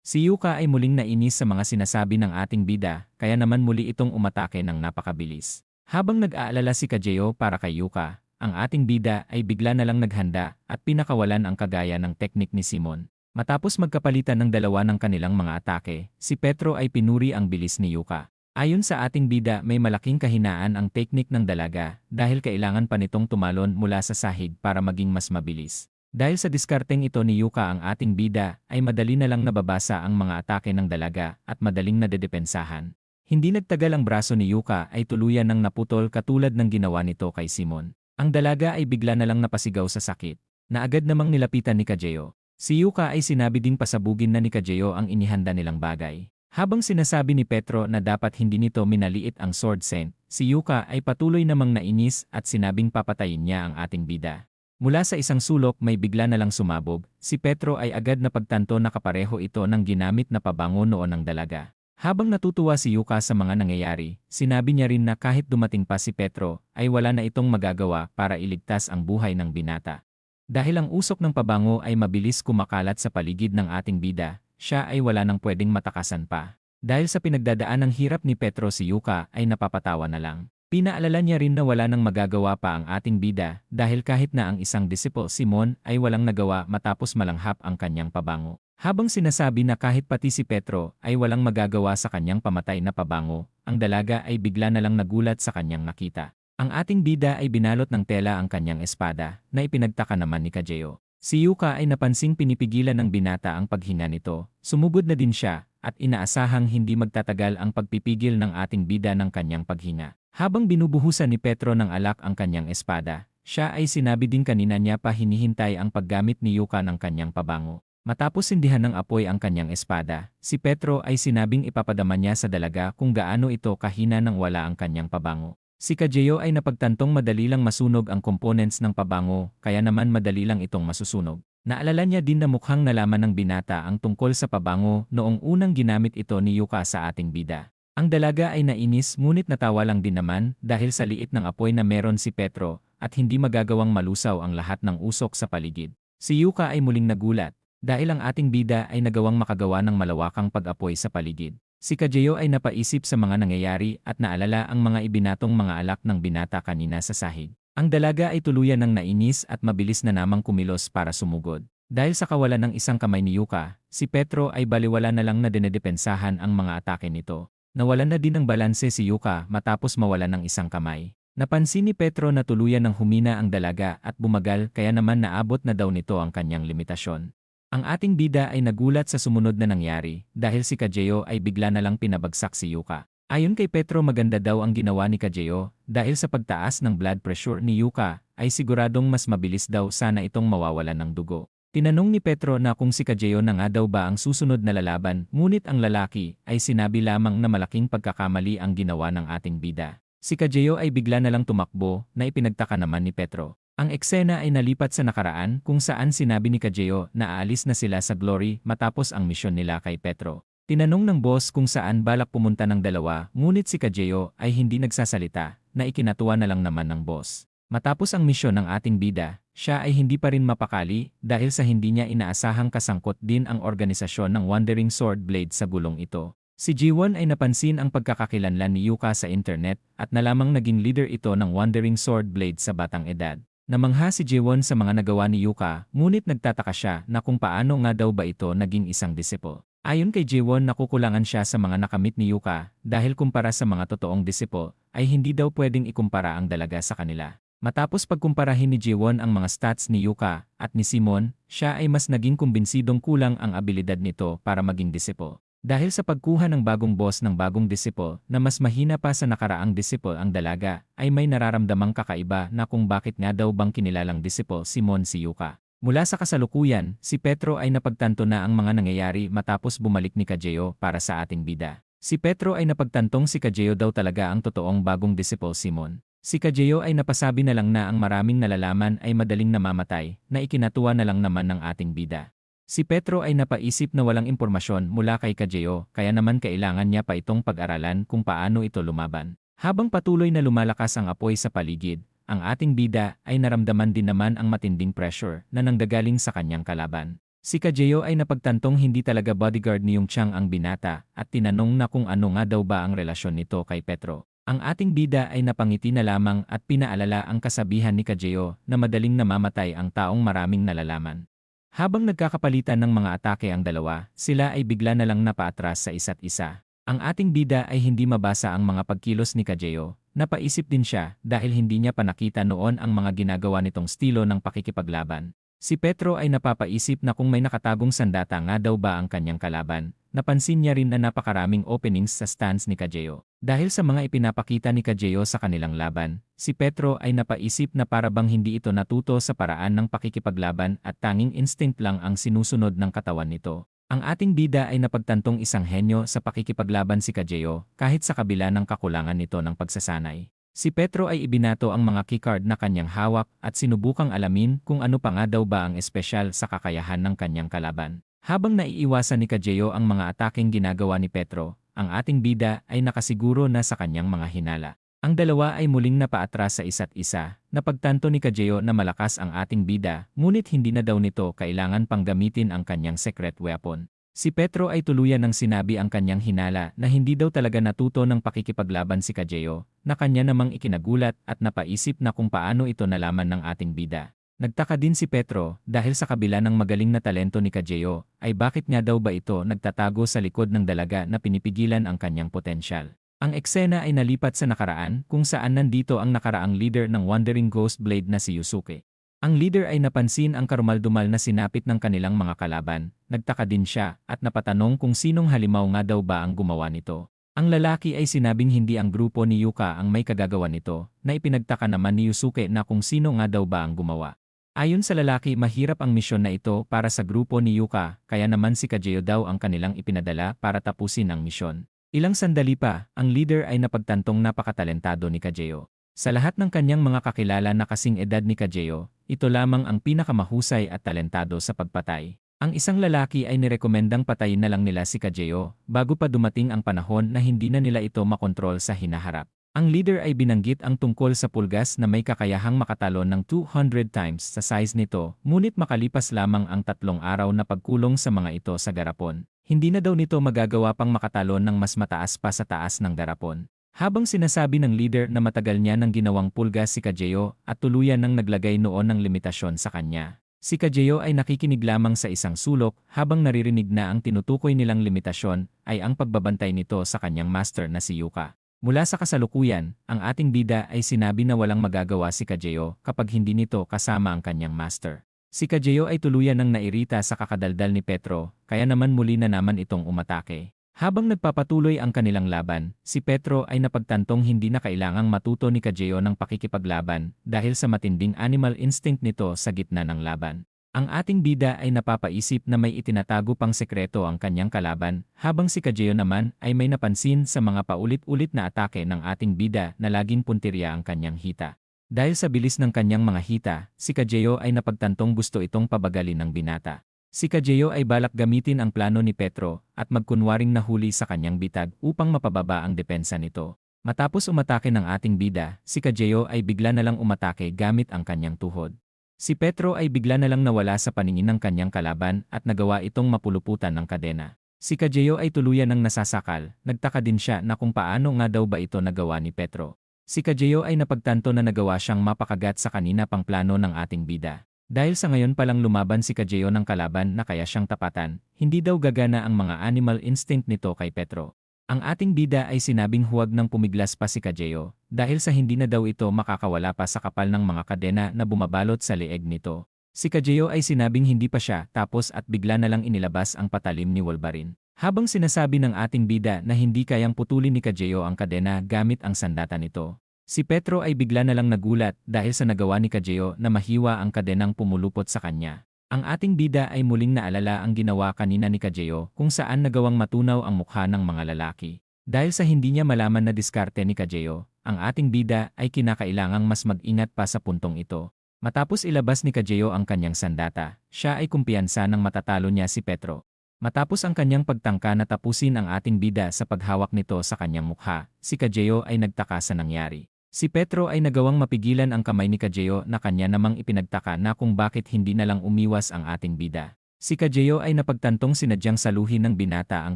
Si Yuka ay muling nainis sa mga sinasabi ng ating bida, kaya naman muli itong umatake ng napakabilis. Habang nag-aalala si Kajeo para kay Yuka, ang ating bida ay bigla na lang naghanda at pinakawalan ang kagaya ng teknik ni Simon. Matapos magkapalitan ng dalawa ng kanilang mga atake, si Petro ay pinuri ang bilis ni Yuka. Ayon sa ating bida may malaking kahinaan ang teknik ng dalaga dahil kailangan pa nitong tumalon mula sa sahig para maging mas mabilis. Dahil sa diskarteng ito ni Yuka ang ating bida ay madali na lang nababasa ang mga atake ng dalaga at madaling nadedepensahan. Hindi nagtagal ang braso ni Yuka ay tuluyan ng naputol katulad ng ginawa nito kay Simon. Ang dalaga ay bigla na lang napasigaw sa sakit, na agad namang nilapitan ni Kajeo. Si Yuka ay sinabi ding pasabugin na ni Kajeo ang inihanda nilang bagay. Habang sinasabi ni Petro na dapat hindi nito minaliit ang sword scent, si Yuka ay patuloy namang nainis at sinabing papatayin niya ang ating bida. Mula sa isang sulok may bigla na lang sumabog, si Petro ay agad na pagtanto na kapareho ito ng ginamit na pabango noon ng dalaga. Habang natutuwa si Yuka sa mga nangyayari, sinabi niya rin na kahit dumating pa si Petro, ay wala na itong magagawa para iligtas ang buhay ng binata. Dahil ang usok ng pabango ay mabilis kumakalat sa paligid ng ating bida, siya ay wala nang pwedeng matakasan pa. Dahil sa pinagdadaan ng hirap ni Petro si Yuka ay napapatawa na lang. Pinaalala niya rin na wala nang magagawa pa ang ating bida dahil kahit na ang isang disciple Simon ay walang nagawa matapos malanghap ang kanyang pabango. Habang sinasabi na kahit pati si Petro ay walang magagawa sa kanyang pamatay na pabango, ang dalaga ay bigla na lang nagulat sa kanyang nakita. Ang ating bida ay binalot ng tela ang kanyang espada na ipinagtaka naman ni Kajeo. Si Yuka ay napansing pinipigilan ng binata ang paghinga nito, sumugod na din siya at inaasahang hindi magtatagal ang pagpipigil ng ating bida ng kanyang paghinga. Habang binubuhusan ni Petro ng alak ang kanyang espada, siya ay sinabi din kanina niya pa hinihintay ang paggamit ni Yuka ng kanyang pabango. Matapos sindihan ng apoy ang kanyang espada, si Petro ay sinabing ipapadama niya sa dalaga kung gaano ito kahina nang wala ang kanyang pabango. Si Kajeo ay napagtantong madali lang masunog ang components ng pabango, kaya naman madali lang itong masusunog. Naalala niya din na mukhang nalaman ng binata ang tungkol sa pabango noong unang ginamit ito ni Yuka sa ating bida. Ang dalaga ay nainis ngunit natawa lang din naman dahil sa liit ng apoy na meron si Petro at hindi magagawang malusaw ang lahat ng usok sa paligid. Si Yuka ay muling nagulat dahil ang ating bida ay nagawang makagawa ng malawakang pag-apoy sa paligid. Si Kajeo ay napaisip sa mga nangyayari at naalala ang mga ibinatong mga alak ng binata kanina sa sahig. Ang dalaga ay tuluyan ng nainis at mabilis na namang kumilos para sumugod. Dahil sa kawalan ng isang kamay ni Yuka, si Petro ay baliwala na lang na dinedepensahan ang mga atake nito. Nawalan na din ng balanse si Yuka matapos mawalan ng isang kamay. Napansin ni Petro na tuluyan ng humina ang dalaga at bumagal kaya naman naabot na daw nito ang kanyang limitasyon. Ang ating bida ay nagulat sa sumunod na nangyari dahil si Kajeo ay bigla na lang pinabagsak si Yuka. Ayon kay Petro maganda daw ang ginawa ni Kajeo dahil sa pagtaas ng blood pressure ni Yuka ay siguradong mas mabilis daw sana itong mawawalan ng dugo. Tinanong ni Petro na kung si Kajeo na nga daw ba ang susunod na lalaban, ngunit ang lalaki ay sinabi lamang na malaking pagkakamali ang ginawa ng ating bida. Si Kajeo ay bigla na lang tumakbo na ipinagtaka naman ni Petro. Ang eksena ay nalipat sa nakaraan kung saan sinabi ni Kajeo na aalis na sila sa Glory matapos ang misyon nila kay Petro. Tinanong ng boss kung saan balak pumunta ng dalawa, ngunit si Kajeo ay hindi nagsasalita na ikinatuwa na lang naman ng boss. Matapos ang misyon ng ating bida, siya ay hindi pa rin mapakali dahil sa hindi niya inaasahang kasangkot din ang organisasyon ng Wandering Sword Blade sa gulong ito. Si Jiwon ay napansin ang pagkakakilanlan ni Yuka sa internet at nalamang naging leader ito ng Wandering Sword Blade sa batang edad. Namangha si Jiwon sa mga nagawa ni Yuka, ngunit nagtataka siya na kung paano nga daw ba ito naging isang disciple. Ayon kay Jiwon nakukulangan siya sa mga nakamit ni Yuka dahil kumpara sa mga totoong disciple ay hindi daw pwedeng ikumpara ang dalaga sa kanila. Matapos pagkumparahin ni Jiwon ang mga stats ni Yuka at ni Simon, siya ay mas naging kumbinsidong kulang ang abilidad nito para maging disciple. Dahil sa pagkuha ng bagong boss ng bagong disciple na mas mahina pa sa nakaraang disciple ang dalaga, ay may nararamdamang kakaiba na kung bakit nga daw bang kinilalang disciple Simon si Yuka. Mula sa kasalukuyan, si Petro ay napagtanto na ang mga nangyayari matapos bumalik ni Kajeo para sa ating bida. Si Petro ay napagtantong si Kajeo daw talaga ang totoong bagong disciple Simon. Si Kajeo ay napasabi na lang na ang maraming nalalaman ay madaling namamatay na ikinatuwa na lang naman ng ating bida. Si Petro ay napaisip na walang impormasyon mula kay Kajeo kaya naman kailangan niya pa itong pag-aralan kung paano ito lumaban. Habang patuloy na lumalakas ang apoy sa paligid, ang ating bida ay naramdaman din naman ang matinding pressure na nanggagaling sa kanyang kalaban. Si Kajeo ay napagtantong hindi talaga bodyguard ni Yung Chang ang binata at tinanong na kung ano nga daw ba ang relasyon nito kay Petro. Ang ating bida ay napangiti na lamang at pinaalala ang kasabihan ni Kajeo na madaling namamatay ang taong maraming nalalaman. Habang nagkakapalitan ng mga atake ang dalawa, sila ay bigla na lang napaatras sa isa't isa. Ang ating bida ay hindi mabasa ang mga pagkilos ni Kajeo. Napaisip din siya dahil hindi niya pa nakita noon ang mga ginagawa nitong estilo ng pakikipaglaban. Si Petro ay napapaisip na kung may nakatagong sandata nga daw ba ang kanyang kalaban. Napansin niya rin na napakaraming openings sa stance ni Kajeo. Dahil sa mga ipinapakita ni Kajeo sa kanilang laban, si Petro ay napaisip na para bang hindi ito natuto sa paraan ng pakikipaglaban at tanging instinct lang ang sinusunod ng katawan nito. Ang ating bida ay napagtantong isang henyo sa pakikipaglaban si Kajeo kahit sa kabila ng kakulangan nito ng pagsasanay. Si Petro ay ibinato ang mga keycard na kanyang hawak at sinubukang alamin kung ano pa nga daw ba ang espesyal sa kakayahan ng kanyang kalaban. Habang naiiwasan ni Kajeo ang mga ataking ginagawa ni Petro, ang ating bida ay nakasiguro na sa kanyang mga hinala. Ang dalawa ay muling napaatras sa isa't isa. Napagtanto ni Kajeo na malakas ang ating bida, ngunit hindi na daw nito kailangan pang gamitin ang kanyang secret weapon. Si Petro ay tuluyan ng sinabi ang kanyang hinala na hindi daw talaga natuto ng pakikipaglaban si Kajeo, na kanya namang ikinagulat at napaisip na kung paano ito nalaman ng ating bida. Nagtaka din si Petro dahil sa kabila ng magaling na talento ni Kajeo, ay bakit nga daw ba ito nagtatago sa likod ng dalaga na pinipigilan ang kanyang potensyal. Ang eksena ay nalipat sa nakaraan kung saan nandito ang nakaraang leader ng Wandering Ghost Blade na si Yusuke. Ang leader ay napansin ang karumaldumal na sinapit ng kanilang mga kalaban, nagtaka din siya at napatanong kung sinong halimaw nga daw ba ang gumawa nito. Ang lalaki ay sinabing hindi ang grupo ni Yuka ang may kagagawa nito, na ipinagtaka naman ni Yusuke na kung sino nga daw ba ang gumawa. Ayon sa lalaki, mahirap ang misyon na ito para sa grupo ni Yuka, kaya naman si Kajeo daw ang kanilang ipinadala para tapusin ang misyon. Ilang sandali pa, ang leader ay napagtantong napakatalentado ni Kajeo. Sa lahat ng kanyang mga kakilala na kasing edad ni Kajeo, ito lamang ang pinakamahusay at talentado sa pagpatay. Ang isang lalaki ay nirekomendang patayin na lang nila si Kajeo bago pa dumating ang panahon na hindi na nila ito makontrol sa hinaharap. Ang leader ay binanggit ang tungkol sa pulgas na may kakayahang makatalon ng 200 times sa size nito, ngunit makalipas lamang ang 3 araw na pagkulong sa mga ito sa garapon, hindi na daw nito magagawa pang makatalon ng mas mataas pa sa taas ng garapon. Habang sinasabi ng leader na matagal niya nang ginawang pulgas si Kajeo at tuluyan nang naglagay noon ng limitasyon sa kanya, si Kajeo ay nakikinig lamang sa isang sulok habang naririnig na ang tinutukoy nilang limitasyon ay ang pagbabantay nito sa kanyang master na si Yuka. Mula sa kasalukuyan, ang ating bida ay sinabi na walang magagawa si Kajeo kapag hindi nito kasama ang kanyang master. Si Kajeo ay tuluyan nang nairita sa kakadaldal ni Petro, kaya naman muli na naman itong umatake. Habang nagpapatuloy ang kanilang laban, si Petro ay napagtantong hindi na kailangang matuto ni Kajeo ng pakikipaglaban dahil sa matinding animal instinct nito sa gitna ng laban. Ang ating bida ay napapaisip na may itinatago pang sekreto ang kanyang kalaban, habang si Kajeo naman ay may napansin sa mga paulit-ulit na atake ng ating bida na laging puntirya ang kanyang hita. Dahil sa bilis ng kanyang mga hita, si Kajeo ay napagtantong gusto itong pabagalin ng binata. Si Kajeo ay balak gamitin ang plano ni Petro at magkunwaring nahuli sa kanyang bitag upang mapababa ang depensa nito. Matapos umatake ng ating bida, si Kajeo ay bigla na lang umatake gamit ang kanyang tuhod. Si Petro ay bigla na lang nawala sa paningin ng kanyang kalaban at nagawa itong mapuluputan ng kadena. Si Kajeo ay tuluyan ng nasasakal, nagtaka din siya na kung paano nga daw ba ito nagawa ni Petro. Si Kajeo ay napagtanto na nagawa siyang mapakagat sa kanina pang plano ng ating bida. Dahil sa ngayon palang lumaban si Kajeo ng kalaban na kaya siyang tapatan, hindi daw gagana ang mga animal instinct nito kay Petro. Ang ating bida ay sinabing huwag nang pumiglas pa si Kajeo, dahil sa hindi na daw ito makakawala pa sa kapal ng mga kadena na bumabalot sa leeg nito. Si Kajeo ay sinabing hindi pa siya tapos at bigla na lang inilabas ang patalim ni Wolverine. Habang sinasabi ng ating bida na hindi kayang putulin ni Kajeo ang kadena gamit ang sandata nito, si Petro ay bigla na lang nagulat dahil sa nagawa ni Kajeo na mahiwa ang kadenang pumulupot sa kanya. Ang ating bida ay muling naalala ang ginawa kanina ni Kajeo kung saan nagawang matunaw ang mukha ng mga lalaki. Dahil sa hindi niya malaman na diskarte ni Kajeo, ang ating bida ay kinakailangang mas mag-ingat pa sa puntong ito. Matapos ilabas ni Kajeo ang kanyang sandata, siya ay kumpiyansa ng matatalo niya si Petro. Matapos ang kanyang pagtangka na tapusin ang ating bida sa paghawak nito sa kanyang mukha, si Kajeo ay nagtaka sa nangyari. Si Petro ay nagawang mapigilan ang kamay ni Kajeo na kanya namang ipinagtaka na kung bakit hindi na lang umiwas ang ating bida. Si Kajeo ay napagtantong sinadyang saluhin ng binata ang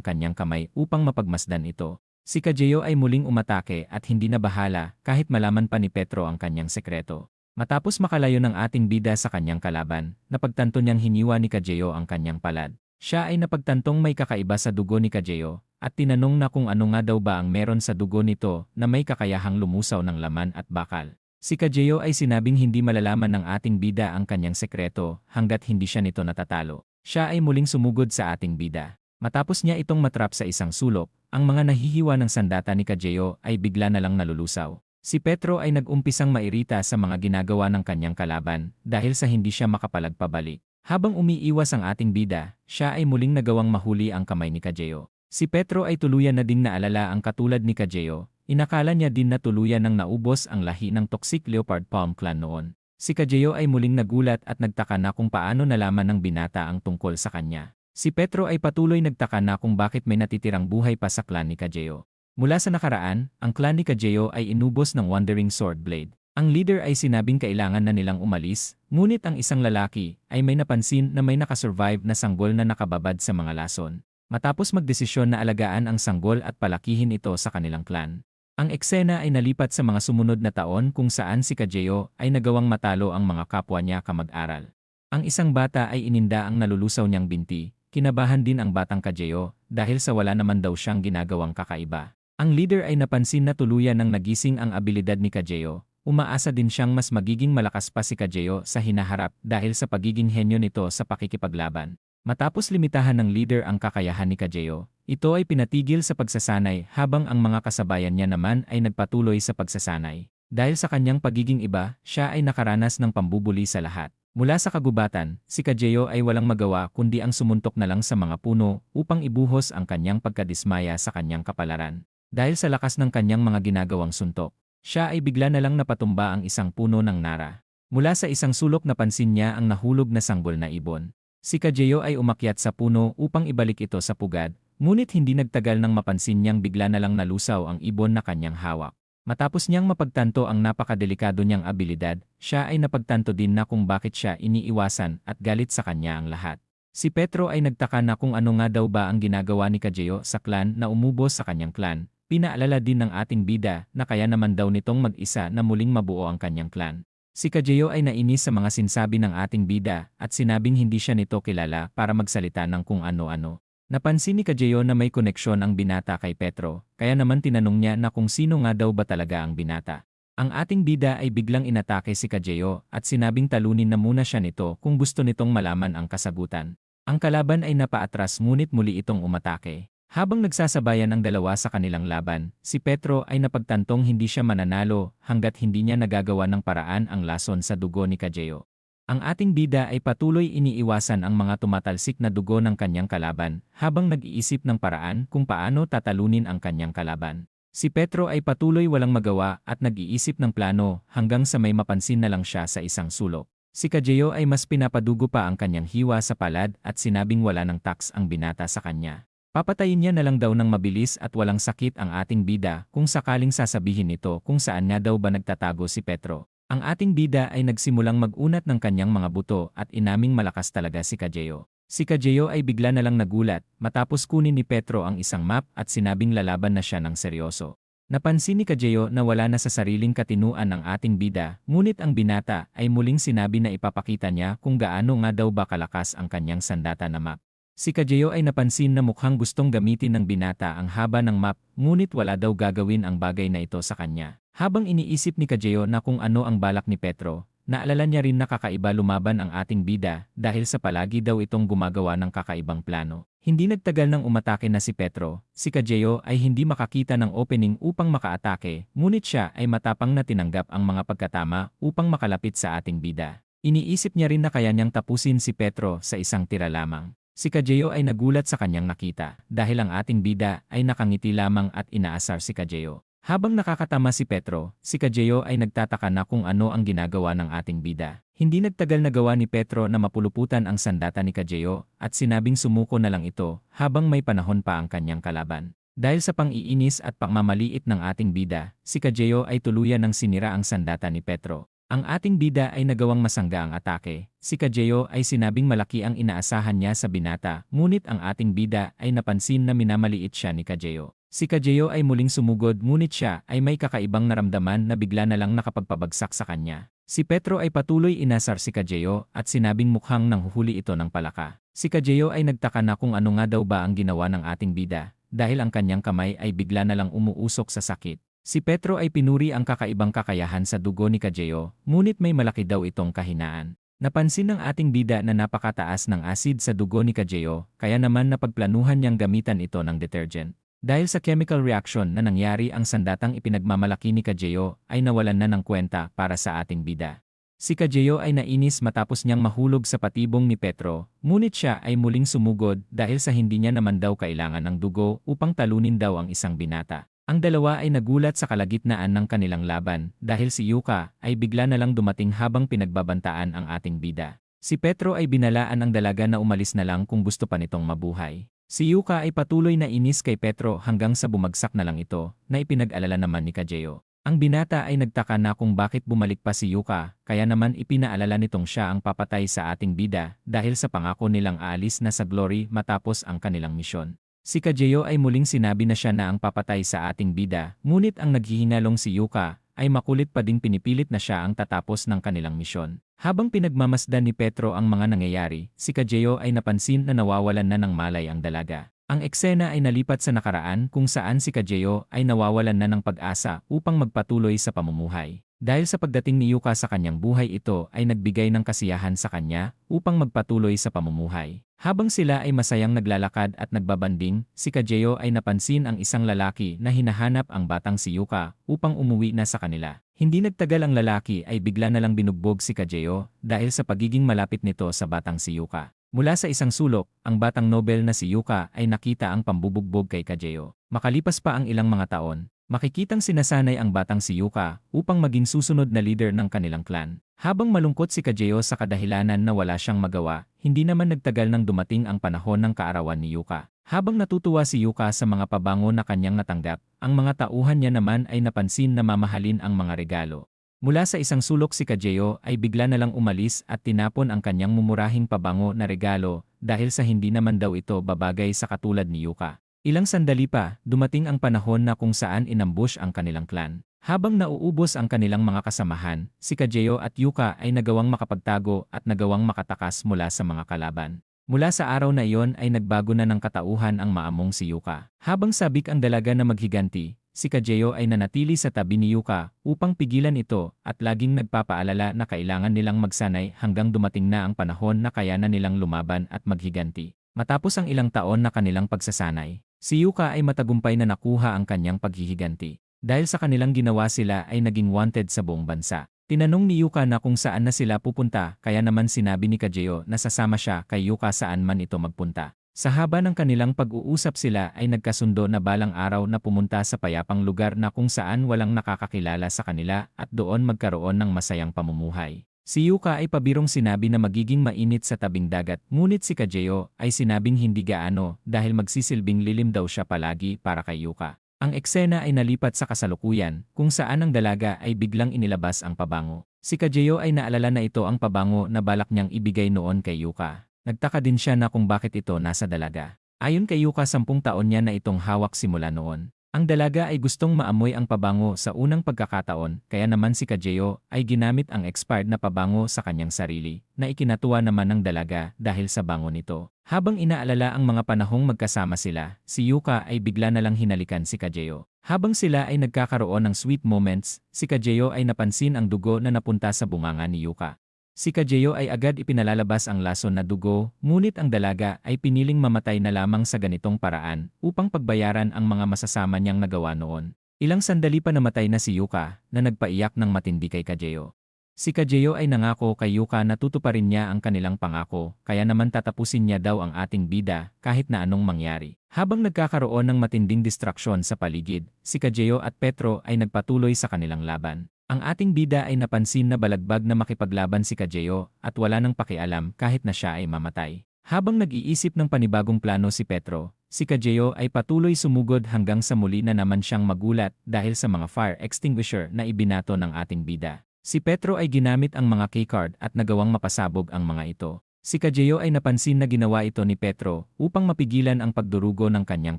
kanyang kamay upang mapagmasdan ito. Si Kajeo ay muling umatake at hindi na bahala kahit malaman pa ni Petro ang kanyang sekreto. Matapos makalayo ng ating bida sa kanyang kalaban, napagtanto niyang hiniwa ni Kajeo ang kanyang palad. Siya ay napagtantong may kakaiba sa dugo ni Kajeo, at tinanong na kung ano nga daw ba ang meron sa dugo nito na may kakayahang lumusaw ng laman at bakal. Si Kajeo ay sinabing hindi malalaman ng ating bida ang kanyang sekreto hanggat hindi siya nito natatalo. Siya ay muling sumugod sa ating bida. Matapos niya itong matrap sa isang sulok, ang mga nahihiwa ng sandata ni Kajeo ay bigla na lang nalulusaw. Si Petro ay nag-umpisang mairita sa mga ginagawa ng kanyang kalaban dahil sa hindi siya makapalagpabalik. Habang umiiwas ang ating bida, siya ay muling nagawang mahuli ang kamay ni Kajeo. Si Petro ay tuluyan na ding naalala ang katulad ni Kajeo. Inakala niya din na tuluyan ng naubos ang lahi ng Toxic Leopard Palm Clan noon. Si Kajeo ay muling nagulat at nagtaka na kung paano nalaman ng binata ang tungkol sa kanya. Si Petro ay patuloy nagtaka na kung bakit may natitirang buhay pa sa clan ni Kajeo. Mula sa nakaraan, ang clan ni Kajeo ay inubos ng Wandering Sword Blade. Ang leader ay sinabing kailangan na nilang umalis, ngunit ang isang lalaki ay may napansin na may nakasurvive na sanggol na nakababad sa mga lason. Matapos magdesisyon na alagaan ang sanggol at palakihin ito sa kanilang clan. Ang eksena ay nalipat sa mga sumunod na taon kung saan si Kajeo ay nagawang matalo ang mga kapwa niya kamag-aral. Ang isang bata ay ininda ang nalulusaw niyang binti, kinabahan din ang batang Kajeo dahil sa wala naman daw siyang ginagawang kakaiba. Ang leader ay napansin na tuluyan ng nagising ang abilidad ni Kajeo, umaasa din siyang mas magiging malakas pa si Kajeo sa hinaharap dahil sa pagiging henyo nito sa pakikipaglaban. Matapos limitahan ng leader ang kakayahan ni Kajeo, ito ay pinatigil sa pagsasanay habang ang mga kasabayan niya naman ay nagpatuloy sa pagsasanay. Dahil sa kanyang pagiging iba, siya ay nakaranas ng pambubuli sa lahat. Mula sa kagubatan, si Kajeo ay walang magawa kundi ang sumuntok na lang sa mga puno upang ibuhos ang kanyang pagkadismaya sa kanyang kapalaran. Dahil sa lakas ng kanyang mga ginagawang suntok, siya ay bigla na lang napatumba ang isang puno ng nara. Mula sa isang sulok napansin niya ang nahulog na sanggol na ibon. Si Kajeo ay umakyat sa puno upang ibalik ito sa pugad, ngunit hindi nagtagal nang mapansin niyang bigla na lang nalusaw ang ibon na kanyang hawak. Matapos niyang mapagtanto ang napakadelikado niyang abilidad, siya ay napagtanto din na kung bakit siya iniiwasan at galit sa kanya ang lahat. Si Petro ay nagtaka na kung ano nga daw ba ang ginagawa ni Kajeo sa clan na umubos sa kanyang clan. Pinaalala din ng ating bida na kaya naman daw nitong mag-isa na muling mabuo ang kanyang clan. Si Kajeo ay nainis sa mga sinsabi ng ating bida at sinabing hindi siya nito kilala para magsalita ng kung ano-ano. Napansin ni Kajeo na may koneksyon ang binata kay Petro, kaya naman tinanong niya na kung sino nga daw ba talaga ang binata. Ang ating bida ay biglang inatake si Kajeo at sinabing talunin na muna siya nito kung gusto nitong malaman ang kasagutan. Ang kalaban ay napaatras ngunit muli itong umatake. Habang nagsasabayan ang dalawa sa kanilang laban, si Petro ay napagtantong hindi siya mananalo hanggat hindi niya nagagawa ng paraan ang lason sa dugo ni Kajeo. Ang ating bida ay patuloy iniiwasan ang mga tumatalsik na dugo ng kanyang kalaban habang nag-iisip ng paraan kung paano tatalunin ang kanyang kalaban. Si Petro ay patuloy walang magawa at nag-iisip ng plano hanggang sa may mapansin na lang siya sa isang sulok. Si Kajeo ay mas pinapadugo pa ang kanyang hiwa sa palad at sinabing wala ng tax ang binata sa kanya. Papatayin niya na lang daw ng mabilis at walang sakit ang ating bida kung sakaling sasabihin nito kung saan nga daw ba nagtatago si Petro. Ang ating bida ay nagsimulang mag-unat ng kanyang mga buto at inaming malakas talaga si Kajeo. Si Kajeo ay bigla na lang nagulat matapos kunin ni Petro ang isang map at sinabing lalaban na siya ng seryoso. Napansin ni Kajeo na wala na sa sariling katinuan ang ating bida, ngunit ang binata ay muling sinabi na ipapakita niya kung gaano nga daw ba kalakas ang kanyang sandata na map. Si Kajeo ay napansin na mukhang gustong gamitin ng binata ang haba ng map, ngunit wala daw gagawin ang bagay na ito sa kanya. Habang iniisip ni Kajeo na kung ano ang balak ni Petro, naalala niya rin na kakaiba lumaban ang ating bida dahil sa palagi daw itong gumagawa ng kakaibang plano. Hindi nagtagal nang umatake na si Petro, si Kajeo ay hindi makakita ng opening upang makaatake, ngunit siya ay matapang na tinanggap ang mga pagkatama upang makalapit sa ating bida. Iniisip niya rin na kaya niyang tapusin si Petro sa isang tira lamang. Si Kajeo ay nagulat sa kanyang nakita dahil ang ating bida ay nakangiti lamang at inaasar si Kajeo. Habang nakakatama si Petro, si Kajeo ay nagtataka na kung ano ang ginagawa ng ating bida. Hindi nagtagal na gawa ni Petro na mapuluputan ang sandata ni Kajeo at sinabing sumuko na lang ito habang may panahon pa ang kanyang kalaban. Dahil sa pang-iinis at pangmamaliit ng ating bida, si Kajeo ay tuluyan ng sinira ang sandata ni Petro. Ang ating bida ay nagawang masangga ang atake. Si Kajeo ay sinabing malaki ang inaasahan niya sa binata, ngunit ang ating bida ay napansin na minamaliit siya ni Kajeo. Si Kajeo ay muling sumugod ngunit siya ay may kakaibang naramdaman na bigla na lang nakapagpabagsak sa kanya. Si Petro ay patuloy inasar si Kajeo at sinabing mukhang nanghuhuli ito ng palaka. Si Kajeo ay nagtaka na kung ano nga daw ba ang ginawa ng ating bida, dahil ang kanyang kamay ay bigla na lang umuusok sa sakit. Si Petro ay pinuri ang kakaibang kakayahan sa dugo ni Kajeo, ngunit may malaki daw itong kahinaan. Napansin ng ating bida na napakataas ng asid sa dugo ni Kajeo, kaya naman napagplanuhan niyang gamitan ito ng detergent. Dahil sa chemical reaction na nangyari ang sandatang ipinagmamalaki ni Kajeo ay nawalan na ng kwenta para sa ating bida. Si Kajeo ay nainis matapos niyang mahulog sa patibong ni Petro, ngunit siya ay muling sumugod dahil sa hindi niya naman daw kailangan ng dugo upang talunin daw ang isang binata. Ang dalawa ay nagulat sa kalagitnaan ng kanilang laban dahil si Yuka ay bigla na lang dumating habang pinagbabantaan ang ating bida. Si Petro ay binalaan ang dalaga na umalis na lang kung gusto pa nitong mabuhay. Si Yuka ay patuloy na inis kay Petro hanggang sa bumagsak na lang ito na ipinag-alala naman ni Kajeo. Ang binata ay nagtaka na kung bakit bumalik pa si Yuka, kaya naman ipinaalala nitong siya ang papatay sa ating bida dahil sa pangako nilang aalis na sa Glory matapos ang kanilang misyon. Si Kajeo ay muling sinabi na siya na ang papatay sa ating bida, ngunit ang naghihinalong si Yuka ay makulit pa ding pinipilit na siya ang tatapos ng kanilang misyon. Habang pinagmamasdan ni Petro ang mga nangyayari, si Kajeo ay napansin na nawawalan na ng malay ang dalaga. Ang eksena ay nalipat sa nakaraan kung saan si Kajeo ay nawawalan na ng pag-asa upang magpatuloy sa pamumuhay. Dahil sa pagdating ni Yuka sa kanyang buhay, ito ay nagbigay ng kasiyahan sa kanya upang magpatuloy sa pamumuhay. Habang sila ay masayang naglalakad at nagbabanding, si Kajeo ay napansin ang isang lalaki na hinahanap ang batang si Yuka upang umuwi na sa kanila. Hindi nagtagal ang lalaki ay bigla na lang binugbog si Kajeo dahil sa pagiging malapit nito sa batang si Yuka. Mula sa isang sulok, ang batang nobel na si Yuka ay nakita ang pambubugbog kay Kajeo. Makalipas pa ang ilang mga taon, makikitang sinasanay ang batang si Yuka upang maging susunod na leader ng kanilang clan. Habang malungkot si Kajeo sa kadahilanan na wala siyang magawa, hindi naman nagtagal nang dumating ang panahon ng kaarawan ni Yuka. Habang natutuwa si Yuka sa mga pabango na kanyang natanggap, ang mga tauhan niya naman ay napansin na mamahalin ang mga regalo. Mula sa isang sulok si Kajeo ay bigla na lang umalis at tinapon ang kanyang mumurahing pabango na regalo dahil sa hindi naman daw ito babagay sa katulad ni Yuka. Ilang sandali pa, dumating ang panahon na kung saan inambush ang kanilang clan. Habang nauubos ang kanilang mga kasamahan, si Kajeo at Yuka ay nagawang makapagtago at nagawang makatakas mula sa mga kalaban. Mula sa araw na iyon ay nagbago na ng katauhan ang maamong si Yuka. Habang sabik ang dalaga na maghiganti, si Kajeo ay nanatili sa tabi ni Yuka upang pigilan ito at laging nagpapaalala na kailangan nilang magsanay hanggang dumating na ang panahon na kaya na nilang lumaban at maghiganti. Matapos ang ilang taon na kanilang pagsasanay, si Yuka ay matagumpay na nakuha ang kanyang paghihiganti. Dahil sa kanilang ginawa sila ay naging wanted sa buong bansa. Tinanong ni Yuka na kung saan na sila pupunta kaya naman sinabi ni Kajeo na sasama siya kay Yuka saan man ito magpunta. Sa haba ng kanilang pag-uusap sila ay nagkasundo na balang araw na pumunta sa payapang lugar na kung saan walang nakakakilala sa kanila at doon magkaroon ng masayang pamumuhay. Si Yuka ay pabirong sinabi na magiging mainit sa tabing dagat, ngunit si Kajeo ay sinabing hindi gaano dahil magsisilbing lilim daw siya palagi para kay Yuka. Ang eksena ay nalipat sa kasalukuyan kung saan ang dalaga ay biglang inilabas ang pabango. Si Kajeo ay naalala na ito ang pabango na balak niyang ibigay noon kay Yuka. Nagtaka din siya na kung bakit ito nasa dalaga. Ayon kay Yuka 10 taon niya na itong hawak simula noon. Ang dalaga ay gustong maamoy ang pabango sa unang pagkakataon, kaya naman si Kajeo ay ginamit ang expired na pabango sa kanyang sarili, na ikinatuwa naman ng dalaga dahil sa bango nito. Habang inaalala ang mga panahong magkasama sila, si Yuka ay bigla na lang hinalikan si Kajeo. Habang sila ay nagkakaroon ng sweet moments, si Kajeo ay napansin ang dugo na napunta sa bunganga ni Yuka. Si Kajeo ay agad ipinalalabas ang lason na dugo, ngunit ang dalaga ay piniling mamatay na lamang sa ganitong paraan upang pagbayaran ang mga masasama niyang nagawa noon. Ilang sandali pa namatay na si Yuka na nagpaiyak ng matindi kay Kajeo. Si Kajeo ay nangako kay Yuka na tutuparin niya ang kanilang pangako, kaya naman tatapusin niya daw ang ating bida kahit na anong mangyari. Habang nagkakaroon ng matinding distraksyon sa paligid, si Kajeo at Petro ay nagpatuloy sa kanilang laban. Ang ating bida ay napansin na balagbag na makipaglaban si Kajeo at wala nang pakialam kahit na siya ay mamatay. Habang nag-iisip ng panibagong plano si Petro, si Kajeo ay patuloy sumugod hanggang sa muli na naman siyang magulat dahil sa mga fire extinguisher na ibinato ng ating bida. Si Petro ay ginamit ang mga keycard at nagawang mapasabog ang mga ito. Si Kajeo ay napansin na ginawa ito ni Petro upang mapigilan ang pagdurugo ng kanyang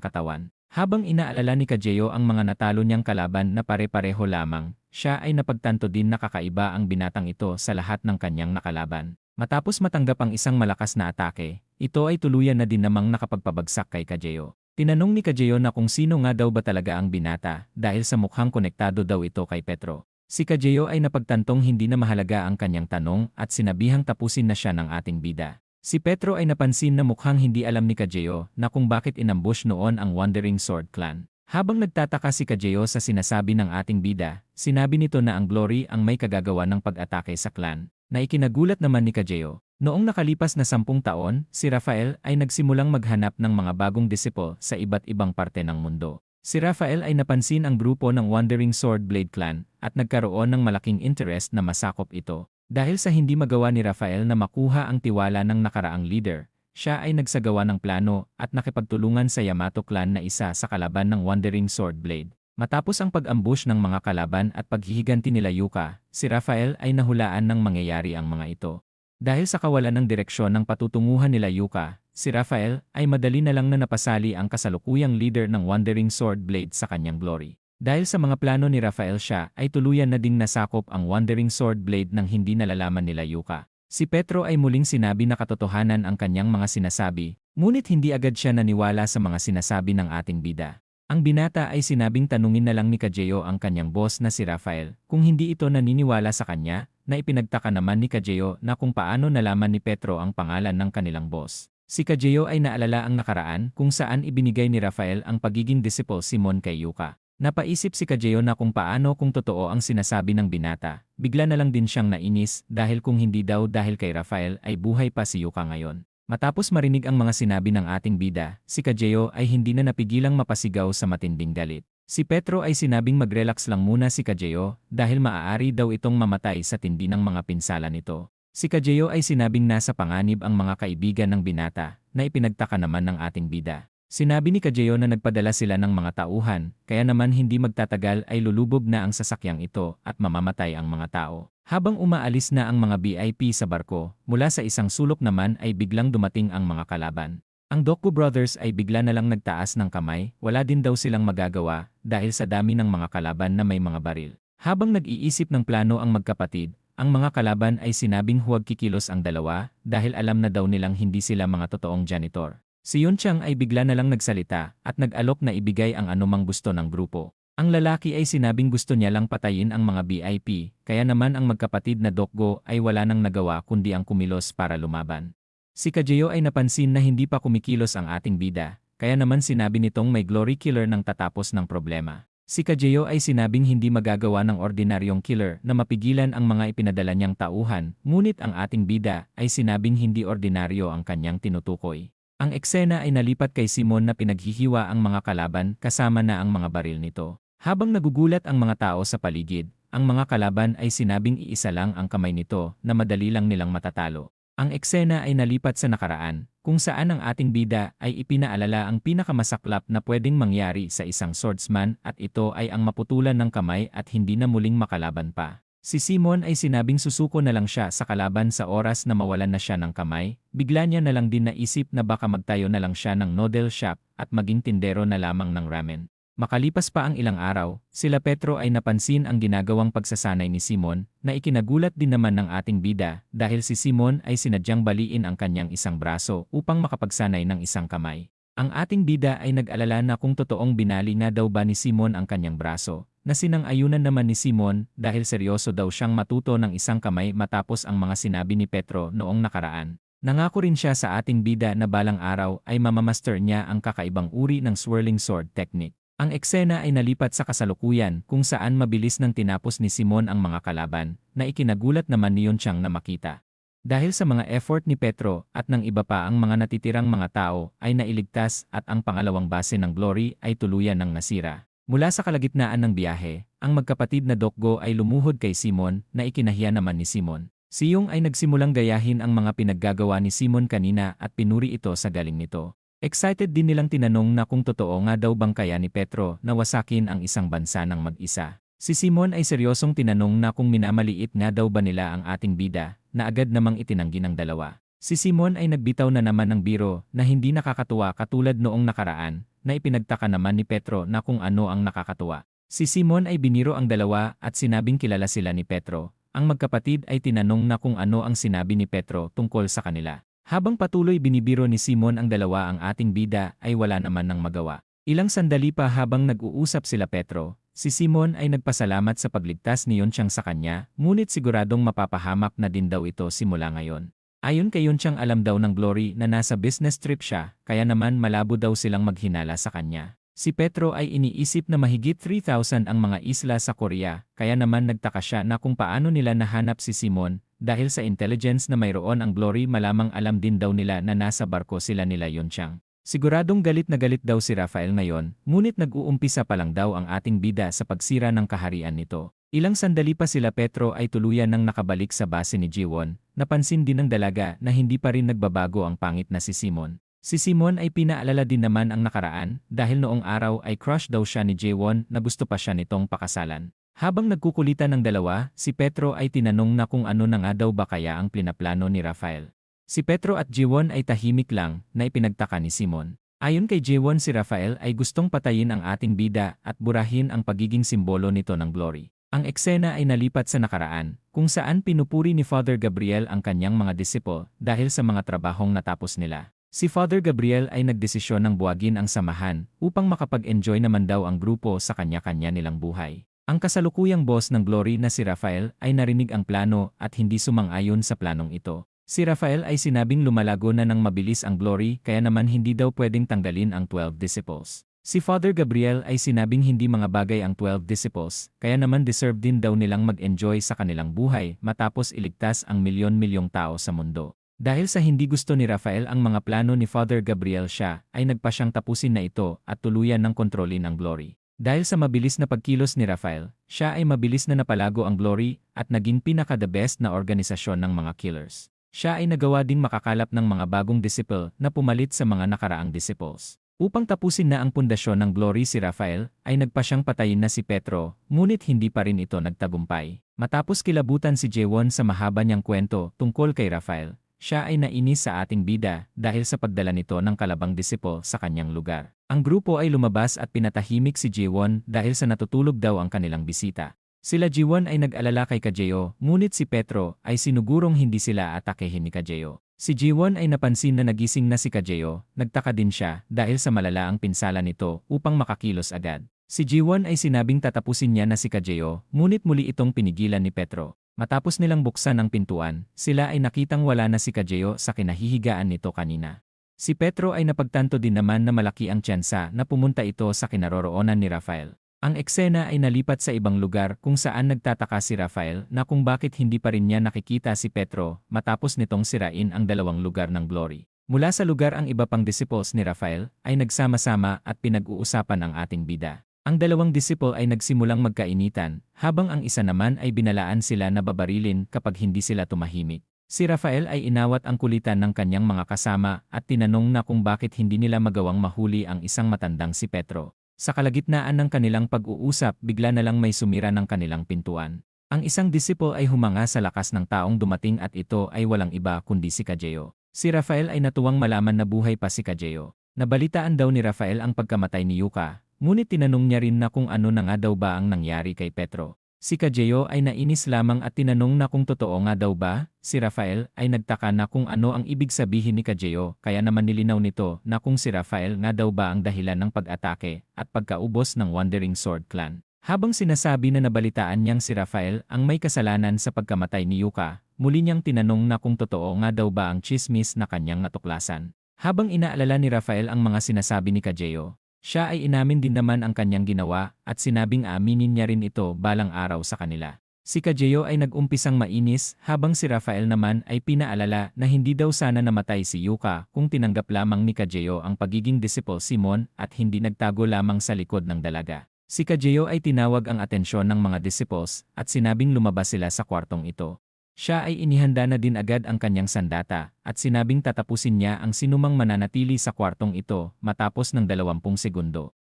katawan. Habang inaalala ni Kajeo ang mga natalo niyang kalaban na pare-pareho lamang, siya ay napagtanto din na kakaiba ang binatang ito sa lahat ng kanyang nakalaban. Matapos matanggap ang isang malakas na atake, ito ay tuluyan na din namang nakapagpabagsak kay Kajeo. Tinanong ni Kajeo na kung sino nga daw ba talaga ang binata dahil sa mukhang konektado daw ito kay Petro. Si Kajeo ay napagtantong hindi na mahalaga ang kanyang tanong at sinabihang tapusin na siya ng ating bida. Si Petro ay napansin na mukhang hindi alam ni Kajeo na kung bakit inambush noon ang Wandering Sword Clan. Habang nagtataka si Kajeo sa sinasabi ng ating bida, sinabi nito na ang Glory ang may kagagawa ng pag-atake sa clan. Na ikinagulat naman ni Kajeo. Noong nakalipas na 10 taon, si Rafael ay nagsimulang maghanap ng mga bagong disipo sa iba't ibang parte ng mundo. Si Rafael ay napansin ang grupo ng Wandering Sword Blade Clan at nagkaroon ng malaking interest na masakop ito. Dahil sa hindi magawa ni Rafael na makuha ang tiwala ng nakaraang leader, siya ay nagsagawa ng plano at nakipagtulungan sa Yamato Clan na isa sa kalaban ng Wandering Sword Blade. Matapos ang pag-ambush ng mga kalaban at paghihiganti nila Yuka, si Rafael ay nahulaan ng mangyayari ang mga ito. Dahil sa kawalan ng direksyon ng patutunguhan nila Yuka, si Rafael ay madali na lang na napasali ang kasalukuyang leader ng Wandering Sword Blade sa kanyang Glory. Dahil sa mga plano ni Rafael siya ay tuluyan na ding nasakop ang Wandering Sword Blade nang hindi nalalaman nila Yuka. Si Petro ay muling sinabi na katotohanan ang kanyang mga sinasabi, ngunit hindi agad siya naniwala sa mga sinasabi ng ating bida. Ang binata ay sinabing tanungin na lang ni Kajeo ang kanyang boss na si Rafael kung hindi ito naniniwala sa kanya, na ipinagtaka naman ni Kajeo na kung paano nalaman ni Petro ang pangalan ng kanilang boss. Si Kajeo ay naalala ang nakaraan kung saan ibinigay ni Rafael ang pagiging disciple Simon kay Yuka. Napaisip si Kajeo na kung paano kung totoo ang sinasabi ng binata. Bigla na lang din siyang nainis dahil kung hindi daw dahil kay Rafael ay buhay pa si Yuka ngayon. Matapos marinig ang mga sinabi ng ating bida, si Kajeo ay hindi na napigilang mapasigaw sa matinding galit. Si Petro ay sinabing mag-relax lang muna si Kajeo dahil maaari daw itong mamatay sa tindi ng mga pinsala nito. Si Kajeo ay sinabing nasa panganib ang mga kaibigan ng binata na ipinagtaka naman ng ating bida. Sinabi ni Kajeo na nagpadala sila ng mga tauhan, kaya naman hindi magtatagal ay lulubog na ang sasakyang ito at mamamatay ang mga tao. Habang umaalis na ang mga VIP sa barko, mula sa isang sulok naman ay biglang dumating ang mga kalaban. Ang Doku Brothers ay bigla na lang nagtaas ng kamay, wala din daw silang magagawa dahil sa dami ng mga kalaban na may mga baril. Habang nag-iisip ng plano ang magkapatid, ang mga kalaban ay sinabing huwag kikilos ang dalawa dahil alam na daw nilang hindi sila mga totoong janitor. Si Yunchang ay bigla na lang nagsalita at nag-alok na ibigay ang anumang gusto ng grupo. Ang lalaki ay sinabing gusto niya lang patayin ang mga VIP, kaya naman ang magkapatid na Dokgo ay wala nang nagawa kundi ang kumilos para lumaban. Si Kajeo ay napansin na hindi pa kumikilos ang ating bida, kaya naman sinabi nitong may glory killer nang tatapos ng problema. Si Kajeo ay sinabing hindi magagawa ng ordinaryong killer na mapigilan ang mga ipinadala niyang tauhan, ngunit ang ating bida ay sinabing hindi ordinaryo ang kanyang tinutukoy. Ang eksena ay nalipat kay Simon na pinaghihiwa ang mga kalaban kasama na ang mga baril nito. Habang nagugulat ang mga tao sa paligid, ang mga kalaban ay sinabing iisa lang ang kamay nito na madali lang nilang matatalo. Ang eksena ay nalipat sa nakaraan, kung saan ang ating bida ay ipinaalala ang pinakamasaklap na pwedeng mangyari sa isang swordsman at ito ay ang maputulan ng kamay at hindi na muling makalaban pa. Si Simon ay sinabing susuko na lang siya sa kalaban sa oras na mawalan na siya ng kamay, bigla niya na lang din naisip na baka magtayo na lang siya ng noodle shop at maging tindero na lamang ng ramen. Makalipas pa ang ilang araw, sila Petro ay napansin ang ginagawang pagsasanay ni Simon na ikinagulat din naman ng ating bida dahil si Simon ay sinadyang baliin ang kanyang isang braso upang makapagsanay ng isang kamay. Ang ating bida ay nag-alala na kung totoong binali nga daw ba ni Simon ang kanyang braso, na sinang-ayunan naman ni Simon dahil seryoso daw siyang matuto ng isang kamay matapos ang mga sinabi ni Petro noong nakaraan. Nangako rin siya sa ating bida na balang araw ay mamamaster niya ang kakaibang uri ng swirling sword technique. Ang eksena ay nalipat sa kasalukuyan kung saan mabilis nang tinapos ni Simon ang mga kalaban na ikinagulat naman ni Yunchang na makita. Dahil sa mga effort ni Petro at ng iba pa ang mga natitirang mga tao ay nailigtas at ang pangalawang base ng Glory ay tuluyan ng nasira. Mula sa kalagitnaan ng biyahe, ang magkapatid na Dokgo ay lumuhod kay Simon na ikinahiya naman ni Simon. Si Yung ay nagsimulang gayahin ang mga pinaggagawa ni Simon kanina at pinuri ito sa galing nito. Excited din nilang tinanong na kung totoo nga daw bang kaya ni Petro na wasakin ang isang bansa ng mag-isa. Si Simon ay seryosong tinanong na kung minamaliit nga daw ba nila ang ating bida, na agad namang itinanggi ng dalawa. Si Simon ay nagbitaw na naman ng biro na hindi nakakatuwa katulad noong nakaraan, na ipinagtaka naman ni Petro na kung ano ang nakakatuwa. Si Simon ay biniro ang dalawa at sinabing kilala sila ni Petro. Ang magkapatid ay tinanong na kung ano ang sinabi ni Petro tungkol sa kanila. Habang patuloy binibiro ni Simon ang dalawa ang ating bida ay wala naman ng magawa. Ilang sandali pa habang nag-uusap sila Petro, si Simon ay nagpasalamat sa pagligtas ni Yonchang sa kanya, ngunit siguradong mapapahamak na din daw ito simula ngayon. Ayon kay Yonchang alam daw ng Glory na nasa business trip siya, kaya naman malabo daw silang maghinala sa kanya. Si Petro ay iniisip na mahigit 3,000 ang mga isla sa Korea, kaya naman nagtaka siya na kung paano nila nahanap si Simon, dahil sa intelligence na mayroon ang Glory malamang alam din daw nila na nasa barko sila nila Yonchang. Siguradong galit na galit daw si Rafael ngayon, ngunit nag-uumpisa pa lang daw ang ating bida sa pagsira ng kaharian nito. Ilang sandali pa sila Petro ay tuluyan nang nakabalik sa base ni Jiwon, napansin din ng dalaga na hindi pa rin nagbabago ang pangit na si Simon. Si Simon ay pinaalala din naman ang nakaraan dahil noong araw ay crush daw siya ni Jiwon na gusto pa siya nitong pakasalan. Habang nagkukulitan ng dalawa, si Petro ay tinanong na kung ano na nga daw ba kaya ang plinaplano ni Rafael. Si Petro at Jiwon ay tahimik lang na ipinagtaka ni Simon. Ayon kay Jiwon si Rafael ay gustong patayin ang ating bida at burahin ang pagiging simbolo nito ng Glory. Ang eksena ay nalipat sa nakaraan, kung saan pinupuri ni Father Gabriel ang kanyang mga disipo dahil sa mga trabahong natapos nila. Si Father Gabriel ay nagdesisyon ng buwagin ang samahan upang makapag-enjoy naman daw ang grupo sa kanya-kanya nilang buhay. Ang kasalukuyang boss ng Glory na si Rafael ay narinig ang plano at hindi sumang-ayon sa planong ito. Si Rafael ay sinabing lumalago na ng mabilis ang Glory kaya naman hindi daw pwedeng tanggalin ang 12 disciples. Si Father Gabriel ay sinabing hindi mga bagay ang 12 disciples, kaya naman deserve din daw nilang mag-enjoy sa kanilang buhay matapos iligtas ang milyon-milyong tao sa mundo. Dahil sa hindi gusto ni Rafael ang mga plano ni Father Gabriel siya ay nagpa siyang tapusin na ito at tuluyan ng kontrolin ang Glory. Dahil sa mabilis na pagkilos ni Rafael, siya ay mabilis na napalago ang Glory at naging pinaka-the best na organisasyon ng mga killers. Siya ay nagawa ding makakalap ng mga bagong disciple na pumalit sa mga nakaraang disciples. Upang tapusin na ang pundasyon ng Glory si Rafael, ay nagpa siyang patayin na si Petro, ngunit hindi pa rin ito nagtagumpay. Matapos kilabutan si Jiwon sa mahaba niyang kwento tungkol kay Rafael, siya ay nainis sa ating bida dahil sa pagdala nito ng kalabang disipo sa kanyang lugar. Ang grupo ay lumabas at pinatahimik si Jiwon dahil sa natutulog daw ang kanilang bisita. Sila Jiwon ay nag-alala kay Kajeo, ngunit si Petro ay sinugurong hindi sila atakehin ni Kajeo. Si Jiwon ay napansin na nagising na si Kajeo, nagtaka din siya dahil sa malala ang pinsala nito upang makakilos agad. Si Jiwon ay sinabing tatapusin niya na si Kajeo, ngunit muli itong pinigilan ni Petro. Matapos nilang buksan ang pintuan, sila ay nakitang wala na si Kajeo sa kinahihigaan nito kanina. Si Petro ay napagtanto din naman na malaki ang tsansa na pumunta ito sa kinaroroonan ni Rafael. Ang eksena ay nalipat sa ibang lugar kung saan nagtataka si Rafael na kung bakit hindi pa rin niya nakikita si Petro matapos nitong sirain ang dalawang lugar ng Glory. Mula sa lugar ang iba pang disciples ni Rafael ay nagsama-sama at pinag-uusapan ang ating bida. Ang dalawang disciple ay nagsimulang magkainitan, habang ang isa naman ay binalaan sila na babarilin kapag hindi sila tumahimik. Si Rafael ay inawat ang kulitan ng kanyang mga kasama at tinanong na kung bakit hindi nila magawang mahuli ang isang matandang si Petro. Sa kalagitnaan ng kanilang pag-uusap, bigla na lang may sumira ng kanilang pintuan. Ang isang disciple ay humanga sa lakas ng taong dumating at ito ay walang iba kundi si Kajeo. Si Rafael ay natuwang malaman na buhay pa si Kajeo. Nabalitaan daw ni Rafael ang pagkamatay ni Yuka. Ngunit tinanong niya rin na kung ano na nga daw ba ang nangyari kay Petro. Si Kajeo ay nainis lamang at tinanong na kung totoo nga daw ba. Si Rafael ay nagtaka na kung ano ang ibig sabihin ni Kajeo kaya naman nilinaw nito na kung si Rafael nga daw ba ang dahilan ng pag-atake at pagkaubos ng Wandering Sword Clan. Habang sinasabi na nabalitaan niyang si Rafael ang may kasalanan sa pagkamatay ni Yuka, muli niyang tinanong na kung totoo nga daw ba ang chismis na kanyang natuklasan. Habang inaalala ni Rafael ang mga sinasabi ni Kajeo, siya ay inamin din naman ang kanyang ginawa at sinabing aaminin niya rin ito balang araw sa kanila. Si Kajeo ay nag-umpisang mainis habang si Rafael naman ay pinaalala na hindi daw sana namatay si Yuka kung tinanggap lamang ni Kajeo ang pagiging disciple Simon at hindi nagtago lamang sa likod ng dalaga. Si Kajeo ay tinawag ang atensyon ng mga disciples at sinabing lumabas sila sa kwartong ito. Siya ay inihanda na din agad ang kanyang sandata at sinabing tatapusin niya ang sinumang mananatili sa kwartong ito matapos ng 20 segundo.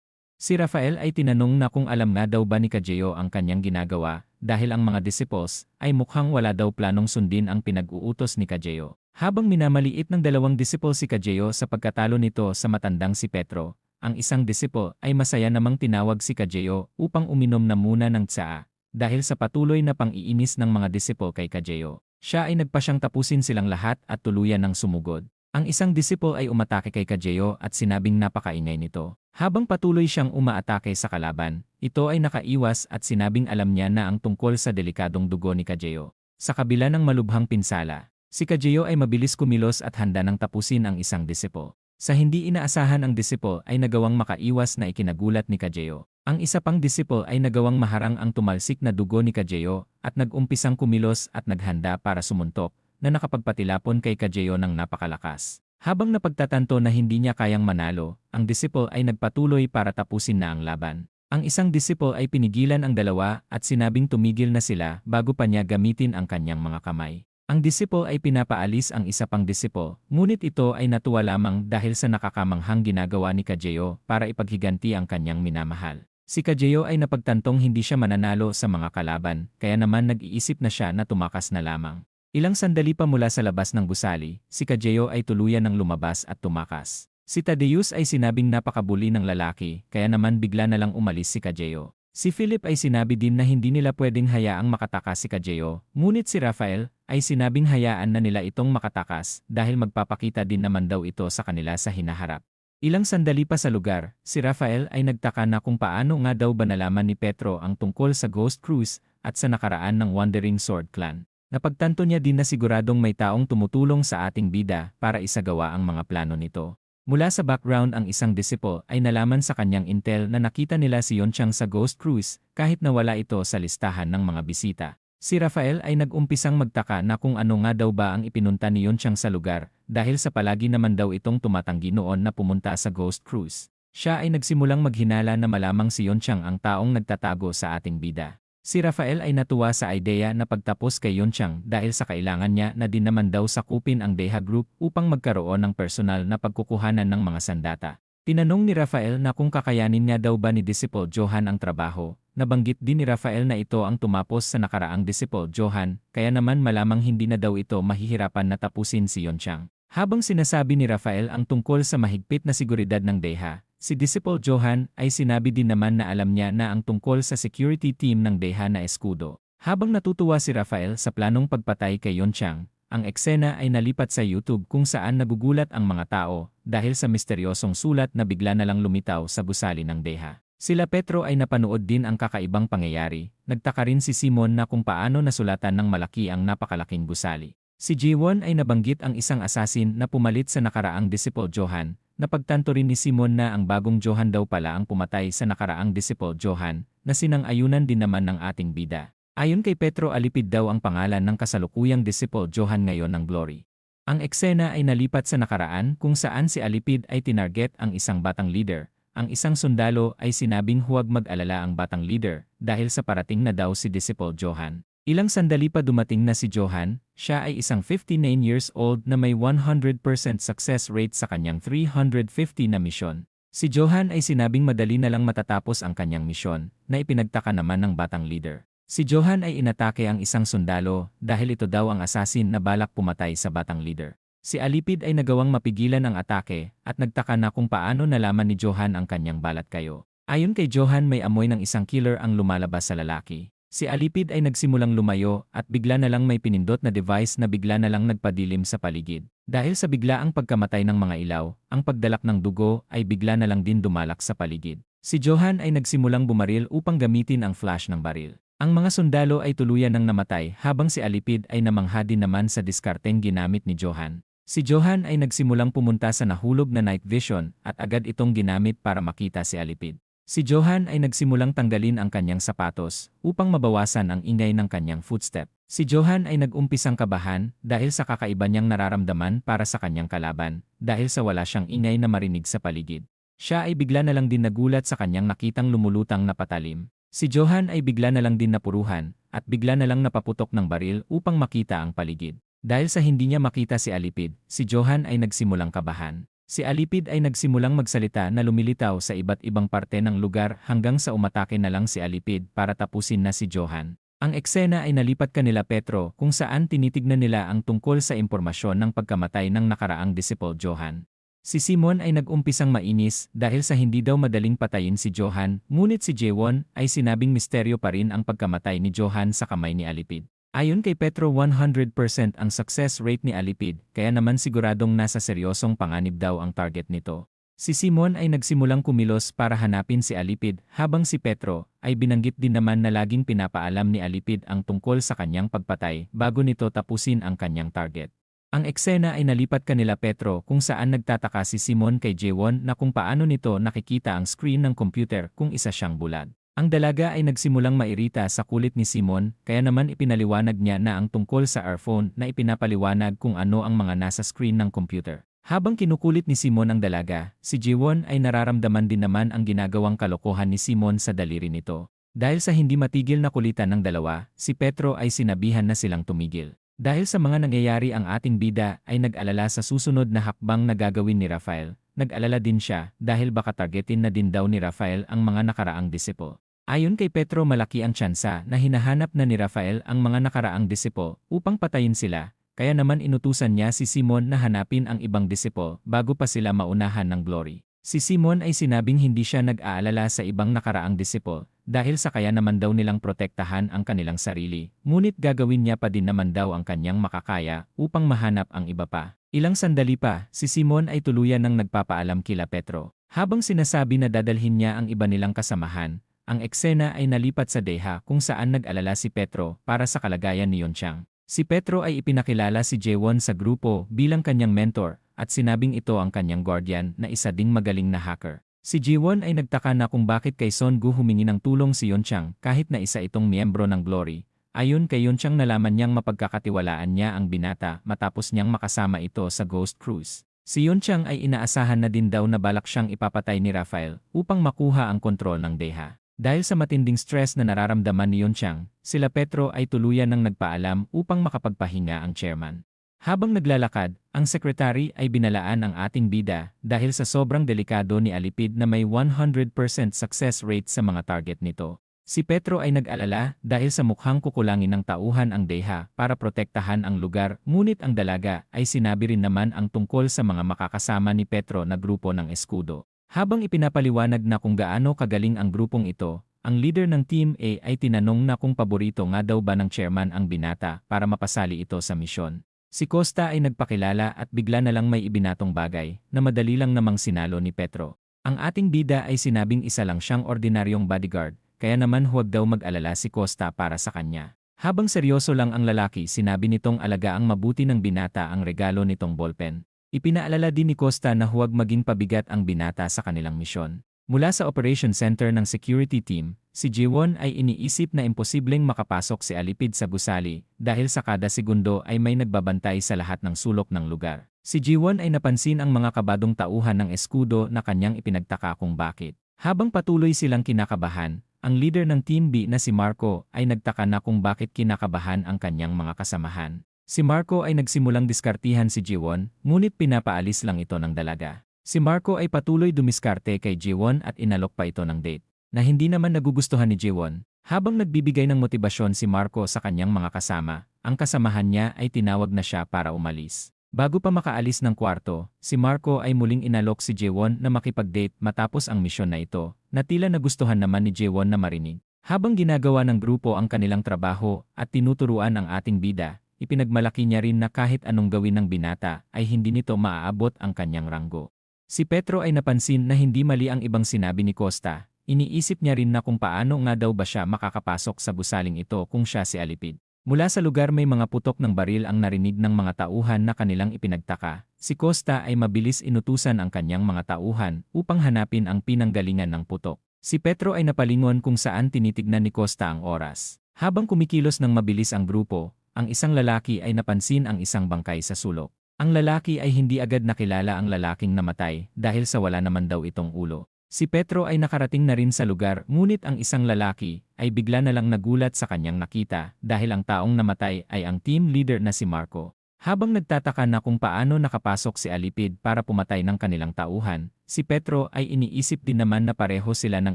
Si Rafael ay tinanong na kung alam nga daw ba ni Kajeo ang kanyang ginagawa dahil ang mga disciples ay mukhang wala daw planong sundin ang pinag-uutos ni Kajeo. Habang minamaliit ng dalawang disciple si Kajeo sa pagkatalo nito sa matandang si Petro, ang isang disciple ay masaya namang tinawag si Kajeo upang uminom na muna ng tsaa. Dahil sa patuloy na pang-iinis ng mga disciple kay Kajeo. Siya ay nagpasyang tapusin silang lahat at tuluyan ng sumugod. Ang isang disipo ay umatake kay Kageo at sinabing napakaingay nito. Habang patuloy siyang umaatake sa kalaban, ito ay nakaiwas at sinabing alam niya na ang tungkol sa delikadong dugo ni Kageo. Sa kabila ng malubhang pinsala, si Kageo ay mabilis kumilos at handa nang tapusin ang isang disipo. Sa hindi inaasahan ang disipo ay nagawang makaiwas na ikinagulat ni Kageo. Ang isa pang disipo ay nagawang maharang ang tumalsik na dugo ni Kageo at nag-umpisang kumilos at naghanda para sumuntok na nakapagpatilapon kay Kageo ng napakalakas. Habang napagtatanto na hindi niya kayang manalo, ang disipo ay nagpatuloy para tapusin na ang laban. Ang isang disipo ay pinigilan ang dalawa at sinabing tumigil na sila bago pa niya gamitin ang kanyang mga kamay. Ang disipo ay pinapaalis ang isa pang disipo, ngunit ito ay natuwa lamang dahil sa nakakamanghang ginagawa ni Kageo para ipaghiganti ang kanyang minamahal. Si Kageo ay napagtantong hindi siya mananalo sa mga kalaban, kaya naman nag-iisip na siya na tumakas na lamang. Ilang sandali pa mula sa labas ng gusali, si Kageo ay tuluyan ng lumabas at tumakas. Si Thaddeus ay sinabing napakabuli ng lalaki, kaya naman bigla na lang umalis si Kageo. Si Philip ay sinabi din na hindi nila pwedeng hayaang makatakas si Kageo, ngunit si Raphael ay sinabing hayaan na nila itong makatakas dahil magpapakita din naman daw ito sa kanila sa hinaharap. Ilang sandali pa sa lugar, si Raphael ay nagtaka na kung paano nga daw ba nalaman ni Petro ang tungkol sa Ghost Cruise at sa nakaraan ng Wandering Sword Clan. Napagtanto niya din na siguradong may taong tumutulong sa ating bida para isagawa ang mga plano nito. Mula sa background ang isang disipo ay nalaman sa kanyang intel na nakita nila si Yonchang sa Ghost Cruise kahit na wala ito sa listahan ng mga bisita. Si Raphael ay nag-umpisang magtaka na kung ano nga daw ba ang ipinunta ni Yonchang sa lugar dahil sa palagi naman daw itong tumatanggi noon na pumunta sa Ghost Cruise. Siya ay nagsimulang maghinala na malamang si Yonchang ang taong nagtatago sa ating bida. Si Raphael ay natuwa sa ideya na pagtapos kay Yonchang dahil sa kailangan niya na din naman daw sakupin ang Deha Group upang magkaroon ng personal na pagkukuhanan ng mga sandata. Tinanong ni Raphael na kung kakayanin niya daw ba ni Disciple Johan ang trabaho. Nabanggit din ni Raphael na ito ang tumapos sa nakaraang Disciple Johan, kaya naman malamang hindi na daw ito mahihirapan na tapusin si Yonchang. Habang sinasabi ni Raphael ang tungkol sa mahigpit na seguridad ng Deha, si Disciple Johan ay sinabi din naman na alam niya na ang tungkol sa security team ng Deha na Escudo. Habang natutuwa si Raphael sa planong pagpatay kay Yonchang, ang eksena ay nalipat sa YouTube kung saan nagugulat ang mga tao dahil sa misteryosong sulat na bigla na lang lumitaw sa gusali ng Deha. Sila Petro ay napanood din ang kakaibang pangyayari. Nagtaka rin si Simon na kung paano nasulatan ng malaki ang napakalaking gusali. Si Jiwon ay nabanggit ang isang asasin na pumalit sa nakaraang Disciple Johan. Napagtanto rin ni Simon na ang bagong Johan daw pala ang pumatay sa nakaraang Disciple Johan na sinang-ayunan din naman ng ating bida. Ayon kay Petro, Alipid daw ang pangalan ng kasalukuyang Disciple Johan ngayon ng Glory. Ang eksena ay nalipat sa nakaraan kung saan si Alipid ay tinarget ang isang batang leader. Ang isang sundalo ay sinabing huwag mag-alala ang batang leader dahil sa parating na daw si Disciple Johan. Ilang sandali pa dumating na si Johan. Siya ay isang 59 years old na may 100% success rate sa kanyang 350 na misyon. Si Johan ay sinabing madali na lang matatapos ang kanyang misyon, na ipinagtaka naman ng batang leader. Si Johan ay inatake ang isang sundalo dahil ito daw ang assassin na balak pumatay sa batang leader. Si Alipid ay nagawang mapigilan ang atake at nagtaka na kung paano nalaman ni Johan ang kanyang balat kayo. Ayon kay Johan, may amoy ng isang killer ang lumalabas sa lalaki. Si Alipid ay nagsimulang lumayo at bigla na lang may pinindot na device na bigla na lang nagpadilim sa paligid. Dahil sa biglaang pagkamatay ng mga ilaw, ang pagdalak ng dugo ay bigla na lang din dumalak sa paligid. Si Johan ay nagsimulang bumaril upang gamitin ang flash ng baril. Ang mga sundalo ay tuluyan ng namatay habang si Alipid ay namangha din naman sa diskarteng ginamit ni Johan. Si Johan ay nagsimulang pumunta sa nahulog na night vision at agad itong ginamit para makita si Alipid. Si Johan ay nagsimulang tanggalin ang kanyang sapatos upang mabawasan ang ingay ng kanyang footstep. Si Johan ay nag-umpisang kabahan dahil sa kakaiba niyang nararamdaman para sa kanyang kalaban dahil sa wala siyang ingay na marinig sa paligid. Siya ay bigla na lang din nagulat sa kanyang nakitang lumulutang na patalim. Si Johan ay bigla na lang din napuruhan at bigla na lang napaputok ng baril upang makita ang paligid. Dahil sa hindi niya makita si Alipid, si Johan ay nagsimulang kabahan. Si Alipid ay nagsimulang magsalita na lumilitaw sa iba't ibang parte ng lugar hanggang sa umatake na lang si Alipid para tapusin na si Johan. Ang eksena ay nalipat kanila Petro kung saan tinitignan nila ang tungkol sa impormasyon ng pagkamatay ng nakaraang Disciple Johan. Si Simon ay nag-umpisang mainis dahil sa hindi daw madaling patayin si Johan, ngunit si Jaewon ay sinabing misteryo pa rin ang pagkamatay ni Johan sa kamay ni Alipid. Ayon kay Petro 100% ang success rate ni Alipid, kaya naman siguradong nasa seryosong panganib daw ang target nito. Si Simon ay nagsimulang kumilos para hanapin si Alipid habang si Petro ay binanggit din naman na laging pinapaalam ni Alipid ang tungkol sa kanyang pagpatay bago nito tapusin ang kanyang target. Ang eksena ay nalipat kanila Petro kung saan nagtataka si Simon kay Jewon na kung paano nito nakikita ang screen ng computer kung isa siyang bulag. Ang dalaga ay nagsimulang mairita sa kulit ni Simon kaya naman ipinaliwanag niya na ang tungkol sa earphone na ipinapaliwanag kung ano ang mga nasa screen ng computer. Habang kinukulit ni Simon ang dalaga, si Jewon ay nararamdaman din naman ang ginagawang kalokohan ni Simon sa daliri nito. Dahil sa hindi matigil na kulitan ng dalawa, si Petro ay sinabihan na silang tumigil. Dahil sa mga nangyayari ang ating bida ay nag-alala sa susunod na hakbang na gagawin ni Rafael. Nag-alala din siya dahil baka targetin na din daw ni Rafael ang mga nakaraang disipo. Ayon kay Petro malaki ang tsansa na hinahanap na ni Rafael ang mga nakaraang disipo upang patayin sila, kaya naman inutusan niya si Simon na hanapin ang ibang disipo bago pa sila maunahan ng Glory. Si Simon ay sinabing hindi siya nag-aalala sa ibang nakaraang disipo dahil sa kaya naman daw nilang protektahan ang kanilang sarili, ngunit gagawin niya pa din naman daw ang kanyang makakaya upang mahanap ang iba pa. Ilang sandali pa, si Simon ay tuluyan ng nagpapaalam kila Petro. Habang sinasabi na dadalhin niya ang iba nilang kasamahan, ang eksena ay nalipat sa Deha kung saan nag-alala si Petro para sa kalagayan ni Yonchang. Si Petro ay ipinakilala si Jewon sa grupo bilang kanyang mentor at sinabing ito ang kanyang guardian na isa ding magaling na hacker. Si Jewon ay nagtaka na kung bakit kay Songu humingi ng tulong si Yonchang kahit na isa itong miyembro ng Glory. Ayon kay Yonchang nalaman niyang mapagkakatiwalaan niya ang binata matapos niyang makasama ito sa Ghost Cruise. Si Yonchang ay inaasahan na din daw na balak siyang ipapatay ni Rafael upang makuha ang kontrol ng Deha. Dahil sa matinding stress na nararamdaman ni Yonchang, sila Petro ay tuluyan ng nagpaalam upang makapagpahinga ang chairman. Habang naglalakad, ang sekretary ay binalaan ang ating bida dahil sa sobrang delikado ni Alipid na may 100% success rate sa mga target nito. Si Petro ay nag-alala dahil sa mukhang kukulangin ng tauhan ang Deha para protektahan ang lugar, ngunit ang dalaga ay sinabi rin naman ang tungkol sa mga makakasama ni Petro na grupo ng Escudo. Habang ipinapaliwanag na kung gaano kagaling ang grupong ito, ang leader ng Team A ay tinanong na kung paborito nga daw ba ng chairman ang binata para mapasali ito sa misyon. Si Costa ay nagpakilala at bigla na lang may ibinatong bagay na madali lang namang sinalo ni Petro. Ang ating bida ay sinabing isa lang siyang ordinaryong bodyguard, kaya naman huwag daw mag-alala si Costa para sa kanya. Habang seryoso lang ang lalaki, sinabi nitong alagaang mabuti ng binata ang regalo nitong ballpen. Ipinaalala din ni Costa na huwag maging pabigat ang binata sa kanilang misyon. Mula sa Operation Center ng security team, si Jewon ay iniisip na imposibleng makapasok si Alipid sa gusali dahil sa kada segundo ay may nagbabantay sa lahat ng sulok ng lugar. Si Jewon ay napansin ang mga kabadong tauhan ng Escudo na kanyang ipinagtaka kung bakit. Habang patuloy silang kinakabahan, ang leader ng Team B na si Marco ay nagtaka na kung bakit kinakabahan ang kanyang mga kasamahan. Si Marco ay nagsimulang diskartihan si Jewon, ngunit pinapaalis lang ito ng dalaga. Si Marco ay patuloy dumiskarte kay Jewon at inalok pa ito ng date, na hindi naman nagugustuhan ni Jewon. Habang nagbibigay ng motibasyon si Marco sa kanyang mga kasama, ang kasamahan niya ay tinawag na siya para umalis. Bago pa makaalis ng kwarto, si Marco ay muling inalok si Jewon na makipag-date matapos ang misyon na ito, na tila nagustuhan naman ni Jewon na marinig. Habang ginagawa ng grupo ang kanilang trabaho at tinuturuan ang ating bida, ipinagmalaki niya rin na kahit anong gawin ng binata ay hindi nito maaabot ang kanyang ranggo. Si Petro ay napansin na hindi mali ang ibang sinabi ni Costa. Iniisip niya rin na kung paano nga daw ba siya makakapasok sa gusaling ito kung siya si Alipid. Mula sa lugar may mga putok ng baril ang narinig ng mga tauhan na kanilang ipinagtaka. Si Costa ay mabilis inutusan ang kanyang mga tauhan upang hanapin ang pinanggalingan ng putok. Si Petro ay napalingon kung saan tinitignan ni Costa ang oras. Habang kumikilos ng mabilis ang grupo, ang isang lalaki ay napansin ang isang bangkay sa sulok. Ang lalaki ay hindi agad nakilala ang lalaking namatay dahil sa wala naman daw itong ulo. Si Petro ay nakarating na rin sa lugar, ngunit ang isang lalaki ay bigla na lang nagulat sa kanyang nakita dahil ang taong namatay ay ang team leader na si Marco. Habang nagtataka na kung paano nakapasok si Alipid para pumatay ng kanilang tauhan, si Petro ay iniisip din naman na pareho sila ng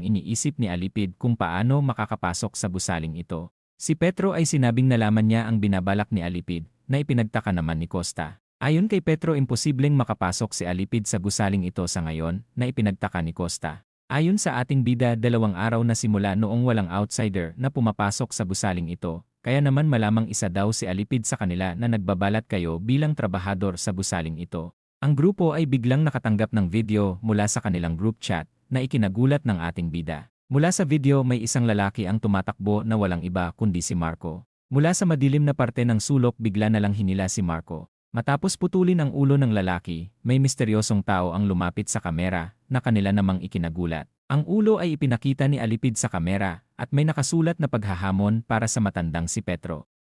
iniisip ni Alipid kung paano makakapasok sa gusaling ito. Si Petro ay sinabing nalaman niya ang binabalak ni Alipid, na ipinagtaka naman ni Costa. Ayon kay Petro, imposibleng makapasok si Alipid sa gusaling ito sa ngayon, na ipinagtaka ni Costa. Ayon sa ating bida, 2 araw na simula noong walang outsider na pumapasok sa gusaling ito, Kaya naman malamang isa daw si Alipid sa kanila na nagbabalat kayo bilang trabahador sa gusaling ito. Ang grupo ay biglang nakatanggap ng video mula sa kanilang group chat na ikinagulat ng ating bida. Mula sa video may isang lalaki ang tumatakbo na walang iba kundi si Marco. Mula sa madilim na parte ng sulok bigla na lang hinila si Marco. Matapos putulin ang ulo ng lalaki, may misteryosong tao ang lumapit sa kamera na kanila namang ikinagulat. Ang ulo ay ipinakita ni Alipid sa kamera at may nakasulat na paghahamon para sa matandang si Petro.